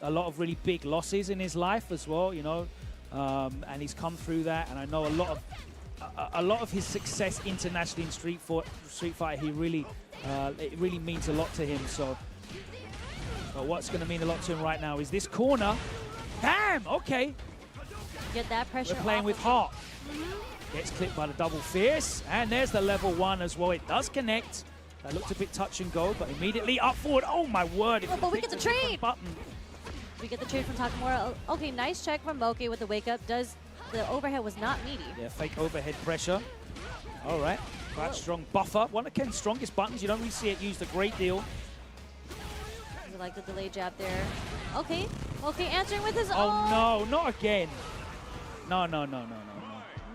a lot of really big losses in his life as well, you know, and he's come through that, and I know a lot of his success internationally in Street Fighter, he really, it really means a lot to him, so... But what's going to mean a lot to him right now is this corner. Damn, okay. Get that pressure. We're playing with heart. Gets clipped by the double fierce. And there's the level 1 as well. It does connect. That looked a bit touch and go, but immediately up forward. Oh, my word. But we get the trade. Button. We get the trade from Takamura. Okay, nice check from Moke with the wake up. The overhead was not meaty. Yeah, fake overhead pressure. All right. Quite strong buffer. One of Ken's strongest buttons. You don't really see it used a great deal. Like the delayed jab there. Okay, answering with his own. Oh, no, not again. No.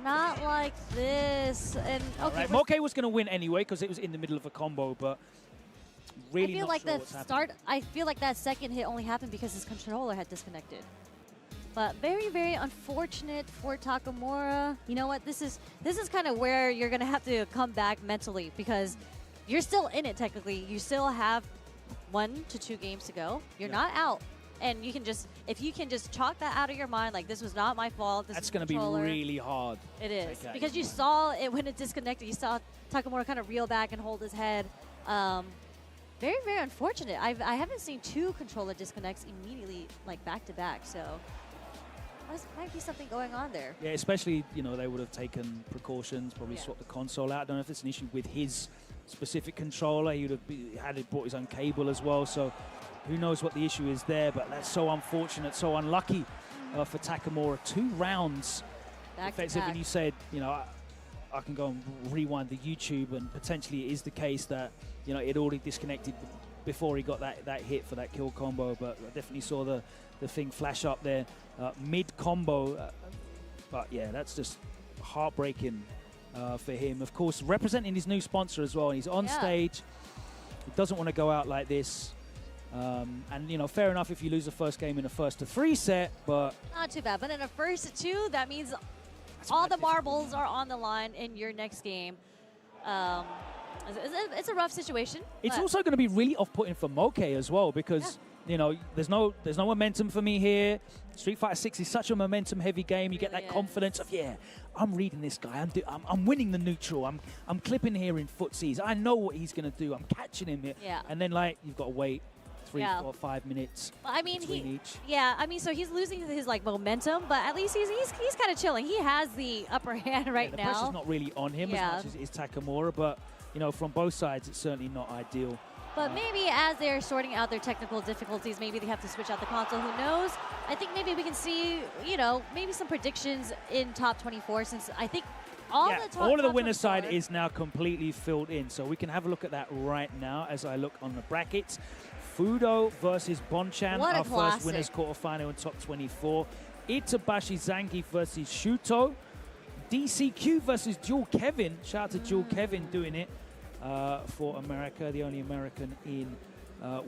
Not like this. And okay, right. Moke was going to win anyway because it was in the middle of a combo, but really I feel not like sure that what's happening. I feel like that second hit only happened because his controller had disconnected. But very, very unfortunate for Takamura. You know what? This is kind of where you're gonna have to come back mentally because you're still in it technically. You still have 1 to 2 games to go. You're not out, and you can just if you can just chalk that out of your mind, like this was not my fault. This That's is going to be really hard. It is Okay. because you saw it when it disconnected. You saw Takamura kind of reel back and hold his head. Very, very unfortunate. I haven't seen 2 controller disconnects immediately, like back to back. So might be something going on there. Yeah, especially, you know, they would have taken precautions, probably swapped the console out. I don't know if it's an issue with his specific controller. He would have had brought his own cable as well. So who knows what the issue is there. But that's so unfortunate, so unlucky for Takamura. 2 rounds. Back to Effective, back. and you said, you know, I can go and rewind the YouTube, and potentially it is the case that, you know, it already disconnected before he got that hit for that kill combo. But I definitely saw the thing flash up there mid-combo. But yeah, that's just heartbreaking for him. Of course, representing his new sponsor as well. He's on stage. He doesn't want to go out like this. And, you know, fair enough if you lose the first game in a 1st-to-3 set, but... Not too bad. But in a 1st-to-2, that means all the marbles are on the line in your next game. It's a rough situation. It's also going to be really off-putting for Moke as well because, you know, there's no momentum for me here. Street Fighter 6 is such a momentum-heavy game. You get that confidence of, I'm reading this guy. I'm winning the neutral. I'm clipping here in footsies. I know what he's going to do. I'm catching him here. Yeah. And then, like, you've got to wait 3, 4, 5 minutes between each. Yeah, I mean, so he's losing his, like, momentum, but at least he's kind of chilling. He has the upper hand right the now. pressure's not really on him as much as it is Takamura, but, you know, from both sides, it's certainly not ideal. But maybe as they're sorting out their technical difficulties, maybe they have to switch out the console. Who knows? I think maybe we can see, you know, maybe some predictions in top 24 since I think all of the winner's side is now completely filled in. So we can have a look at that right now as I look on the brackets. Fudo versus Bonchan, our first winners quarterfinal in top 24. Itabashi Zangief versus Shuto. DCQ versus Jewel Kevin. Shout out to Jewel Kevin doing it. For America, the only American in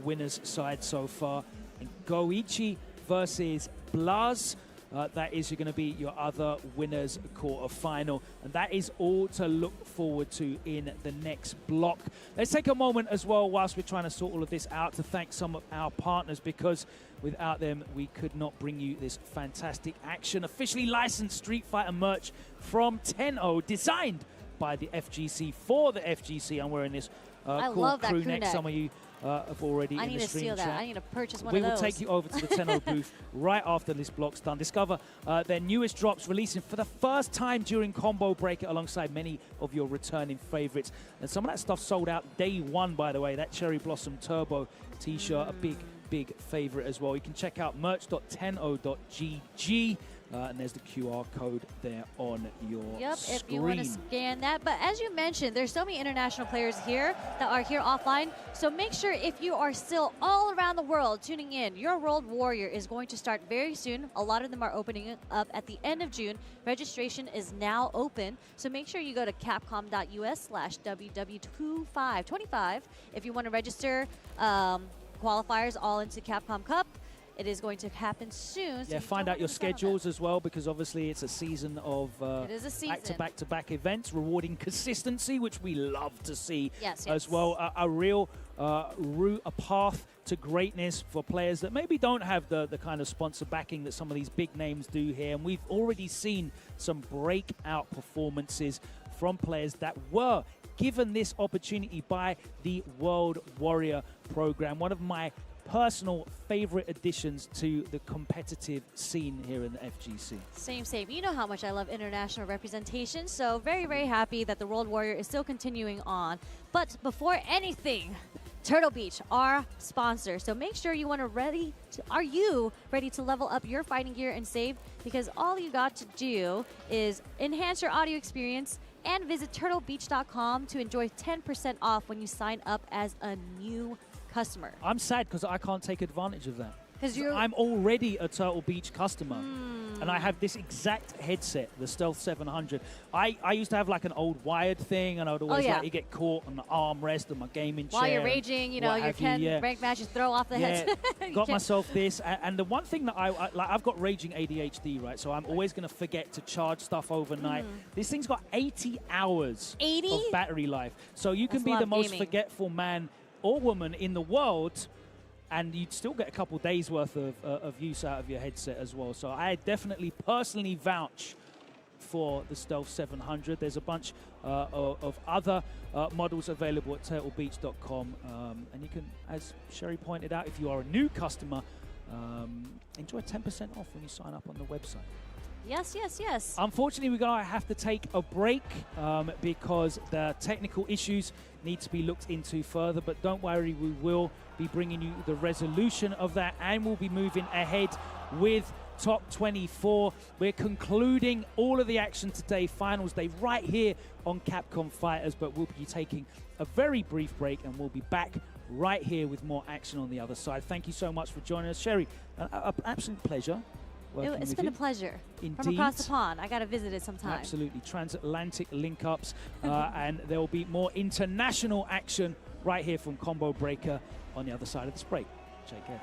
winners side so far. And Goichi versus Blaz. That is going to be your other winners quarterfinal. And that is all to look forward to in the next block. Let's take a moment as well whilst we're trying to sort all of this out to thank some of our partners because without them, we could not bring you this fantastic action. Officially licensed Street Fighter merch from Tenno, designed by the FGC for the FGC. I'm wearing this cool crew neck. Some of you have already I in need the to stream steal chat. that. I need to purchase one We of those. will take you over to the Tenno booth right after this block's done. Discover their newest drops releasing for the first time during Combo Breaker alongside many of your returning favorites. And some of that stuff sold out day 1, by the way. That Cherry Blossom Turbo t-shirt, a big favorite as well. You can check out merch.tenno.gg. And there's the QR code there on your screen. If you want to scan that. But as you mentioned, there's so many international players here that are here offline. So make sure if you are still all around the world tuning in, your World Warrior is going to start very soon. A lot of them are opening up at the end of June. Registration is now open. So make sure you go to capcom.us/WW2525 if you want to register qualifiers all into Capcom Cup. It is going to happen soon. So find out your schedules as well, because obviously it's a season of back-to-back events, rewarding consistency, which we love to see as well. A real route, a path to greatness for players that maybe don't have the kind of sponsor backing that some of these big names do here. And we've already seen some breakout performances from players that were given this opportunity by the World Warrior program. One of my personal favorite additions to the competitive scene here in the FGC. Same. You know how much I love international representation, so very, very happy that the World Warrior is still continuing on. But before anything, Turtle Beach, our sponsor. So make sure you are you ready to level up your fighting gear and save? Because all you got to do is enhance your audio experience and visit turtlebeach.com to enjoy 10% off when you sign up as a new customer. I'm sad because I can't take advantage of that. Because I'm already a Turtle Beach customer. And I have this exact headset, the Stealth 700. I used to have like an old wired thing, and I would always yeah. like to get caught on the armrest of my gaming chair. While you're raging, you know, what your have you, Ken yeah. rank matches throw off the head. Got myself this, and the one thing that like, I've got raging ADHD, right? So I'm always going to forget to charge stuff overnight. This thing's got 80 hours 80? of battery life. So you can That's a be lot the of most gaming. forgetful man or woman in the world, and you'd still get a couple days worth of use out of your headset as well. So I definitely personally vouch for the Stealth 700. There's a bunch of other models available at turtlebeach.com. And you can, as Sherry pointed out, if you are a new customer, enjoy 10% off when you sign up on the website. Yes, yes, yes. Unfortunately, we're going to have to take a break because the technical issues need to be looked into further. But don't worry, we will be bringing you the resolution of that, and we'll be moving ahead with Top 24. We're concluding all of the action today, finals day, right here on Capcom Fighters. But we'll be taking a very brief break, and we'll be back right here with more action on the other side. Thank you so much for joining us, Sherry. An absolute pleasure. It's been a pleasure. Indeed. From across the pond. I got to visit it sometime. Absolutely. Transatlantic link-ups. And there will be more international action right here from Combo Breaker on the other side of this break. Take care.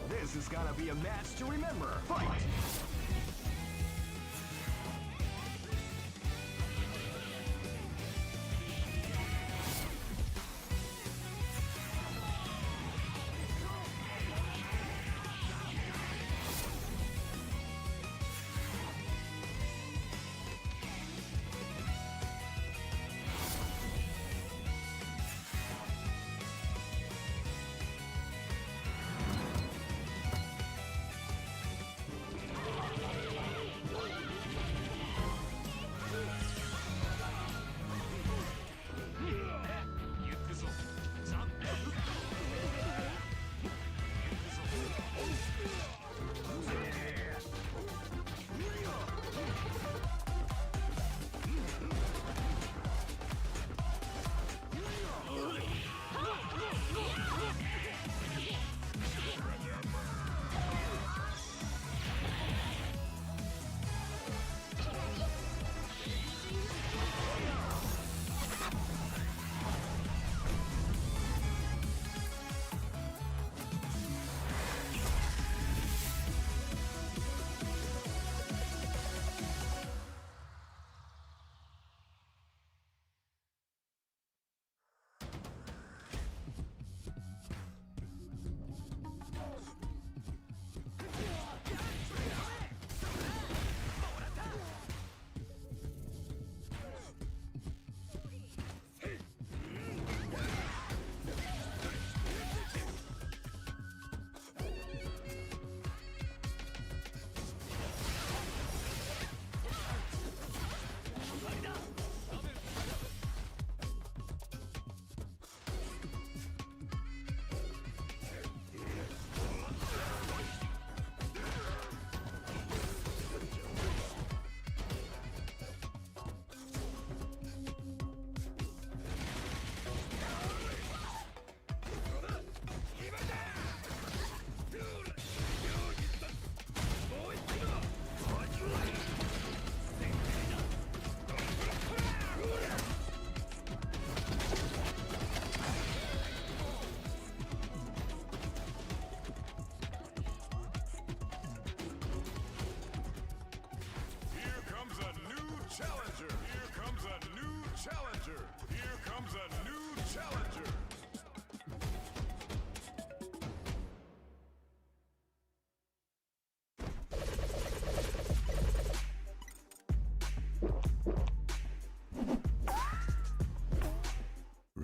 This is gonna be a match to remember. Fight!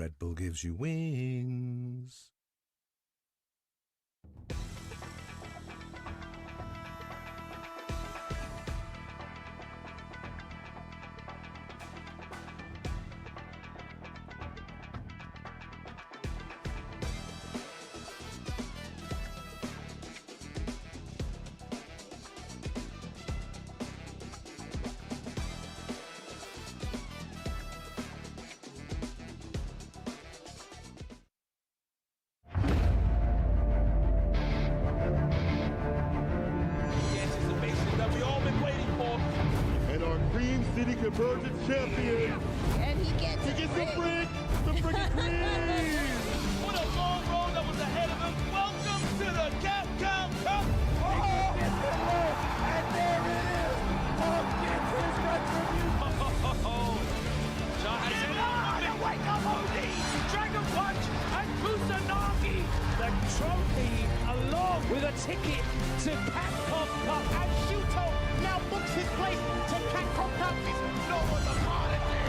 Red Bull gives you wings. Anticipation that we all been waiting for. And our Cream City Convergence champion. And he gets He gets the brick! The freaking cream! What a long road that was ahead of him. Welcome to the Capcom Cup. And there it is! Punk gets his retribution! John is in on the wake up OD. Dragon Punch and Kusanagi. The trophy along with a ticket to Capcom Cup, and Shuto now books his place to Capcom Cup. No one's a prodigy.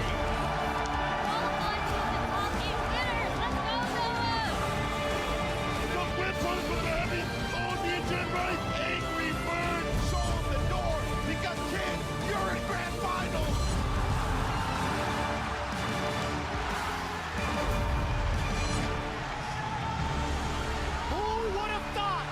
Qualified to the top 8 winners. Let's go, Noah! The whip runs from the heavy on the engine right! Angry Bird! Show him the door because kid, you're in grand finals. Who would have thought?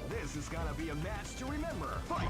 This is gonna be a match to remember. Fight!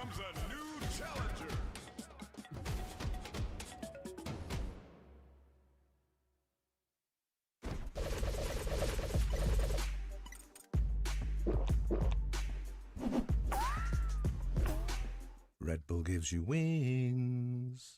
comes a new challenger. Red Bull gives you wings.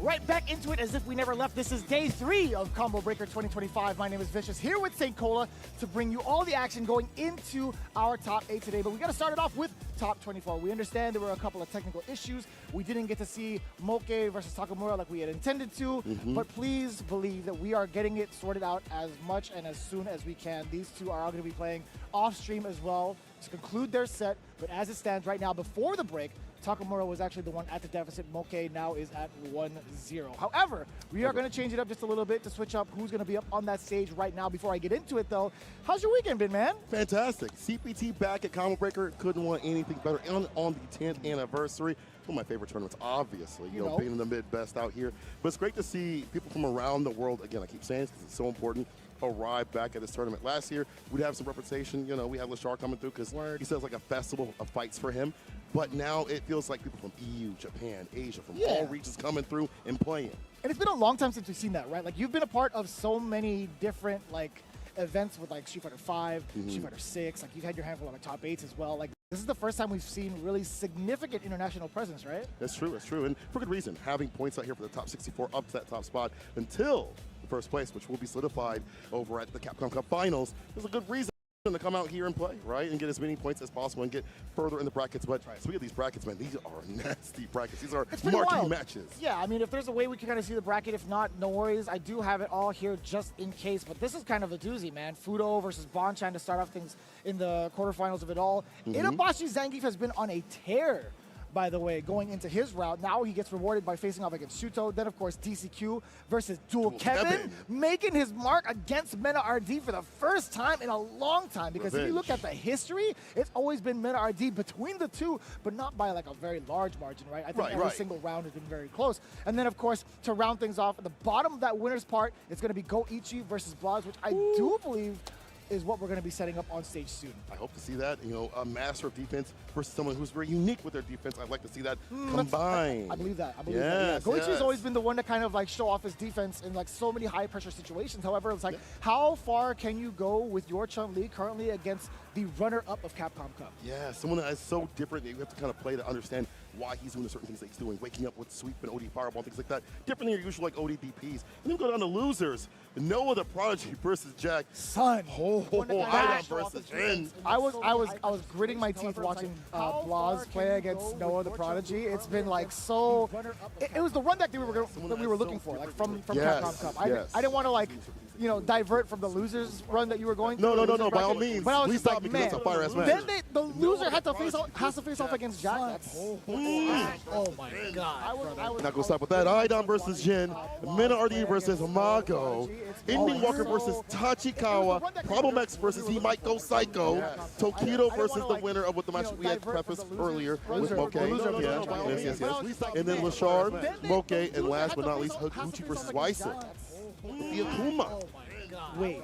Right back into it as if we never left. This is day 3 of Combo Breaker 2025. My name is Vicious, here with St. Cola to bring you all the action going into our top 8 today. But we got to start it off with top 24. We understand there were a couple of technical issues. We didn't get to see Moke versus Takamura like we had intended to. But please believe that we are getting it sorted out as much and as soon as we can. These two are all going to be playing off stream as well to conclude their set. But as it stands right now, before the break, Takamura was actually the one at the deficit. Moke now is at 1-0. However, we are going to change it up just a little bit to switch up who's going to be up on that stage right now. Before I get into it, though, how's your weekend been, man? Fantastic. CPT back at Combo Breaker. Couldn't want anything better. On the 10th anniversary. One of my favorite tournaments, obviously. You know, being in the mid-best out here. But it's great to see people from around the world. Again, I keep saying this because it's so important. Arrive back at this tournament. Last year, we'd have some representation. You know, we had Lashar coming through because he says like a festival of fights for him. But now it feels like people from EU, Japan, Asia, from all regions coming through and playing. And it's been a long time since we've seen that, right? Like, you've been a part of so many different, like, events with, like, Street Fighter 5, Street Fighter 6. Like, you've had your handful of, like, top 8s as well. Like, this is the first time we've seen really significant international presence, right? That's true, that's true. And for good reason. Having points out here for the top 64 up to that top spot until the first place, which will be solidified over at the Capcom Cup Finals, there's a good reason to come out here and play, right? And get as many points as possible and get further in the brackets. But speaking of these brackets, man, these are nasty brackets. These are marquee matches. Yeah, I mean, if there's a way we can kind of see the bracket, if not, no worries. I do have it all here just in case. But this is kind of a doozy, man. Fudo versus Bonchan to start off things in the quarterfinals of it all. Inabashi Zangief has been on a tear, by the way, going into his route. Now he gets rewarded by facing off against Shuto. Then, of course, DCQ versus Dual Kevin, making his mark against Mena RD for the first time in a long time. Because if you look at the history, it's always been Mena RD between the two, but not by like a very large margin, right? I think every single round has been very close. And then, of course, to round things off, at the bottom of that winner's part, it's going to be Goichi versus Blaz, which I do believe is what we're going to be setting up on stage soon. I hope to see that. You know, a master of defense versus someone who's very unique with their defense. I'd like to see that combined. I believe that. I believe that. Yeah. Goichi's always been the one to kind of like show off his defense in like so many high pressure situations. However, it's like, how far can you go with your Chun-Li currently against the runner-up of Capcom Cup? Yeah, someone that is so different that you have to kind of play to understand why he's doing the certain things that he's doing. Waking up with sweep and OD fireball, things like that. Different than your usual like OD DPs. And then go down to losers. Noah the Prodigy versus Jack. Son. Idom versus Jin. I was gritting my teeth watching Blaz play against Noah the Prodigy. It's been like so. It was the run back that we were looking for, like from Capcom Cup. I didn't want to like, you know, divert from the losers run that you were going through. No, by all means. But I was Please just stop like, because man. that's a fire-ass match. Then the loser has to face off against Jack. That's, oh my God. Not gonna stop with that. Idom versus Jin. Mena RD versus Mago. Ending Walker versus Tachikawa. Problem X versus He Might Go Psycho. Tokido versus the winner of what the match we had prefaced earlier with Moke. Yes. And then Lashard, Moke, and last but not least, Higuchi versus Weiser. The Akuma. Wait,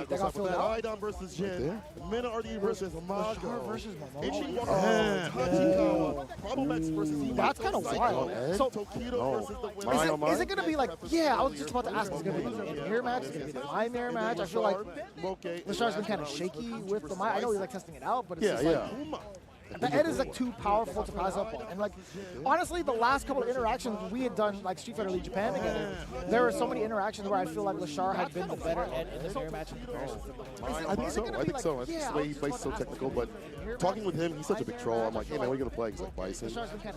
that got filled out? Idom versus Jin. Mena RD versus Mago. Versus Ending Walker versus Tachikawa. Problem X versus He Might That's Go kind of Psycho. wild. So, Tokido versus the winner. is it going to be like, I was just about to ask, is it going to be a mirror match? Is it going to be a my mirror match? I feel like Lashar's been kind of shaky with the Mai. I know he's like testing it out, but it's just like, the Ed is like too powerful to pass up on. And like, honestly, the last couple of interactions we had done, like Street Fighter League Japan together, there were so many interactions where I feel like Lashar had been the better Ed in this mirror match in comparison. I think so. I think so. I think the way he plays so technical, but talking with him, he's such a big troll. I'm like, hey, man, what are you going to play? He's like, Bison,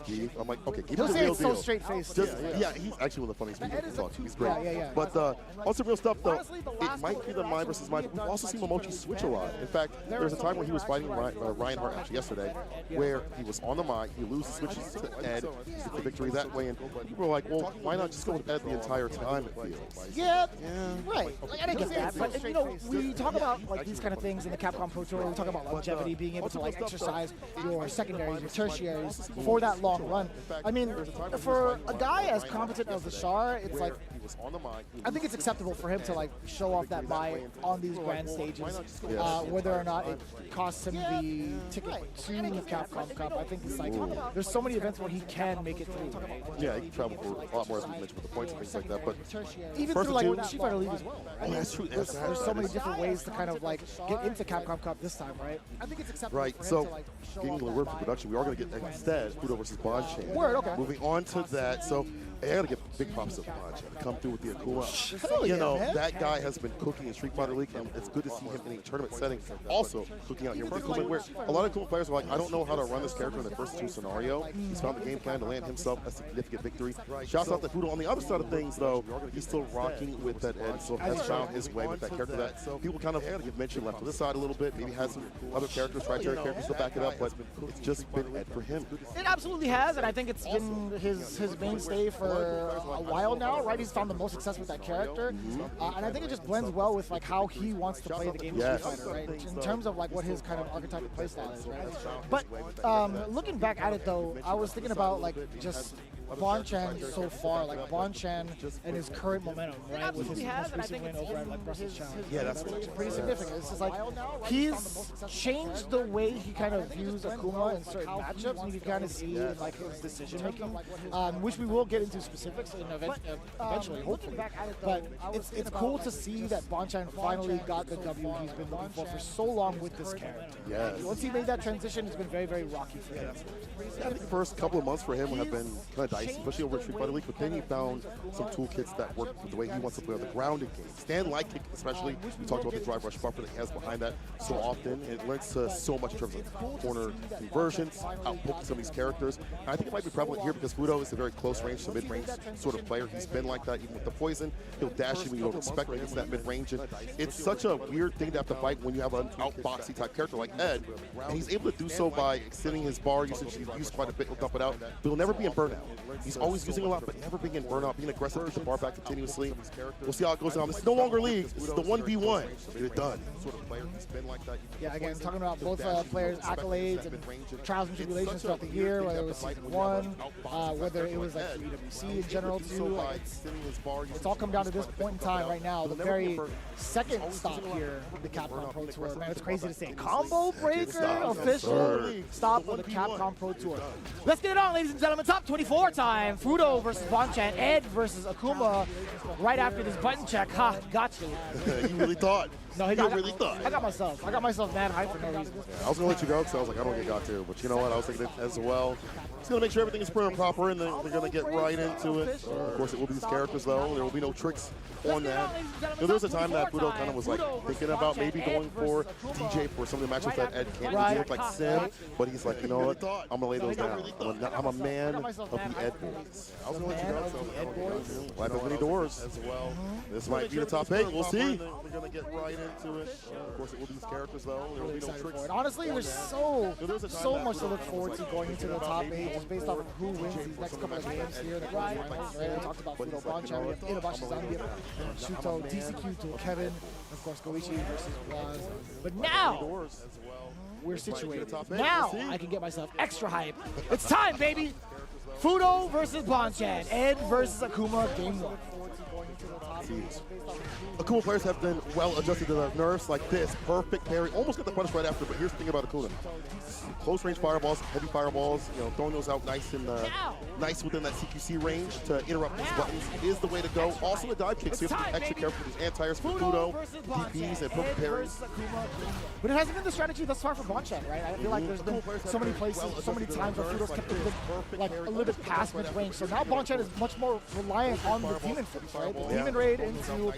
Keith. I'm like, okay, keep it He'll the say real it's so deal. straight-faced. Yeah, he's actually one of the funniest people to talk to. He's great. Yeah. But on some real stuff, though, it might be the mind versus mind. We've also seen Momochi switch a lot. In fact, there was a time when he was fighting Reinhardt actually yesterday, where he was on the mic, he loses, switches to Ed, he gets the victory that way, and people were like, well, why not just go with Ed the entire time, it feels. Yeah, right. Like, I didn't get that. But, you know, we talk about like these kind of things in the Capcom Pro Tour. We talk about longevity, being able to like exercise your secondaries, your tertiaries for that long run. I mean, for a guy as competent as the Char, it's like, I think it's acceptable for him to like show off that buy on these grand stages, whether or not it costs him the ticket to the Capcom Cup. I think it's like there's so many events where he can make it through. Right? Yeah, he can travel for a lot more, as we mentioned, with the points and things like that. But even through like the Street Fighter League as well. Right? Oh, that's true. There's so many different ways to kind of like get into Capcom Cup this time, right? I think it's acceptable for him so to like show getting off the that word for buy production, we are going to get instead Fudo versus Bonchan. Word, okay. Moving on to that, so I got to give big props to Bonchan to come through with the Akuma. Hell yeah, You know, man. that guy has been cooking in Street Fighter League, and it's good to see him in a tournament setting also cooking out here with Akuma, where a lot of Akuma players are like, I don't know how to run this character in the first two scenario. He's found the game plan to land himself a significant victory. Shouts out to Fudo. On the other side of things, though, he's still rocking with that Ed, so has found his way with that character that people kind of give mention left to this side a little bit, maybe has some other characters, tri-character characters to back it up, but it's just been Ed for him. It absolutely has, and I think it's been his mainstay for a while now, right? He's found the most success with that character, and I think it just blends well with like how he wants to play the game of Street Fighter, right? In terms of like what his kind of archetypic playstyle is, right? But looking back at it though, I was thinking about like just Bonchan so far, like Bonchan and his current momentum, right? With his most recent win over at like Brussels Challenge. Yeah, that's pretty significant. It's just like he's changed the way he kind of views Akuma in certain matchups, and you can kind of see in like his decision making, which we will get into specifics in eventually, hopefully. But it's cool to see that Bonchan finally got the W he's been looking for so long with this character. Yes. Once he made that transition, it's been very, very rocky for him. I think the first couple of months for him have been kind of dicey, especially over at Street Fighter League, but then he found some toolkits that work with the way he wants to play on the grounded game. Stand light kick, especially. We talked about the drive rush buffer that he has behind that so often. It lends to so much in terms of corner conversions, outpoking some of these characters. And I think it might be prevalent here because Fudo is a very close range to mid-range sort of player. He's been like that even with the poison. He'll dash you when you don't expect it. It's that mid-range. And it's such a weird thing to have to fight when you have an outboxy type character like Ed. And he's able to do so by extending his bar usage. He's used quite a bit. He'll dump it out. But he'll never be in burnout. He's always using a lot, but never being in burnout, being aggressive, push the bar back continuously. We'll see how it goes down. This is no longer league. This is the 1v1. Get it done. Yeah, again, talking about both players' accolades and trials and tribulations throughout the year, whether it was season one, whether it was like EWC in general too. Like, it's all come down to this point in time right now. The very second stop here in the Capcom Pro Tour. Man, it's crazy to say. Combo Breaker official stop on the Capcom Pro Tour. Let's get it on, ladies and gentlemen. Top 24 time. Fudo versus Bonchan. Ed versus Akuma. Right after this button check. Ha, got you. You really thought. No, you really thought. I got myself mad hype for no reason. I was going to let you go because I was like, I don't get got to. But you know what? I was thinking it as well. Just going to make sure everything is prim and proper, and then they're going to get right into it. Of course, it will be these characters, though. There will be no tricks on that. There was a time that Fudo kind of was like thinking about maybe going for DJ for some of the matchups that Ed can't do, like Sim. But he's like, you know what? I'm going to lay those down. I'm a man of the Ed boys. I was going to let you go. Life has many doors as well. This might be the top 8. We'll see. They're going to get right into it. Of course, it will be these characters, though. There will be no tricks. Honestly, there's so much to look forward to going into the top 8, just based off of who wins these next couple of games here in the quarterfinals. Right? We talked about Fudo Bonchan, we have Inabashi Zangief, Shuto, DCQ to Kevin, of course Goichi versus Waz. But now we're situated. Now I can get myself extra hype. It's time, baby! Fudo versus Bonchan, Ed versus Akuma, game 1. Akuma players have been well adjusted to the nerfs like this. Perfect parry. Almost got the punish right after, but here's the thing about Akuma. Close range fireballs, heavy fireballs, you know, throwing those out nice and nice within that CQC range to interrupt these buttons is the way to go. Also the dive kicks, so you have to be extra careful with these anti-airs for Fudo, DPs, and perfect parries. But it hasn't been the strategy thus far for Bonchan, right? I feel like there's been so many places, so many times where Fudo's kept a little bit past mid-range. So now Bonchan is much more reliant on the Demon Fist, right? The Demon Ray trade into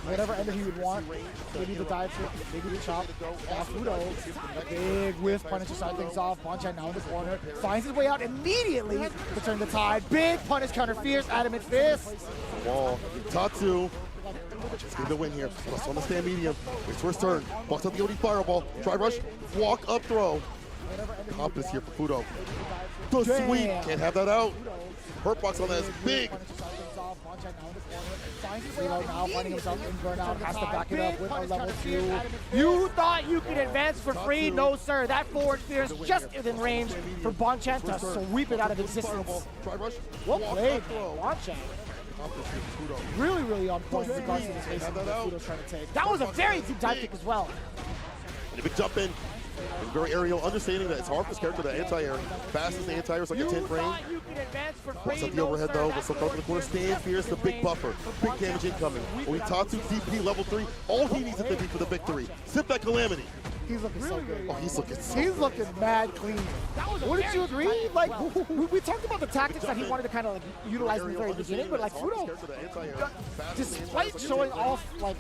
whatever ender he would want. Maybe the dive trick, maybe the chop. Fudo, big whiff punish to start things off. Bonchan now in the corner, finds his way out immediately to turn the tide. Big punish counter fierce, adamant fist. Wall, Tatsu. Just need the win here. Plus on the stand medium. Waits for his turn. Walks up the OD fireball. Try rush. Walk up throw. Compass here for Fudo. The sweep. Can't have that out. Hurt box on that is big. Now finding himself in burnout, has to back it up with a level 2. You thought you could advance for free? No, sir. That forward spear is just within range for Bonchan to sweep it out of existence. Well played, Bonchan. Really, really on point in regards to the space that Fudo's trying to take. That was a very deep dive kick as well. And a big jump in. And very aerial, understanding that it's hard for this character to anti-air. Fast as the anti-air is like a 10 frame. Walks up the overhead though, but still comes to the corner. Stand fierce, the big buffer. Big damage incoming. Oitatsu DP level 3. All he needs is to be for the victory. Sip that calamity. He's looking so good. Oh, he's looking so He's looking mad clean. Wouldn't you agree? Like, we talked about the tactics that he wanted to kind of like utilize in the very beginning, but like Fudo, despite showing off like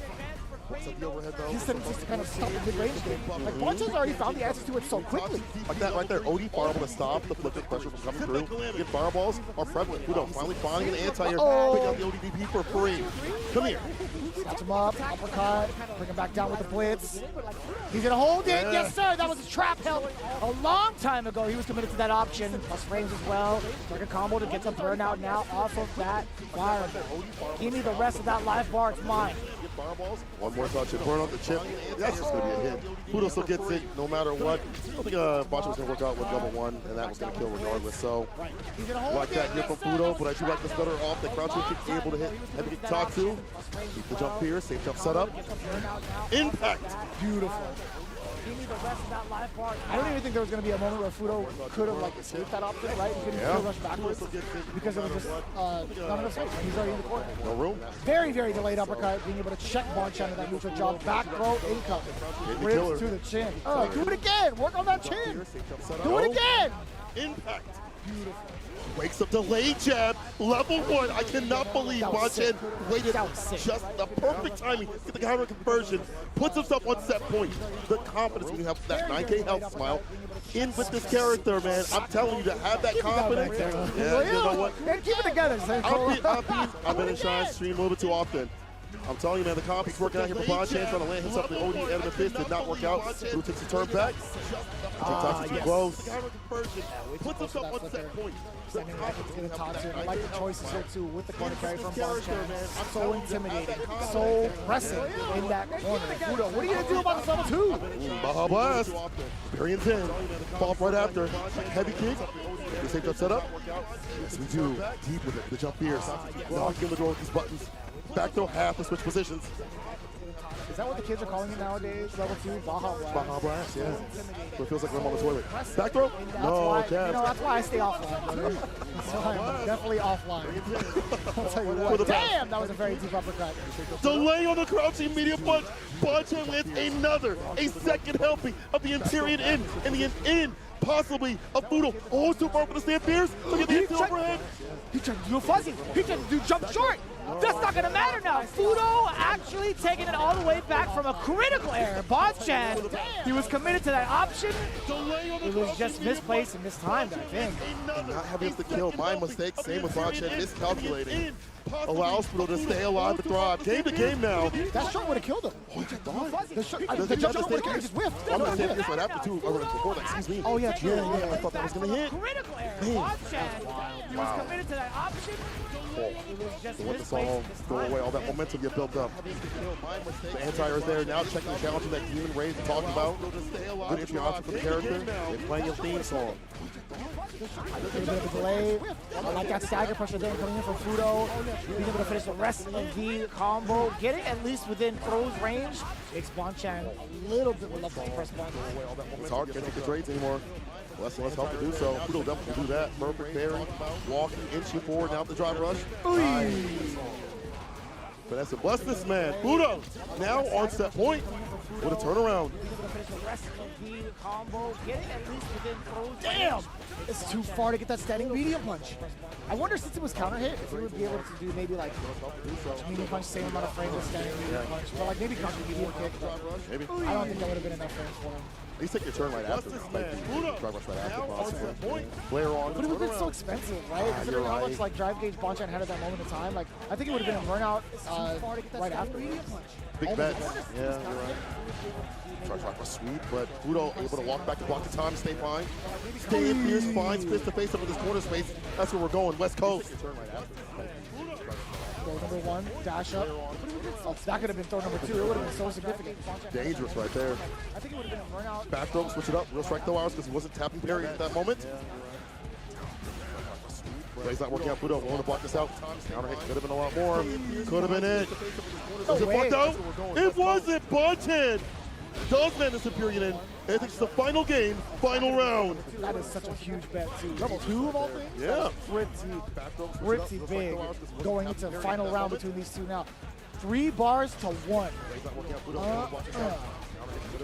his tendencies to kind of stop the mid-range game, like Bonchan's already found the answers to it so quickly. Like that right there, OD fireball to stop the flipping pressure from coming through. Get fireballs are prevalent. Fudo finally finding an anti-air. Pick out the ODDP for free. Come here. Catch him up, uppercut, bring him back down with the blitz. He's gonna hold it, yes sir, that was a trap help. A long time ago, he was committed to that option, plus frames as well. Like a combo to get the burnout now off of that fire. Give me the rest of that life bar, it's mine. One more touch and burn on the chip. That's just gonna be a hit. Fudo still gets it no matter what. I don't think Bonchan was gonna work out with level 1, and that was gonna kill regardless. So, like that here from Fudo, but I do like this better off the crouch kick, able to hit heavy kick Tatsu. Keep the jump here, safe jump setup. Impact. Beautiful. Give me the rest of that life bar. I don't even think there was going to be a moment where Fudo could have like escaped that option, right? He couldn't still rush backwards because it was just not enough space. He's already in the corner. No room. Very, very delayed uppercut, being able to check Bonchan in that neutral jump. Back throw, incoming. Ribs to the chin. Oh, do it again. Work on that chin. Do it again. Impact. Beautiful. Wakes up delayed jab, level 1. I cannot believe Bonchan waited just the perfect timing. Get the counter conversion, puts himself on set point. The confidence when you have that 9K health smile in with this character, man. I'm telling you to have that confidence. Yeah, you know what? And keep it together. I've been in Shine stream a little bit too often. I'm telling you, man, the comp he's working out here for Bonchan, trying to land himself in the OD enemy fist, did not work out. Who takes a turn back? Tatsu too close. Puts himself on set point. I like the choices here too with the corner carry from Bonchan. So intimidating, so pressing in that corner. Fudo, what are you gonna do about this level 2? Baja Blast. Very intense. Fall off right after. Heavy kick. The safe jump setup. Yes, we do. Deep with it. The jump fierce. Knocking the door with these buttons. Back throw half and switch positions. Is that what the kids are calling it nowadays? Level 2, Baja Blast? Baja Blast, yeah. But it feels like I'm on the toilet. Back throw? No, jab. You know, that's why I stay offline. That's why I'm definitely offline. I'll tell you what. Damn, that was a very deep uppercut. Delay on the crouching medium punch. Bonchan lands a second helping of the Imperial in, and the in possibly a Fudo. Oh, so far for the stand fierce. Look at the overhead. He tried to do fuzzy. He tried to do jump short. That's not gonna matter now. Fudo actually taking it all the way back from a critical error. Bonchan, he was committed to that option. It was just misplaced and mistimed, I think. And not having to kill. My mistake. Same with Bonchan. Miscalculating. Allows Fudo to stay alive and thrive. Game to game now. That shot would have killed him. Oh, you thought? The jump shot would have just whiffed. I'm going to say this right after two. Before that, excuse me. Oh, yeah, true. Yeah, I thought that was going to hit. Critical error. Bonchan, he was committed to that option. It was just Let this all throw away all that momentum you built up. The anti-air is there now, checking the challenge that Demon Ray's talking about. Good entry option for the character. They're playing your theme song. A little bit of a delay. I like that stagger pressure there coming in from Fudo. Being able to finish the rest of the combo. Getting at least within throws range. Makes Bonchan a little bit reluctant to press button. It's hard, can't take the trades anymore. Less and less help to do so. Fudo definitely do that. Perfect parry. Walking, inching forward, now the drive rush. Nice. Vanessa, bless this man. Fudo now on set point. What a turnaround. He's going to finish the rest of the combo, getting at least within throws. Damn! It's too far to get that standing medium punch. I wonder, since it was counter hit, if he would be able to do maybe like medium punch, same amount of frames as standing medium punch, but like maybe counter medium kick. Maybe. I don't think that would have been enough frames for him. At least take your turn right after. Drive rush right after, possibly. Flare on. But it would have been so expensive, right? Considering how much like drive gauge Bonchan had at that moment in time, like I think it would have been a burnout right after. Big bet. Yeah, you're right. Try for a sweep, but Fudo able to walk back to block the time, stay fine. Stay in fierce, finds fist to face up with his corner space. That's where we're going, West Coast. Throw number one, dash up. Oh, that could have been throw number two. It would have been so significant. Dangerous right there. I think it would have been a burnout. Back throw, switch it up. Real strike though hours because he wasn't tapping parry at that moment. He's not working out Fudo. Willing to block this out. Counter hit could have been a lot more. Could have been it. Was it fucked out? It wasn't. Bonchan does land the superior in. And I think it's the final game, final round. That is such a huge bet too. Level 2 of all things? Yeah. Pretty big going into the final round between these two now. 3 bars to 1.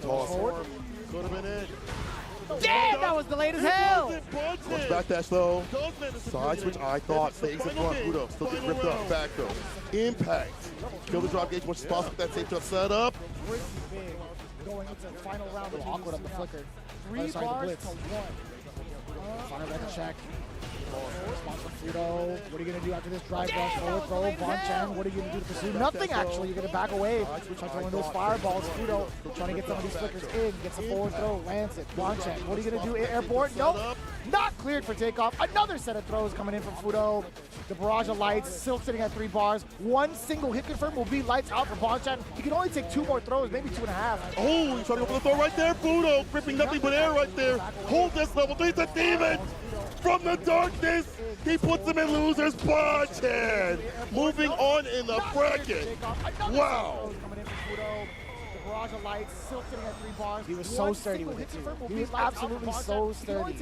Toss. Could have been it. Damn, that was delayed as hell. Watch backdash though. Side switch, I thought. Fakes in front. Fudo still gets ripped up. Back though. Impact. Kill the drop gauge as much as possible with that safe jump set up. Pretty big going into the final round. A little awkward up the flicker. 3 bars to 1. Final record check. Response from Fudo. What are you going to do after this drive rush? Forward throw. Bonchan, what are you going to do to pursue? Nothing, actually. You're going to back away. Try throwing those fireballs. Fudo trying to get some of these flickers in. Gets a forward throw. Lands it. Bonchan, what are you going to do? Airport? Nope. Not cleared for takeoff. Another set of throws coming in from Fudo. The barrage of lights. Silk sitting at 3 bars. One single hit confirm will be lights out for Bonchan. He can only take 2 more throws, maybe 2.5. Oh, he's trying to go for the throw right there. Fudo gripping nothing but air right there. Hold this level 3. It's a demon. From the darkness, he puts him in losers. Bonchan moving on in the bracket. Wow. He was so sturdy with it too. He was absolutely so sturdy.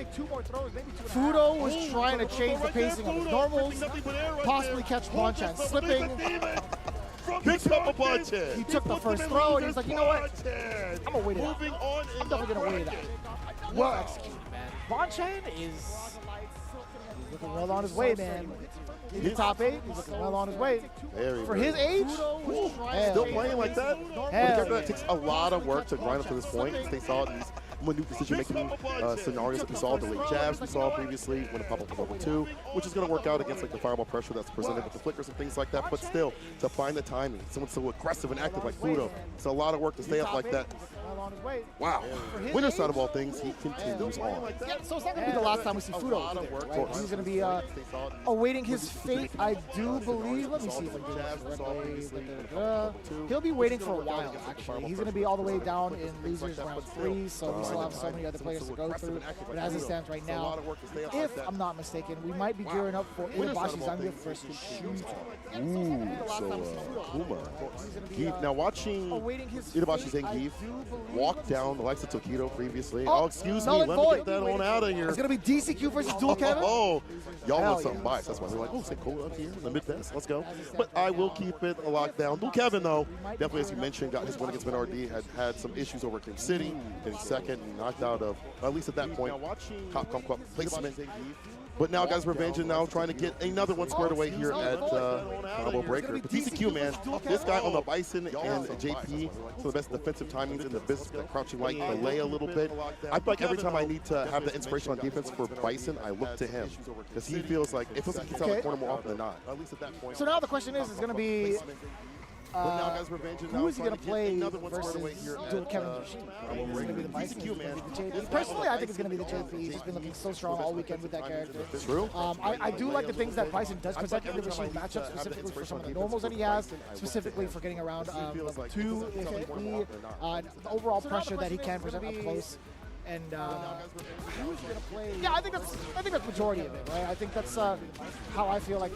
Fudo was trying to change the pacing of his normals, possibly catch Bonchan slipping. Big up a Bonchan. He took the first throw and he was like, you know what? I'm going to wait it out. I'm definitely going to wait it out. Well executed, man. Bonchan is looking well on his way, man. He's in top 8. He's looking well on his way. For his age, still playing like that? It takes a lot of work to grind up to this point and stay solid in these minute decision-making scenarios that we saw, the late jabs we saw previously when it popped up with level 2, which is going to work out against like the fireball pressure that's presented with the flickers and things like that. But still, to find the timing, someone so aggressive and active like Fudo, it's a lot of work to stay up like that. Wow. Winner side of all things, he continues on. Yeah, so it's not going to be the last time we see Fudo either, right? He's going to be awaiting his fate, I do believe. Let me see if I can do this correctly. He'll be waiting for a while, actually. He's going to be all the way down in losers round 3, so we still have so many other players to go through. But as it stands right now, if I'm not mistaken, we might be gearing up for Itabashi Zangief versus Shuto. Ooh, so Kuma. Now watching Itabashi Zangief walk down the likes of Tokido previously. Oh, excuse me, let me get that on out of here. It's going to be DCQ versus Dual Kevin? Oh, y'all want something biased. That's why they're like, oh, say cool up here in the mid-best. Let's go. But I will keep it a lockdown. Dual Kevin, though, definitely, as you mentioned, got his win against MinRD, had some issues over King City, getting second and knocked out of, at least at that point, Capcom Cup placement. But now, guys, revenge and now trying to get another one squared away here at Combo Breaker. But DCQ, man, this guy on the Bison and JP, some of the best defensive timings in the business, that crouching light delay a little bit. I feel like every time I need to have the inspiration on defense for Bison, I look to him. Because he feels like, it feels like he gets out of the corner more often than not. So now the question is going to be, who is he going to play versus Dual Kevin Yoshi? Is it going to be the Bison? Is it going to be the JP? Personally, I think it's going to be the JP. He's just been looking so strong all weekend with that character. True. I do like the things that Bison does present in the machine matchup, specifically for some of the normals that he has, specifically for getting around level 2, if it be, the overall pressure that he can present up close. And yeah, I think that's majority of it, right? I think that's how I feel like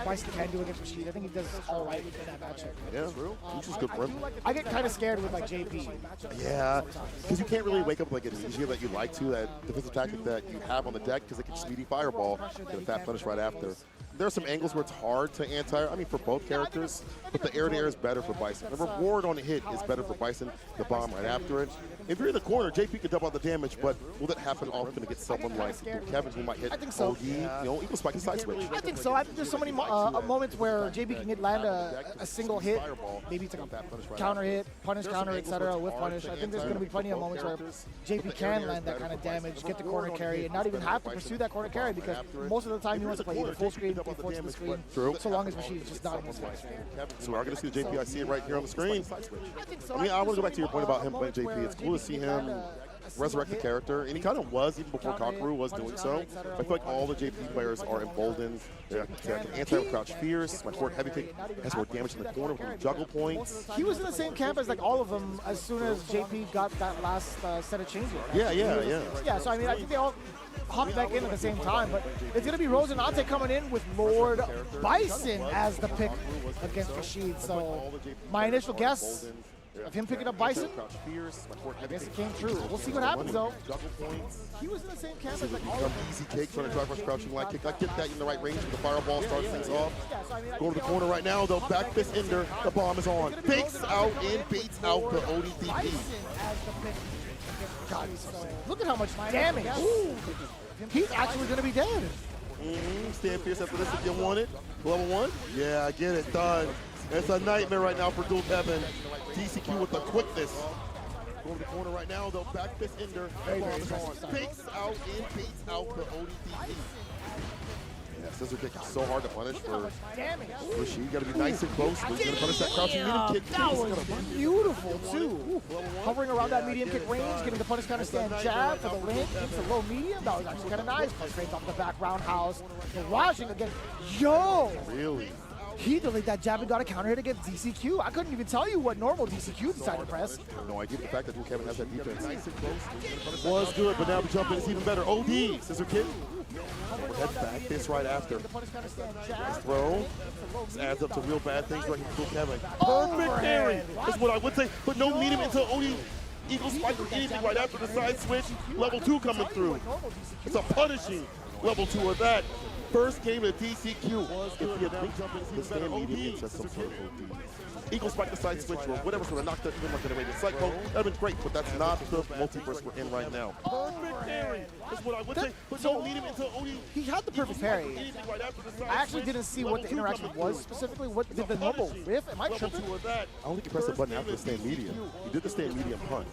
Bison can do against Rashid. I think he does all right in that matchup. Yeah, which is good for him. I get kind of scared with like JP. Yeah, because you can't really wake up with like an amnesia that you like to, that defensive tactic that you have on the deck, because they can speedy fireball, get a fat punish right after. there's some angles where it's hard to anti-air. I mean, for both characters, but the air-to-air is better for Bison. The reward on a hit is better for Bison. The bomb right after it. If you're in the corner, JP can double out the damage, but will that happen often to get someone like Kevin who might hit OD, you know, equal spike and side switch? I think so. I think there's so many moments where JP can land a single hit, maybe it's like a counter hit, punish counter, etc. with punish. I think there's going to be plenty of moments where JP can land that kind of damage, get the corner carry, and not even have to pursue that corner carry because most of the time he wants to play either full screen, default to the screen, so long as Rashid's just not in his face. So we are going to see the JP. I see it right here on the screen. I think so. I mean, I want to go back to your point about him playing JP. It's cool to see him resurrect the character, and he kind of was even before Kakeru was doing so. I feel like all the JP players are emboldened. They can anti-crouch fierce. My forward heavy kick has more damage in the corner with juggle points. He was in the same camp as like all of them as soon as JP got that last set of changes. Yeah. Yeah, so I mean, I think they all hopped back in at the same time, but it's going to be Rosinante coming in with Lord Bison as the pick against Rashid. So my initial guess of him picking up Bison, I guess it came true. We'll see what happens though. He was in the same camp as like all of them. Easy kick, trying to drive rush crouching light kick. I get that in the right range, but the fireball starts things off. Go to the corner right now, though. Back fist ender. The bomb is on. Fakes out and baits out the ODDP. God, look at how much damage. He's actually going to be dead. Stand fierce after this if you want it. Level 1? Yeah, I get it. Done. It's a nightmare right now for Dual Kevin. DCQ with the quickness. Go to the corner right now, though. Back fist ender. The bomb is on. Fakes out and baits out the ODDP. Yeah, scissor kick is so hard to punish for Rashid. You got to be nice and close. He's going to punish that crouching medium kick. That was beautiful, too. Hovering around that medium kick range, getting the punish kind of stand jab for the link into low medium. That was actually kind of nice. Punch straight off the back roundhouse. Barraging again. Yo! Really? He delayed that jab and got a counter hit against DCQ. I couldn't even tell you what normal DCQ decided to press. No idea. The fact that Dual Kevin has that defense nice and close was good, but now the jump in is even better. OD, scissor kick. Head back, fist right after. Nice throw. This adds up to real bad things right here for Dual Kevin. Perfect parry is what I would say, but no medium until OD equal spike or anything right after the side switch. Level 2 coming through. It's a punishing level 2 of that. First game of DCQ. If you had the stand medium into some sort of OD. Eagle spike the side switch or whatever sort of knocked that him like an irradiant cycle. That would have been great, but that's not the multiverse we're in right now. Perfect parry is what I would say, but no medium into OD. He had the perfect parry. I actually didn't see what the interaction was specifically. What did the normal riff? Am I tripping? I don't think he pressed the button after the stand medium. He did the stand medium punch,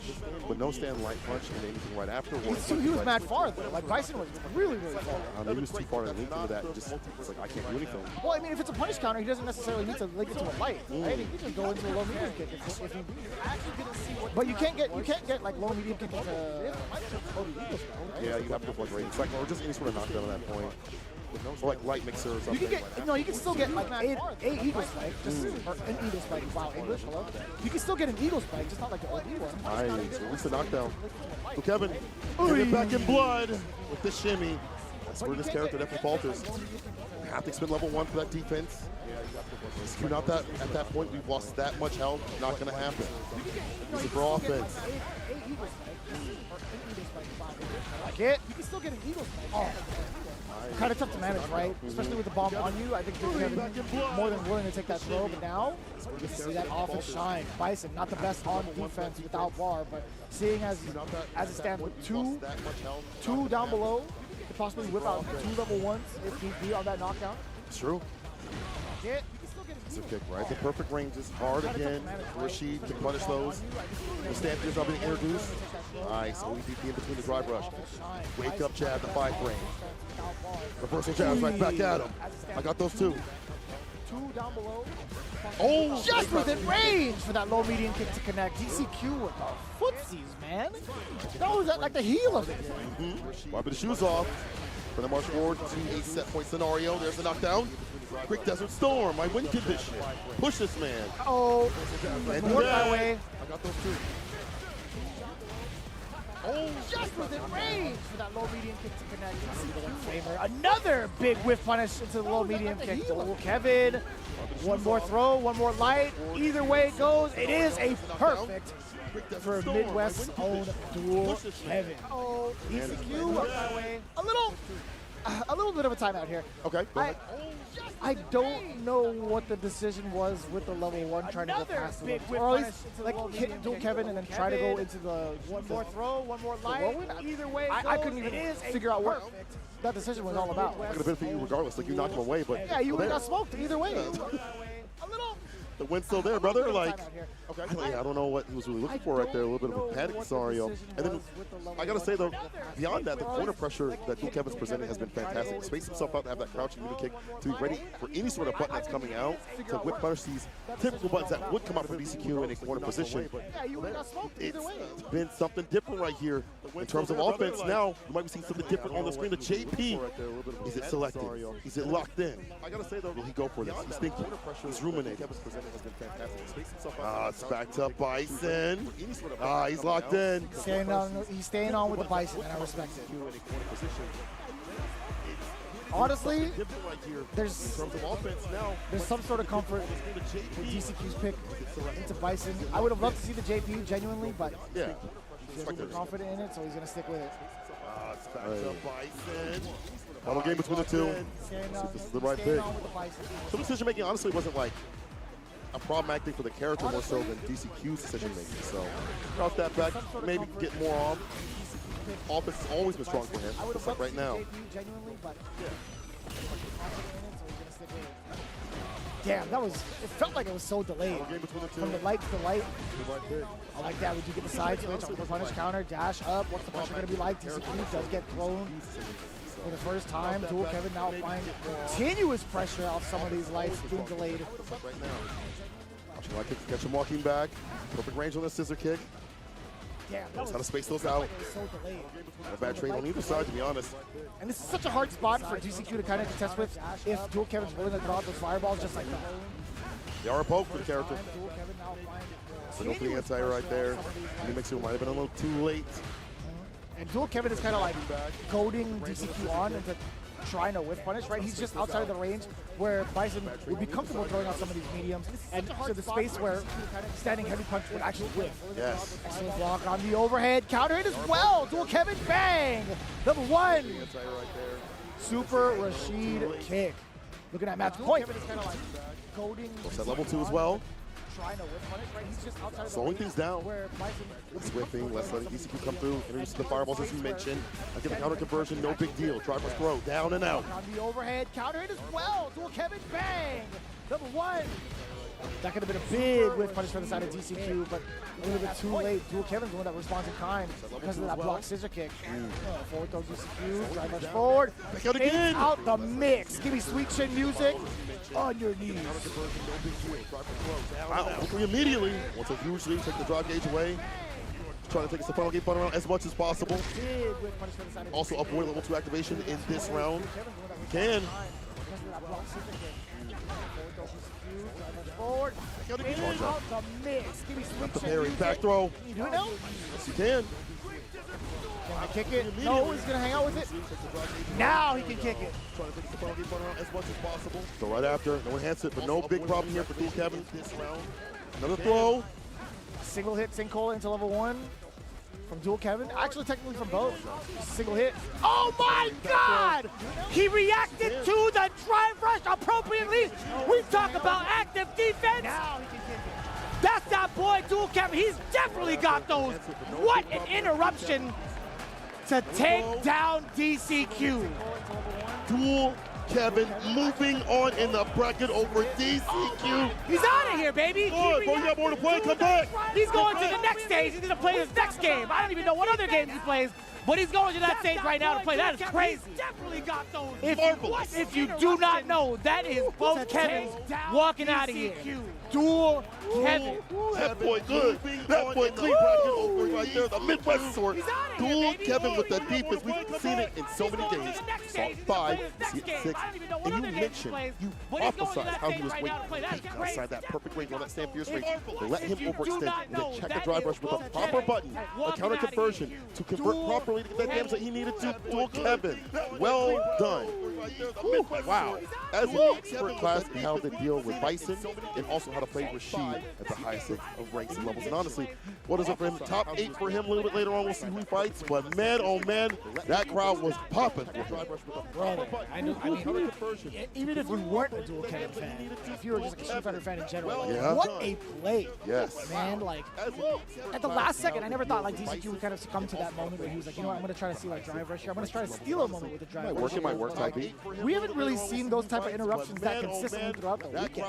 but no stand light punch and anything right after. So he was mad far though. Like Bison was really far. Maybe he was too far to link into that. Just it's like I can't do anything. Well, I mean, if it's a punish counter, he doesn't necessarily need to link it to a light. Right? He can just go into a low medium kick if he needs. But you can't get like low medium kick into yeah, you have to go for like radiant cycle or just any sort of knockdown at that point. Or like light mixer or something. You can get no, you can still get like a eagle spike, just or an eagle spike. Wow, English, hello. You can still get an eagle spike, just not like the OD one. Nice, at least a knockdown. So Kevin, get back in blood with the shimmy. That's where this character definitely falters. You have to expend level 1 for that defense. If you're not that at that point, we've lost that much health. Not going to happen. This is for offense. Like it. You can still get an eagle spike. Oh. Kind of tough to manage, right? Especially with the bomb on you. I think you're more than willing to take that throw, but now you see that offense shine. Bison, not the best on defense without bar, but seeing as it stands with two down below, you could possibly whip out 2 level 1s if need be on that knockdown. It's true. It's a kick, right? The perfect range is hard again. Rashid can punish those. The stand is now being introduced. Nice. ODP in between the drive rush. Wake up jab, the 5 frame. Reversal jabs right back at him. I got those 2. 2 down below. Oh! Just within range for that low medium kick to connect. DCQ with the footsies, man. That was like the heel of it. Wiping the shoes off. For the march forward to a set point scenario. There's the knockdown. Quick Desert Storm, my win condition. Push this man. Oh, and work my way. I got those 2. Oh, just within range for that low medium kick to connect. Another big whiff punish into the low medium kick. Oh, Kevin. One more throw, one more light. Either way it goes, it is a perfect for Midwest's own Dual Kevin. Oh, DCQ up my way. A little bit of a timeout here. Okay, go ahead. I don't know what the decision was with the level 1 trying to go past the level 2. Or at least like hit dual Kevin and then try to go into the One more throw, one more light. whirlwind. Either way, I couldn't even figure out what that decision was all about. Not gonna benefit you regardless. Like you knocked him away, but Yeah, you would there. have got smoked either way. a little. The win's still there, brother. Like, Timeout here. I don't know what he was really looking for right there. A little bit of a panic scenario. And then I gotta say though, beyond that, the corner pressure that Dual Kevin's presenting has been fantastic. Space himself out to have that crouching middle kick to be ready for any sort of button that's coming out to whip punish these typical buttons that would come out from DCQ in a corner position. Yeah, you would have got smoked either way. It's been something different right here in terms of offense. Now you might be seeing something different on the screen. The JP, is it selected? Is it locked in? I gotta say though, will he go for this? He's thinking. He's ruminating. It's back to Bison. He's locked in. He's staying on with the Bison, and I respect it. Honestly, there's some sort of comfort with DCQ's pick into Bison. I would have loved to see the JP genuinely, but Yeah. he's super confident in it, so he's gonna stick with it. It's back to Bison. Final game between the two. This is the right Staying pick. on with the Bison. Some decision making honestly wasn't like a problematic thing for the character more so than DCQ's decision making. So cross that back, maybe get more off. Offense has always been strong for him, I would just have like loved right to see now. JP genuinely, but confident in it, so he's gonna stick with it. Damn, that was, it felt like it was so delayed. Game between the two. From the light to the light. Right pick. I like that. Would you get the side switch on the punish counter, dash up? What's the pressure going to be like? DCQ does get thrown for the first time. Dual Kevin now find continuous pressure off some of these lights being delayed. Right now. Watching like kick, catch him walking back. Perfect range on the scissor kick. Damn, that Knows was, how to space those felt out. like it was so delayed. A bad trade on either side, to be honest. And this is such a hard spot for DCQ to kind of contest with if Dual Kevin's willing to throw out those fireballs just like that. They are a poke for the character. Dual Kevin now find So no for the anti right there. He makes it might have been a little too late. And Dual Kevin is kind of like goading DCQ on into trying to whiff punish, right? He's just outside of the range where Bison would be comfortable throwing out some of these mediums, and to the space where standing heavy punch would actually whiff. Yes. Excellent block on the overhead. Counter hit as well. Dual Kevin, bang! Number one. Anti right there. Super Rashid kick. Looking at match point. Goading Looks at level 2 as well. trying to whiff punish, right? He's just outside of the Slowing range things down. where Bison Less whipping, less letting DCQ come through. Introducing the fireballs as you mentioned. Again, the counter conversion, no big deal. Driver's throw, down and out. on the overhead. Counter hit as well. Dual Kevin, bang! Number one. That could have been a big whiff punish for the side of DCQ, but a little bit too late. Dual Kevin's the one that responds in kind because of that block scissor kick. Forward throw DCQ, drive rush forward. Back out again. Takes out the mix. Give me sweet chin music on your knees. Wow, quickly immediately. Once a huge lead, take the drive gauge away. Trying to take us to final game fun around as much as possible. Big whiff punish for the side of Also DCQ. avoid level 2 activation in this round. You can. Because of that block scissor kick. Forward throw DCQ, drive rush forward. Takes Charge out up. the mix. Give me sweet The chin parry, music. back throw. Can you do it now? Yes, you can. Can I kick it? No, he's gonna hang out with it. Now he can kick it. Trying to take us to final game fun around as much as possible. So right after, no enhance it, but no big problem here for Dual Kevin this round. Another throw. Single hit sinkhole into level one from Dual Kevin. Actually, technically from both. Single hit. Oh my God! He reacted to the drive rush appropriately. We talk about active defense. Now he can kick it. That's that boy, Dual Kevin. He's definitely got those. What an interruption to take down DCQ. Dual Kevin moving on in the bracket over DCQ. He's out of here, baby. Good, bro, you got more to play. Come back. He's going to the next stage. He's going to play his next game. I don't even know what other games he plays, but he's going to that stage right now to play. That is crazy. Definitely got those. If you do not know, that is both Kevins walking out of here. Dual Kevin. That boy good. That boy clean bracket over right there. The Midwest sort. Dual Kevin with the defense. We've seen it in so many games. Saw 5, see it 6. And you mentioned, you prophesied how he was waiting outside that perfect range on that Stand Fierce range. They let him overextend and then check the drive rush with a proper button, a counter conversion to convert properly to get that damage that he needed to. Dual Kevin. Well done. Wow. As an expert class in how to deal with Bison and also how to play Rashid at the highest of ranks and levels. And honestly, what is up for him? Top 8 for him a little bit later on. We'll see who he fights. But man, oh man, that crowd was popping. Brother, I mean, even if you weren't a dual Kevin fan, if you were just like a Street Fighter fan in general, like, what a play. Yes. Man, like, at the last second, I never thought like DCQ would kind of succumb to that moment where he was like, you know what, I'm going to try to see like drive rush here. I'm going to try to steal a moment with the drive rush. It might work, type B. We haven't really seen those type of interruptions that consistently throughout the weekend.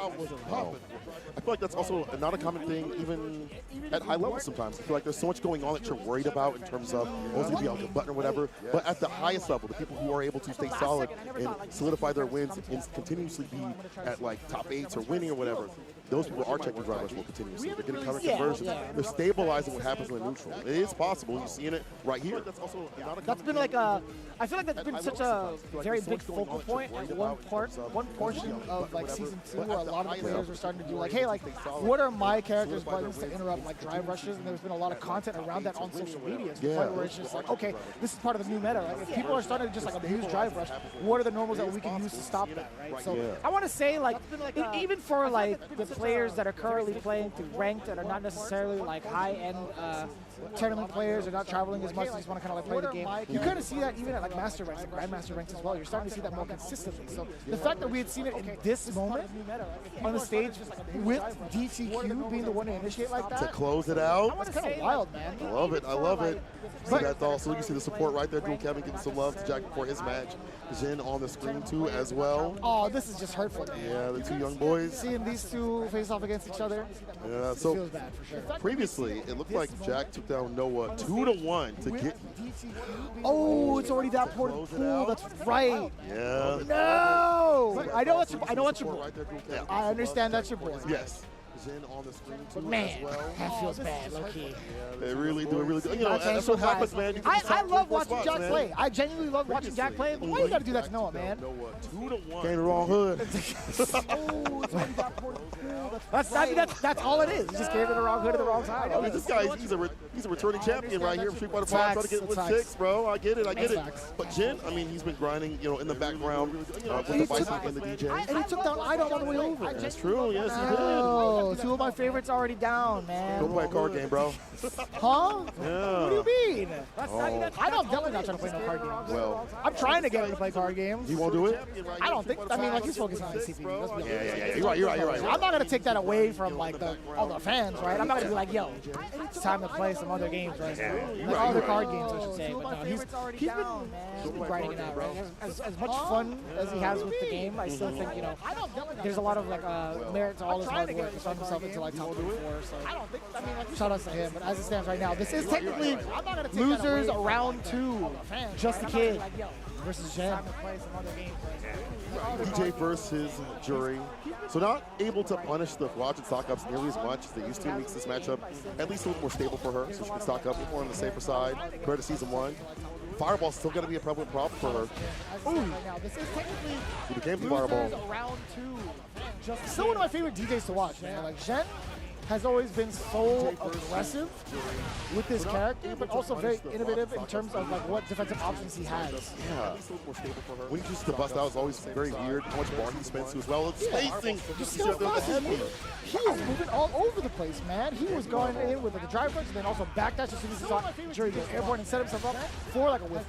I feel like that's also not a common thing, even at high levels sometimes. I feel like there's so much going on that you're worried about in terms of mostly be on the button or whatever. But at the highest level, the people who are able to stay solid and solidify their wins and continuously be at like top 8s or winning or whatever, those people are checking drive rush more continuously. They're getting counter conversions. They're stabilizing what happens in the neutral. It is possible. You're seeing it right here. That's been like a, I feel like that's been such a very big focal point at one portion of like season 2 where a lot of the players are starting to do like, hey, like, what are my character's buttons to interrupt like drive rushes? And there's been a lot of content around that on social media to the point where it's just like, okay, this is part of the new meta. Like, if people are starting to just like abuse drive rush, what are the normals that we can use to stop that, right? So I want to say like, even for like the players that are currently playing through ranked that are not necessarily like high-end tournament players are not traveling as much, they just want to kind of like play the game. You kind of see that even at like master ranks, like grandmaster ranks as well. You're starting to see that more consistently. So the fact that we had seen it in this moment on the stage with DTQ being the one to initiate like that, to close it out, that's kind of wild, man. I love it. I love it. See that also, you can see the support right there. Dual Kevin giving some love to Jack before his match. Jin on the screen too as well. Oh, this is just hurtful, man. Yeah, the two young boys. Seeing these two face off against each other, so feels bad for sure. Previously, it looked like Jack took down Noah 2-1 to get. Oh, it's already that pool. That's right. Yeah. No. I know that's your boy. I understand that's your boy. Yes. On the screen too, man, as well. that feels bad, low key. They really do. It really do. You know, that's what happens, man. I love watching Jack play. I genuinely love watching Jack play. But why you got to do that to Noah, man? 2-1. Came the wrong hood. That's all it is. He just gave it the wrong hood at the wrong time. I mean, this guy, he's a returning champion right here. Street Fighter 5 trying to get with 6, bro. I get it. But Jin, I mean, he's been grinding, you know, in the background with the Bison and the DJ. And he took down Idol on the way over. That's true. Yes, he did. Two of my favorites already down, man. Go play a card game, bro. Huh? Yeah. What do you mean? I'm definitely not trying to play no card games. Well, I'm trying to get him to play card games. He won't do it? I don't think. I mean, like, he's focusing on his CPU. Let's be honest. Yeah. You're right. I'm not gonna take that away from like all the fans, right? I'm not gonna be like, yo, it's time to play some other games right now. Like other card games, I should say. But no, he's been grinding it out, right? As much fun as he has with the game, I still think, you know, there's a lot of like merit to all his hard work to start himself into like top 3 or 4. So shout out to him. But as it stands right now, this is technically losers round 2. Just a kid versus Jen. DJ versus Jury. So not able to punish the Watch and stock ups nearly as much as they used to. Makes this matchup at least a little more stable for her, so she can stock up more on the safer side compared to season 1. Fireball's still going to be a prevalent problem for her. Ooh. She became the Fireball. Still one of my favorite DJs to watch, man. Like, Jen has always been so aggressive with this character, but also very innovative in terms of like what defensive options he has. Yeah. When he chooses to bust out, it's always very weird. How much bar he spends too as well. It's spacing. Just so fast. He is moving all over the place, man. He was going in with the drive rush and then also backdash as soon as he saw Jury go airborne and set himself up for like a whiff.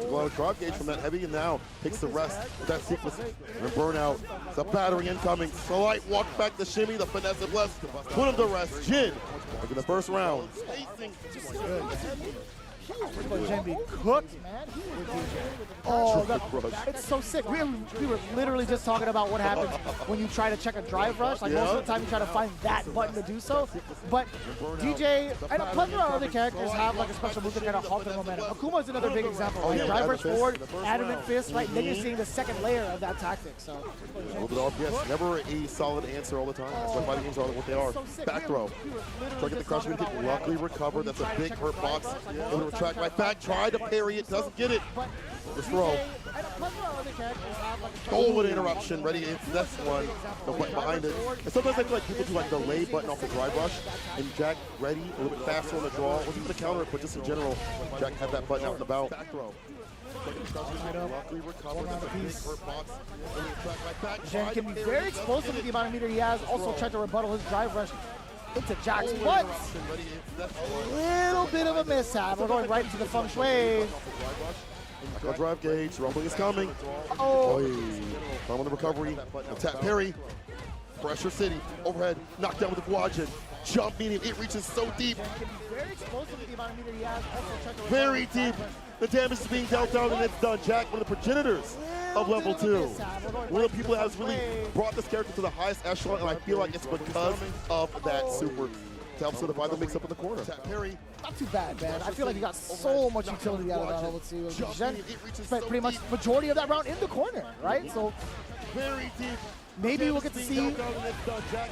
Well, drop gauge from that heavy and now takes the rest with that sequence and burnout. The battering incoming. Slight walk back the shimmy, the finesse of left. Put him to rest. Jin in the first round. Jen be cooked, man. Oh, it's so sick. We were literally just talking about what happens when you try to check a drive rush. Like most of the time you try to find that button to do so. But DJ and a plethora of other characters have like a special move to kind of halt the momentum. Akuma is another big example. Right? Drive rush forward, adamant fist, right? Then you're seeing the second layer of that tactic. So a little bit off, yes. Never a solid answer all the time. That's why fighting games are what they are. Back throw. Try to get the crush. Luckily recover. That's a big hurt box. Able to retract right back. Try to parry it. Doesn't get it. The throw. Oh, what an interruption. Ready into this one. The button behind it. And sometimes I feel like people do like delay button off the drive rush. And Jack ready, a little bit faster on the draw. Wasn't even a counter, but just in general, Jack had that button out and about. Back throw. Luckily recovered. That's a big hurt box. Jen can be very explosive with the amount of meter he has. Also tried to rebuttal his drive rush into Jax, but a little bit of a mishap. We're going right into the feng shui. Drive gauge. Rumbling is coming. Oh, Time on the recovery. Tap parry. Pressure City. Overhead. Knocked down with the Guajin. Jump medium. It reaches so deep. very explosive with the amount of meter he has. Also tried to Very deep. The damage is being dealt down and it's done. Jack, one of the progenitors of level 2. One of the people that has really brought this character to the highest echelon, and I feel like it's because of that super to help solidify the mix-up in the corner. Parry. Not too bad, man. I feel like he got so much utility out of that level 2. Jen spent pretty much the majority of that round in the corner, right? So very deep. Maybe we'll get to see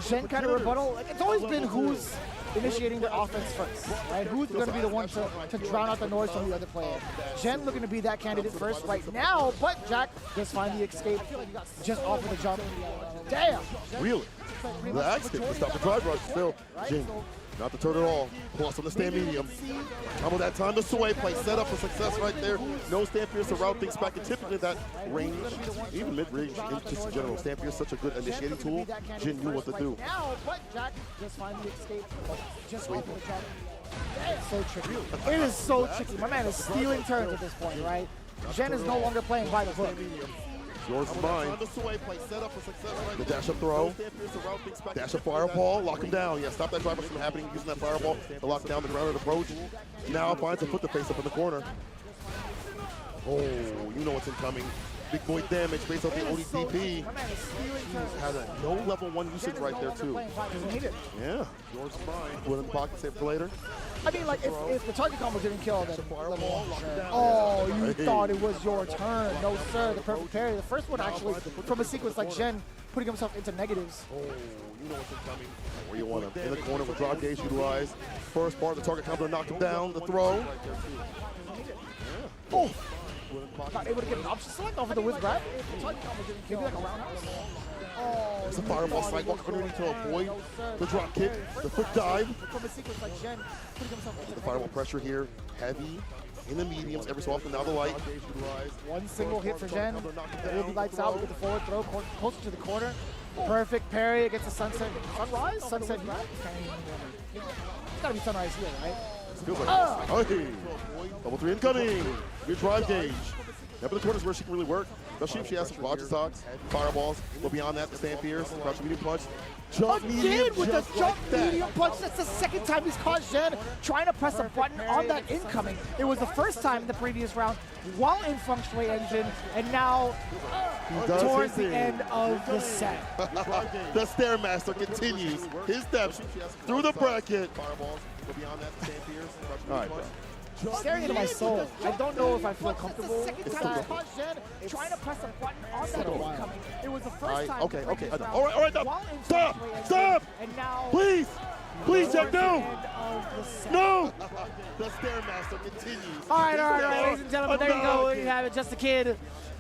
Jen kind of rebuttal. Like, it's always been who's initiating the offense first, right? Who's going to be the one to drown out the noise from the other player? Jen looking to be that candidate first right now, but Jack just find the escape just off of the jump. Damn! Really? The axe kick to stop the drive rush. Still, Jin, not the turn at all. Plus on the stand medium. Combo that time, the sway play set up for success right there. No stand pierce to route things back, and typically that range, even mid-range, just in general, stand pierce is such a good initiating tool. Jin knew what to do. Now, but Jack just find the escape just off of the jump. It's so tricky. It is so tricky. My man is stealing turns at this point, right? Jen is no longer playing by the book. Yours is mine. The dash up throw. Dash up fireball. Lock him down. Yeah, stop that driver from happening using that fireball to lock down the grounded approach. Now finds a foot to face up in the corner. Oh, you know what's incoming. Big boy damage based off the ODPP. Has a no level 1 usage right there too. Yeah. Yours is mine. Put in the pocket, save for later. I mean, like, if the target combo didn't kill, then level 1 sure. Oh, you thought it was your turn. No, sir. The perfect parry. The first one, actually, from a sequence like Jen, putting himself into negatives. Oh, you know what's incoming. Where you want him. In the corner with drop gauge utilized. First part of the target combo knocked him down. The throw. Oh! Not able to get an option select off of the whiz grab. Maybe like a roundhouse. Oh, it's a fireball slide walk underneath to avoid the drop kick, the quick dive. The fireball pressure here, heavy in the mediums, every so often now the light. One single hit for Jen. Will be lights out with the forward throw closer to the corner. Perfect parry against the sunset. Sunrise? Sunset grab? It's gotta be sunrise here, right? Feels like hey. Level 3 incoming. Good drive gauge. Up in the corners where she can really work. Especially if she has some quadra talks, fireballs. But beyond that, the stand pierce, crouch medium punch. Jump medium with the jump medium punch. That's the second time he's caught Jen trying to press a button on that incoming. It was the first time in the previous round while in Feng Shui Engine, and now towards the end of the set. The Stairmaster continues his steps through the bracket. All right, bro. Staring into my soul. I don't know if I feel comfortable. It's time trying to press a button on that incoming. It was the first time. Okay. All right, stop! Stop! And now, please, Jack, no! No! The Stairmaster continues. All right, ladies and gentlemen, there you go. We have it. Just a kid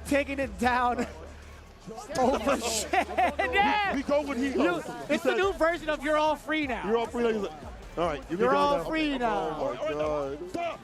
taking it down. Over shit. Yeah. We go when he goes. It's the new version of You're All Free Now. You're all free now. All right, you're all free now. Oh my God. Stop!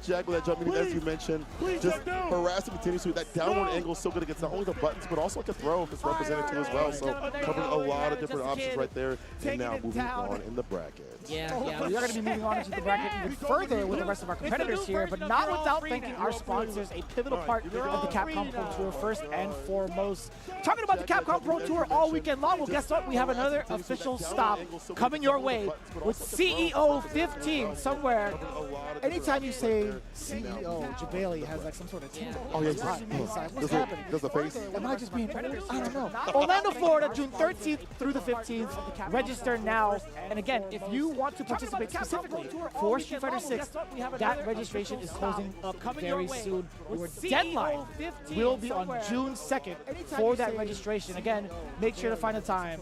Jack with that jump medium, as you mentioned, just harassing continuously. That downward angle is so good against not only the buttons, but also like a throw if it's represented too as well. So covering a lot of different options right there. And now moving on in the bracket. Yeah, we are going to be moving on into the bracket even further with the rest of our competitors here, but not without thanking our sponsors, a pivotal part of the Capcom Pro Tour first and foremost. Talking about the Capcom Pro Tour all weekend long, well, guess what? We have another official stop coming your way with CEO 15 somewhere. Anytime you say CEO, Jabali has like some sort of tingle. Oh, yeah. What's happening? Does the face? Am I just being predators? I don't know. Orlando, Florida, June 13th through the 15th. Register now. And again, if you want to participate specifically for Street Fighter 6, that registration is closing up very soon. Your deadline will be on June 2nd for that registration. Again, make sure to find a time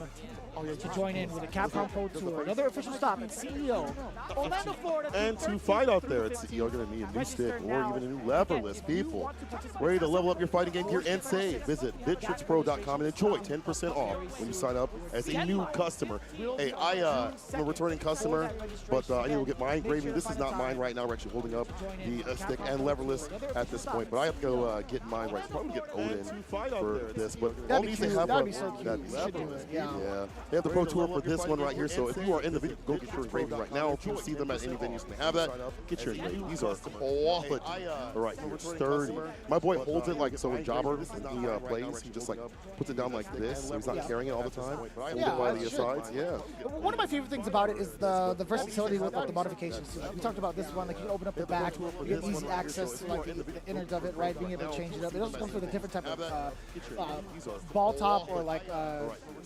to join in with the Capcom Pro Tour. Another official stop at CEO. Orlando, Florida. And to fight out there at CEO, you're going to gonna need a new stick or even a new leverless, people. Ready to level up your fighting game gear and save? Visit VidTricksPro.com and enjoy 10% off when you sign up as a new customer. Hey, I'm a returning customer, but I need to get my engraving. This is not mine right now. We're actually holding up the stick and leverless at this point, but I have to go get mine right. Probably get Odin for this, but all these they have. That'd be so cute. That'd be Should do leverless. it, yeah. They have the Pro Tour for this one right here. So if you are in the video, go get your engraving right now. If you see them at any venues and they have that, get your engraving. These are quality. All right, here, sturdy. My boy holds it like so when Jobber, when he plays, he just like puts it down like this, so he's not carrying it all the time. Hold it by the sides, yeah. One of my favorite things about it is the versatility with like, the modifications too. Like, we talked about this one, like you can open up the back, you get easy access to like the innards of it, right? Being able to change it up. It also comes with a different type of ball top or like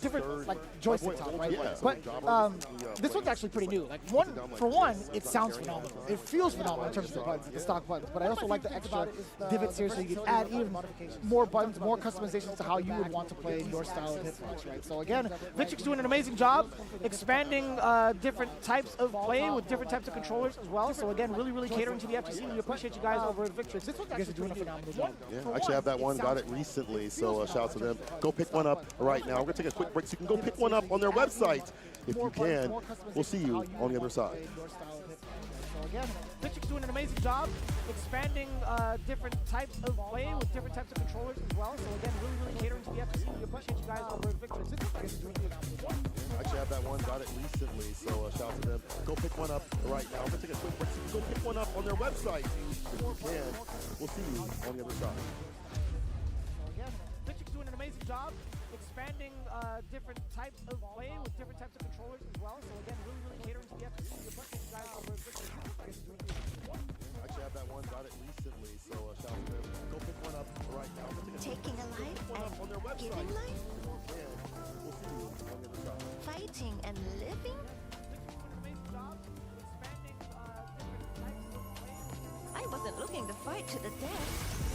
different like joystick top, right? But this one's actually pretty new. Like for one, it sounds phenomenal. It feels phenomenal in terms of the buttons, the stock buttons. But I also like the extra divots here, so you can add even more buttons, more customizations to how you would want to play your style of hitbox, right? So again, Victrix doing an amazing job expanding different types of play with different types of controllers as well. So again, really catering to the FTC. We appreciate you guys over at Victrix. You guys are doing a phenomenal job. Yeah, I actually have that one. Got it recently, so shout out to them. Go pick one up right now. We're gonna take a quick break so you can go pick one up on their website if you can. We'll see you on the other side. So again, Victrix doing an amazing job expanding different types of play with different types of controllers as well. So again, really catering to the FTC. We appreciate you guys over at Victrix. You guys are doing a phenomenal job. I actually have that one. Got it recently, so shout out to them. Go pick one up right now. We're gonna take a quick break so you can go pick one up on their website if you can. We'll see you on the other side. So again, Victrix doing an amazing job expanding different types of play with different types of controllers as well. So again, really catering to the FTC. We appreciate you guys over at Victrix. You guys are doing a phenomenal job. I actually have that one. Got it recently, so shout out to them. Go pick one up right now. Taking a life on their and website. giving life, Yeah, we'll see you on the other side. fighting and living. I wasn't looking to fight to the death.